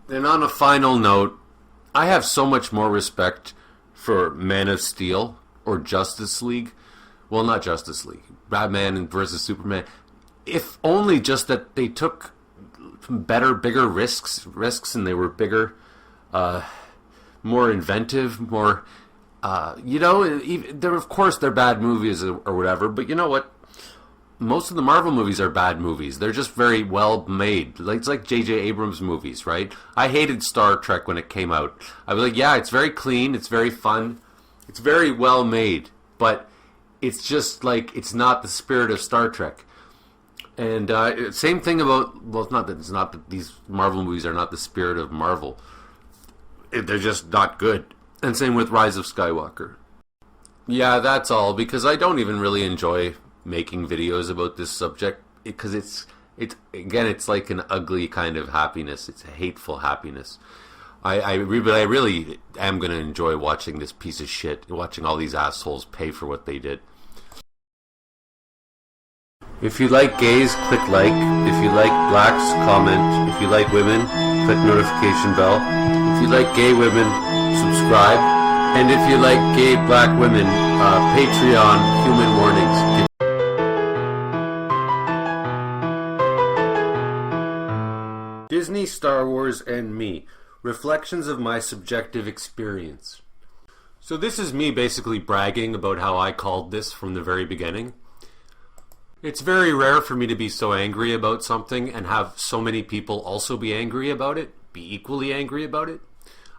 And on a final note, I have so much more respect for Man of Steel or Justice League. Well, not Justice League. Batman versus Superman. If only just that they took better, bigger risks, and they were bigger, more inventive, more, of course they're bad movies or whatever, but you know what? Most of the Marvel movies are bad movies. They're just very well made. It's like JJ Abrams movies, right? I hated Star Trek when it came out. I was like, yeah, it's very clean, it's very fun, it's very well made, but it's just like, it's not the spirit of Star Trek. And same thing about, well, it's not that these Marvel movies are not the spirit of Marvel, they're just not good. And same with Rise of Skywalker. Yeah, that's all, because I don't even really enjoy making videos about this subject, because it's like an ugly kind of happiness. It's a hateful happiness. But I really am going to enjoy watching this piece of shit, watching all these assholes pay for what they did. If you like gays, click like. If you like blacks, comment. If you like women, click notification bell. If you like gay women, subscribe. And if you like gay black women, Patreon, human warnings. Disney, Star Wars, and me. Reflections of my subjective experience. So this is me basically bragging about how I called this from the very beginning. It's very rare for me to be so angry about something and have so many people also be angry about it, be equally angry about it.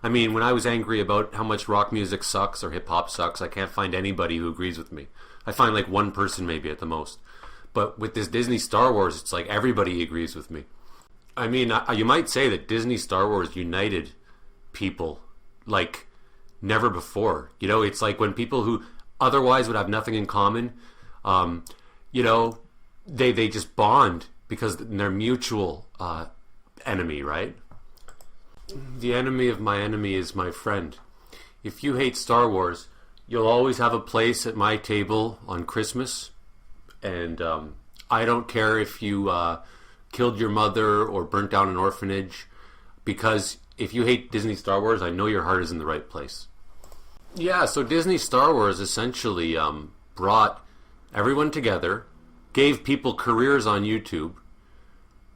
I mean, when I was angry about how much rock music sucks or hip-hop sucks, I can't find anybody who agrees with me. I find like one person maybe at the most. But with this Disney Star Wars, it's like everybody agrees with me. I mean, you might say that Disney Star Wars united people like never before. You know, it's like when people who otherwise would have nothing in common, you know, they just bond because they're mutual enemy, right? The enemy of my enemy is my friend. If you hate Star Wars, you'll always have a place at my table on Christmas. And I don't care if you killed your mother or burnt down an orphanage, because if you hate Disney Star Wars, I know your heart is in the right place. Yeah, so Disney Star Wars essentially brought everyone together, gave people careers on YouTube,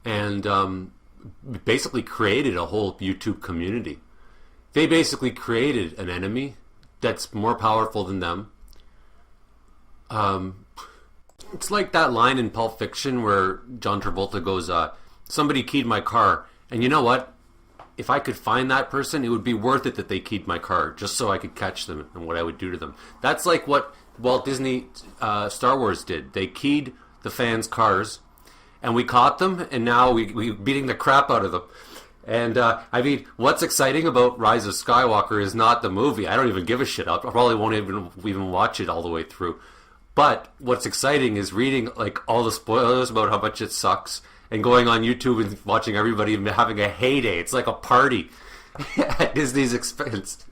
and basically created a whole YouTube community. They basically created an enemy that's more powerful than them. It's like that line in Pulp Fiction where John Travolta goes, somebody keyed my car, and you know what? If I could find that person, it would be worth it that they keyed my car, just so I could catch them and what I would do to them. That's like what Walt Disney Star Wars did. They keyed the fans' cars, and we caught them, and now we're beating the crap out of them. And I mean, what's exciting about Rise of Skywalker is not the movie. I don't even give a shit. I probably won't even watch it all the way through. But what's exciting is reading like all the spoilers about how much it sucks, and going on YouTube and watching everybody having a heyday. It's like a party at Disney's expense.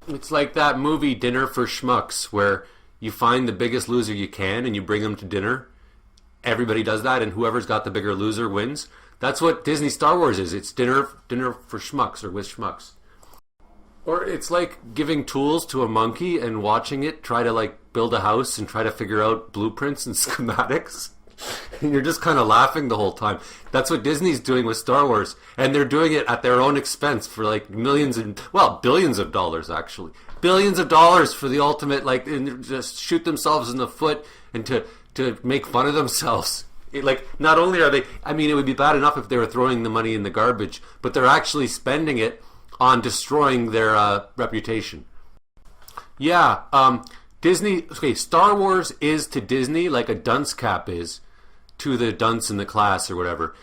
It's like that movie Dinner for Schmucks, where you find the biggest loser you can and you bring them to dinner. Everybody does that, and whoever's got the bigger loser wins. That's what Disney Star Wars is. It's dinner for schmucks, or with schmucks. Or it's like giving tools to a monkey and watching it try to like build a house and try to figure out blueprints and schematics. And you're just kind of laughing the whole time. That's what Disney's doing with Star Wars. And they're doing it at their own expense for like billions of dollars actually. Billions of dollars for the ultimate, like, and just shoot themselves in the foot and to make fun of themselves. Like, not only are they, I mean, it would be bad enough if they were throwing the money in the garbage, but they're actually spending it on destroying their reputation. Yeah, Star Wars is to Disney like a dunce cap is to the dunce in the class or whatever.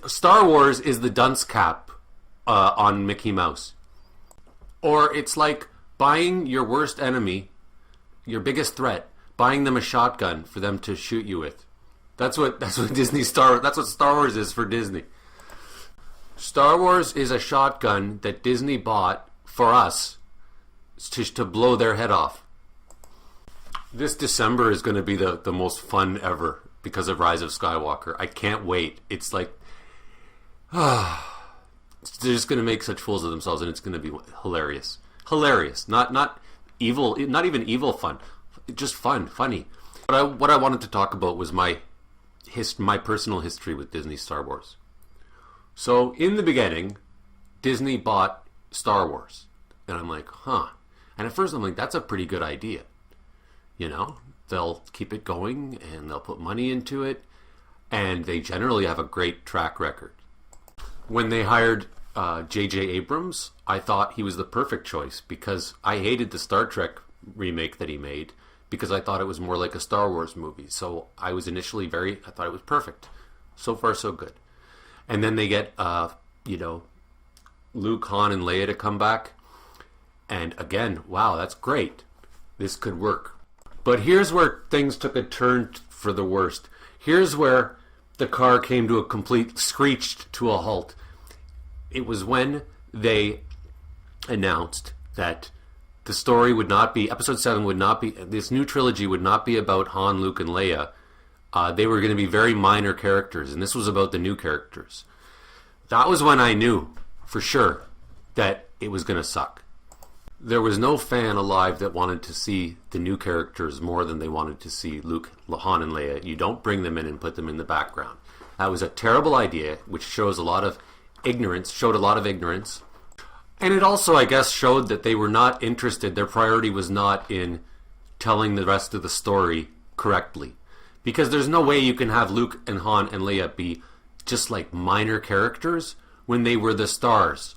Star Wars is the dunce cap on Mickey Mouse. Or it's like buying your worst enemy, your biggest threat, buying them a shotgun for them to shoot you with. That's what Star Wars is for Disney. Star Wars is a shotgun that Disney bought for us to blow their head off. This December is going to be the most fun ever because of Rise of Skywalker. I can't wait. It's like, they're just going to make such fools of themselves, and it's going to be hilarious. Hilarious. Not evil, not even evil fun. Just fun, funny. What I wanted to talk about was my personal history with Disney Star Wars. So, in the beginning, Disney bought Star Wars. And I'm like, huh. And at first I'm like, that's a pretty good idea. You know, they'll keep it going and they'll put money into it. And they generally have a great track record. When they hired JJ Abrams, I thought he was the perfect choice because I hated the Star Trek remake that he made because I thought it was more like a Star Wars movie. So I was initially I thought it was perfect. So far, so good. And then they get, Luke, Han, and Leia to come back. And again, wow, that's great. This could work. But here's where things took a turn for the worst. Here's where the car came to a complete screeched to a halt. It was when they announced that the story would not be, Episode 7 would not be, this new trilogy would not be about Han, Luke, and Leia. They were going to be very minor characters, and this was about the new characters. That was when I knew, for sure, that it was going to suck. There was no fan alive that wanted to see the new characters more than they wanted to see Luke, Han, and Leia. You don't bring them in and put them in the background. That was a terrible idea, which showed a lot of ignorance. And it also, I guess, showed that they were not interested. Their priority was not in telling the rest of the story correctly. Because there's no way you can have Luke and Han and Leia be just like minor characters when they were the stars.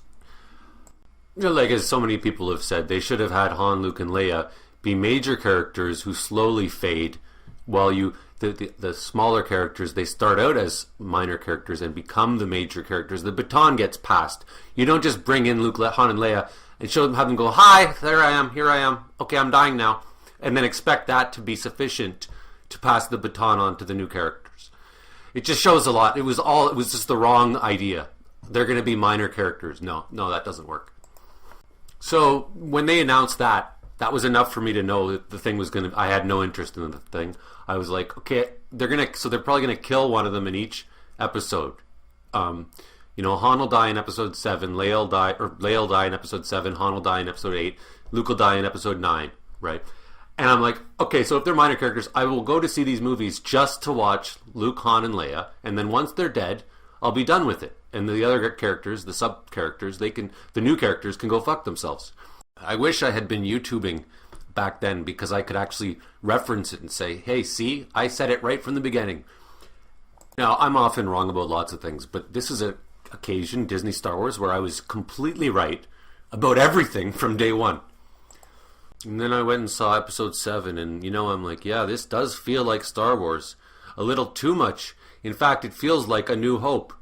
You know, like as so many people have said, they should have had Han, Luke, and Leia be major characters who slowly fade, while the smaller characters, they start out as minor characters and become the major characters. The baton gets passed. You don't just bring in Luke, Han, and Leia and have them go, "Hi, there I am, here I am. Okay, I'm dying now," and then expect that to be sufficient to pass the baton on to the new characters. It just shows a lot. It was just the wrong idea. They're going to be minor characters. No, that doesn't work. So when they announced that was enough for me to know that the thing was going to, I had no interest in the thing. I was like, okay, they're probably going to kill one of them in each episode. Han will die in episode 7, Leia will die in episode 7, Han will die in episode 8, Luke will die in episode 9, right? And I'm like, okay, so if they're minor characters, I will go to see these movies just to watch Luke, Han, and Leia, and then once they're dead, I'll be done with it. And the other characters, the sub-characters, the new characters can go fuck themselves. I wish I had been YouTubing back then, because I could actually reference it and say, hey, see, I said it right from the beginning. Now, I'm often wrong about lots of things, but this is an occasion, Disney Star Wars, where I was completely right about everything from day one. And then I went and saw episode 7, and I'm like, yeah, this does feel like Star Wars. A little too much. In fact, it feels like A New Hope.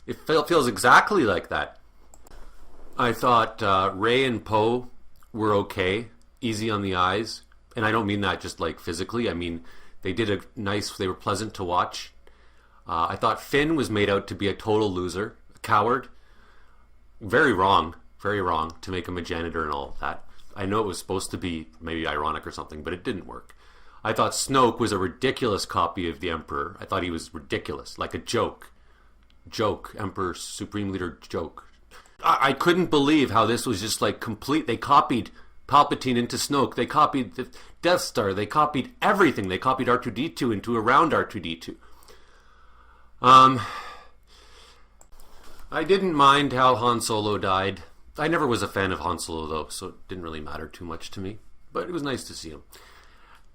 It feels exactly like that. I thought Rey and Poe were okay, easy on the eyes. And I don't mean that just like physically. I mean, they were pleasant to watch. I thought Finn was made out to be a total loser, a coward. Very wrong to make him a janitor and all of that. I know it was supposed to be maybe ironic or something, but it didn't work. I thought Snoke was a ridiculous copy of the Emperor. I thought he was ridiculous, like a joke. Emperor, Supreme Leader joke. I couldn't believe how this was just like complete. They copied Palpatine into Snoke. They copied the Death Star. They copied everything. They copied R2-D2 into around R2-D2. I didn't mind how Han Solo died. I never was a fan of Han Solo, though, so it didn't really matter too much to me. But it was nice to see him.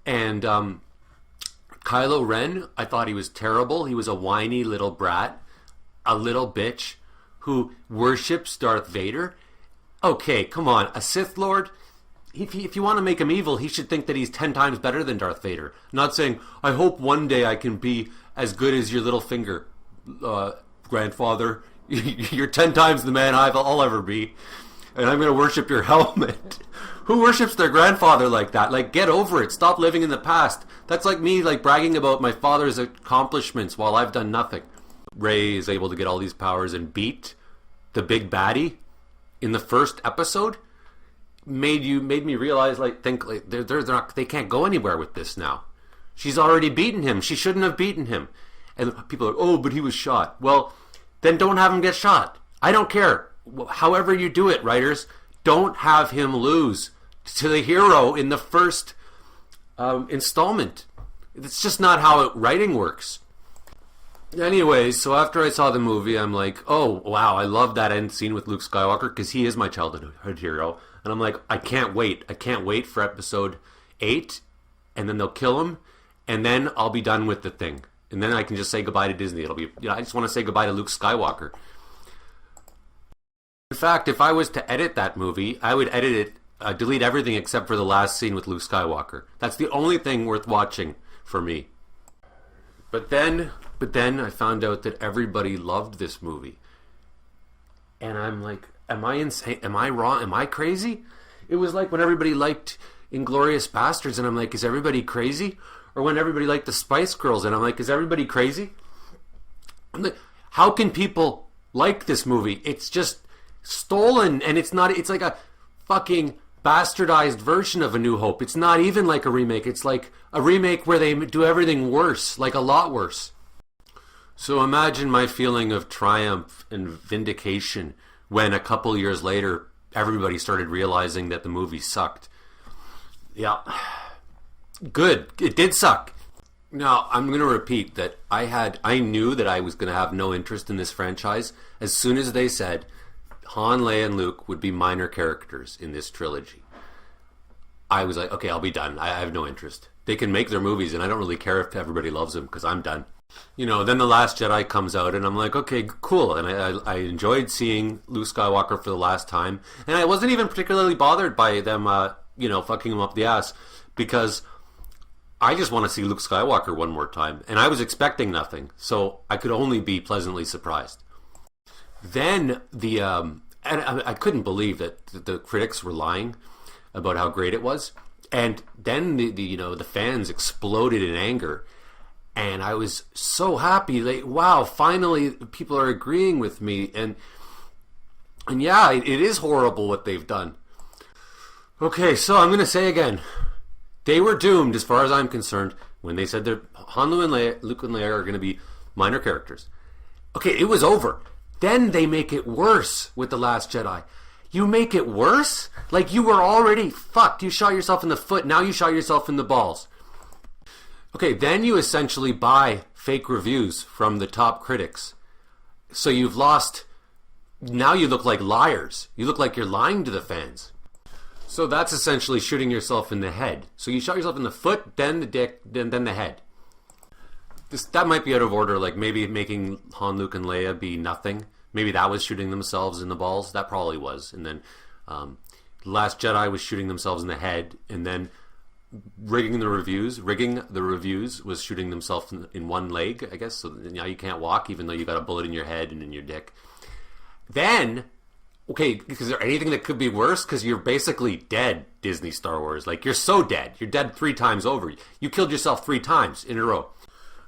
And Kylo Ren, I thought he was terrible. He was a whiny little brat, a little bitch who worships Darth Vader. Okay, come on. A Sith Lord? If you want to make him evil, he should think that he's 10 times better than Darth Vader. Not saying, I hope one day I can be as good as your little finger, grandfather. You're 10 times the man I'll ever be, and I'm going to worship your helmet. Who worships their grandfather like that? Like, get over it. Stop living in the past. That's like me, like, bragging about my father's accomplishments while I've done nothing. Rey is able to get all these powers and beat the big baddie in the first episode. Made me realize, they can't go anywhere with this now. She's already beaten him. She shouldn't have beaten him. And people are, oh, but he was shot. Well, then don't have him get shot. I don't care. However you do it, writers, don't have him lose to the hero in the first installment. It's just not how writing works. Anyway, so after I saw the movie, I'm like, oh, wow, I love that end scene with Luke Skywalker, because he is my childhood hero. And I'm like, I can't wait. I can't wait for episode 8, and then they'll kill him, and then I'll be done with the thing. And then I can just say goodbye to Disney. It'll be, I just want to say goodbye to Luke Skywalker. In fact, if I was to edit that movie, I would edit it, delete everything except for the last scene with Luke Skywalker. That's the only thing worth watching for me. But then I found out that everybody loved this movie. And I'm like, Am I insane? Am I wrong? Am I crazy? It was like when everybody liked Inglorious Bastards, and I'm like, is everybody crazy? Or when everybody liked the Spice Girls, and I'm like, is everybody crazy? I'm like, how can people like this movie? It's just stolen, and it's not. It's like a fucking bastardized version of A New Hope. It's not even like a remake. It's like a remake where they do everything worse, like a lot worse. So imagine my feeling of triumph and vindication when a couple years later everybody started realizing that the movie sucked. Yeah. Good. It did suck. Now, I'm going to repeat that I knew that I was going to have no interest in this franchise as soon as they said Han, Leia, and Luke would be minor characters in this trilogy. I was like, okay, I'll be done. I have no interest. They can make their movies, and I don't really care if everybody loves them because I'm done. You know, then The Last Jedi comes out, and I'm like, okay, cool. And I enjoyed seeing Luke Skywalker for the last time. And I wasn't even particularly bothered by them, fucking him up the ass, because I just want to see Luke Skywalker one more time. And I was expecting nothing, so I could only be pleasantly surprised. Then and I couldn't believe that the critics were lying about how great it was. And then the fans exploded in anger. And I was so happy. Like, wow, finally people are agreeing with me. And yeah, it is horrible what they've done. Okay, so I'm going to say again, they were doomed as far as I'm concerned when they said that Luke and Leia are going to be minor characters. Okay, it was over. Then they make it worse with The Last Jedi. You make it worse? Like, you were already fucked. You shot yourself in the foot. Now you shot yourself in the balls. Okay, then you essentially buy fake reviews from the top critics. So you've lost... Now you look like liars. You look like you're lying to the fans. So that's essentially shooting yourself in the head. So you shot yourself in the foot, then the dick, then the head. That might be out of order, like maybe making Han, Luke, and Leia be nothing. Maybe that was shooting themselves in the balls. That probably was. And then Last Jedi was shooting themselves in the head. And then rigging the reviews was shooting themselves in one leg, I guess. So now you can't walk even though you got a bullet in your head and in your dick. Then, okay, is there anything that could be worse? Because you're basically dead, Disney Star Wars. Like, you're so dead. You're dead 3 times over. You killed yourself 3 times in a row.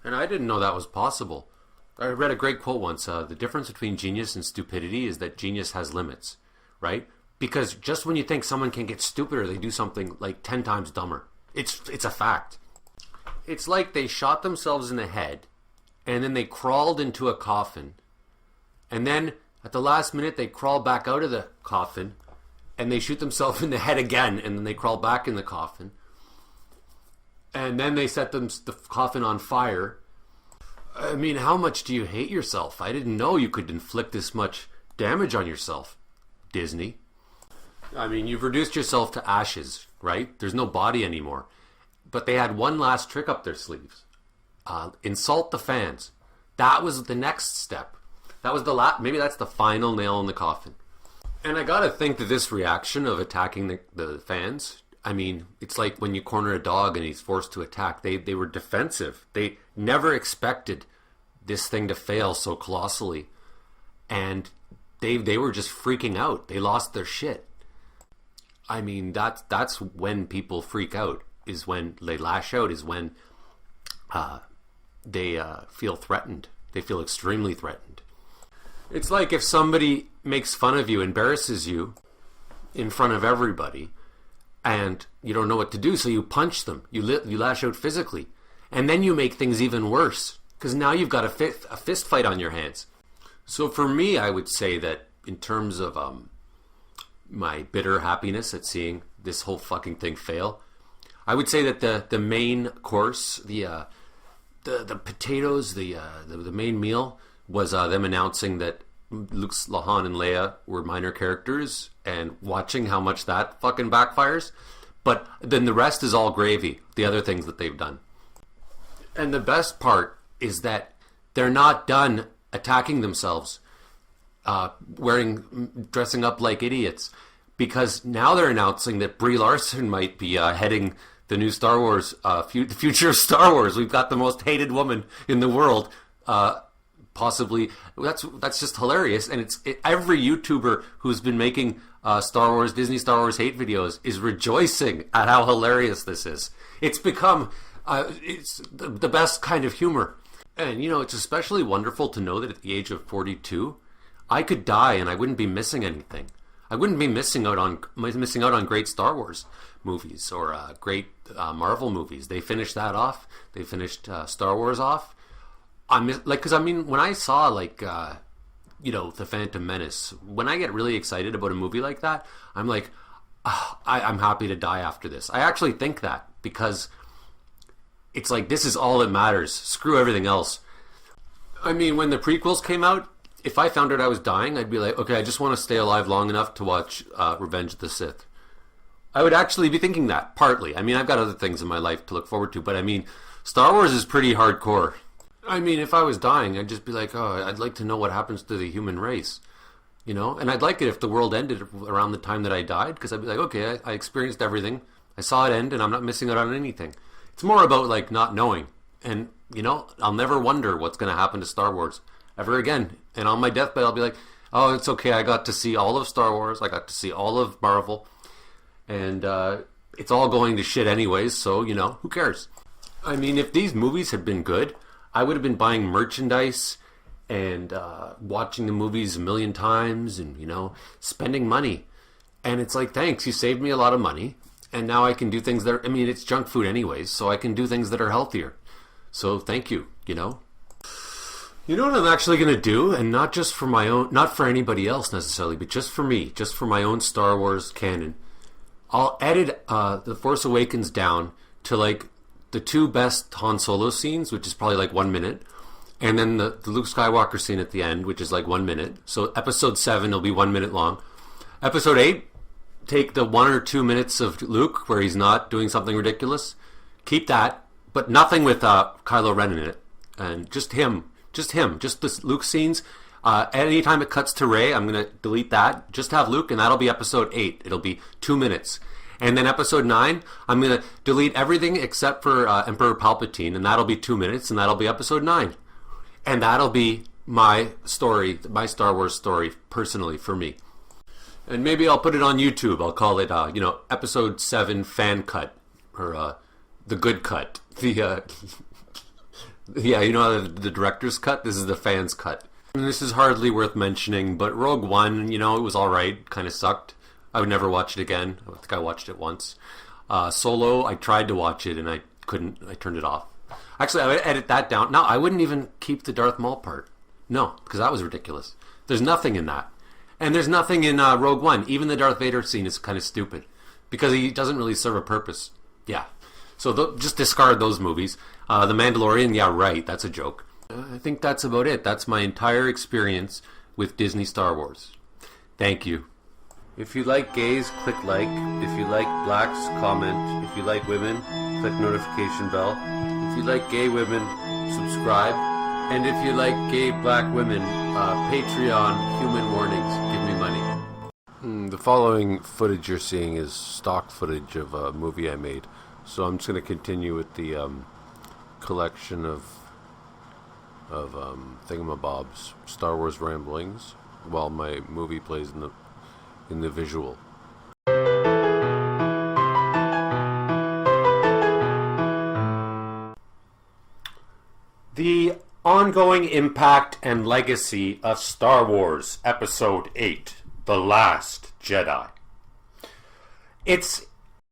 And I didn't know that was possible. I read a great quote once. The difference between genius and stupidity is that genius has limits, right? Because just when you think someone can get stupider, they do something like 10 times dumber. It's a fact. It's like they shot themselves in the head, and then they crawled into a coffin, and then at the last minute they crawl back out of the coffin, and they shoot themselves in the head again, and then they crawl back in the coffin, and then they set the coffin on fire. I mean, how much do you hate yourself? I didn't know you could inflict this much damage on yourself, Disney. I mean, you've reduced yourself to ashes, right? There's no body anymore. But they had one last trick up their sleeves. Insult the fans. That was the next step. That was maybe that's the final nail in the coffin. And I gotta think that this reaction of attacking the fans, I mean, it's like when you corner a dog and he's forced to attack. They were defensive. They never expected this thing to fail so colossally. And they were just freaking out. They lost their shit. I mean, that's when people freak out, is when they lash out, is when they feel threatened. They feel extremely threatened. It's like if somebody makes fun of you, embarrasses you in front of everybody, and you don't know what to do, so you punch them. You lash out physically. And then you make things even worse, because now you've got a fist fight on your hands. So for me, I would say that in terms of my bitter happiness at seeing this whole fucking thing fail, I would say that the main course, the potatoes, the main meal was them announcing that Luke, Han, and Leia were minor characters, and watching how much that fucking backfires. But then the rest is all gravy, the other things that they've done. And the best part is that they're not done attacking themselves, dressing up like idiots, because now they're announcing that Brie Larson might be heading the new Star Wars, the future of Star Wars. We've got the most hated woman in the world possibly that's just hilarious. And every YouTuber who's been making Disney Star Wars hate videos is rejoicing at how hilarious this is. It's become it's the best kind of humor. And it's especially wonderful to know that at the age of 42, I could die and I wouldn't be missing anything. I wouldn't be missing out on great Star Wars movies or great Marvel movies. They finished that off. They finished Star Wars off. Because when I saw The Phantom Menace, when I get really excited about a movie like that, I'm like, I'm happy to die after this. I actually think that because it's like, this is all that matters. Screw everything else. I mean, when the prequels came out, if I found out I was dying, I'd be like, okay, I just want to stay alive long enough to watch Revenge of the Sith. I would actually be thinking that, partly. I mean, I've got other things in my life to look forward to, but I mean, Star Wars is pretty hardcore. I mean, if I was dying, I'd just be like, oh, I'd like to know what happens to the human race. And I'd like it if the world ended around the time that I died, because I'd be like, okay, I experienced everything. I saw it end, and I'm not missing out on anything. It's more about, not knowing. And, I'll never wonder what's going to happen to Star Wars ever again. And on my deathbed, I'll be like, oh, it's okay. I got to see all of Star Wars. I got to see all of Marvel. And it's all going to shit anyways, so, who cares? I mean, if these movies had been good, I would have been buying merchandise and watching the movies a million times and, spending money. And it's like, thanks, you saved me a lot of money. And now I can do things that are, it's junk food anyways, so I can do things that are healthier. So thank you, You know what I'm actually going to do? And not just for my own, not for anybody else necessarily, but just for me, just for my own Star Wars canon. I'll edit The Force Awakens down to the two best Han Solo scenes, which is probably 1 minute. And then the Luke Skywalker scene at the end, which is 1 minute. So episode 7 will be 1 minute long. Episode 8, take the 1 or 2 minutes of Luke where he's not doing something ridiculous. Keep that, but nothing with Kylo Ren in it. And just him, just the Luke scenes. Anytime it cuts to Rey, I'm going to delete that. Just have Luke, and that'll be episode 8. It'll be 2 minutes. And then episode 9, I'm going to delete everything except for Emperor Palpatine, and that'll be 2 minutes, and that'll be episode 9. And that'll be my story, my Star Wars story, personally, for me. And maybe I'll put it on YouTube. I'll call it, episode 7 fan cut, or the good cut. The the director's cut? This is the fan's cut. And this is hardly worth mentioning, but Rogue One, it was alright, kind of sucked. I would never watch it again. I think I watched it once. Solo, I tried to watch it and I couldn't. I turned it off. Actually, I would edit that down. No, I wouldn't even keep the Darth Maul part. No, because that was ridiculous. There's nothing in that. And there's nothing in Rogue One. Even the Darth Vader scene is kind of stupid. Because he doesn't really serve a purpose. Yeah. So just discard those movies. The Mandalorian, yeah, right. That's a joke. I think that's about it. That's my entire experience with Disney Star Wars. Thank you. If you like gays, click like. If you like blacks, comment. If you like women, click notification bell. If you like gay women, subscribe. And if you like gay black women, Patreon, human warnings, give me money. The following footage you're seeing is stock footage of a movie I made. So I'm just going to continue with the collection of thingamabobs, Star Wars ramblings, while my movie plays in the visual. The ongoing impact and legacy of Star Wars Episode 8, The Last Jedi. It's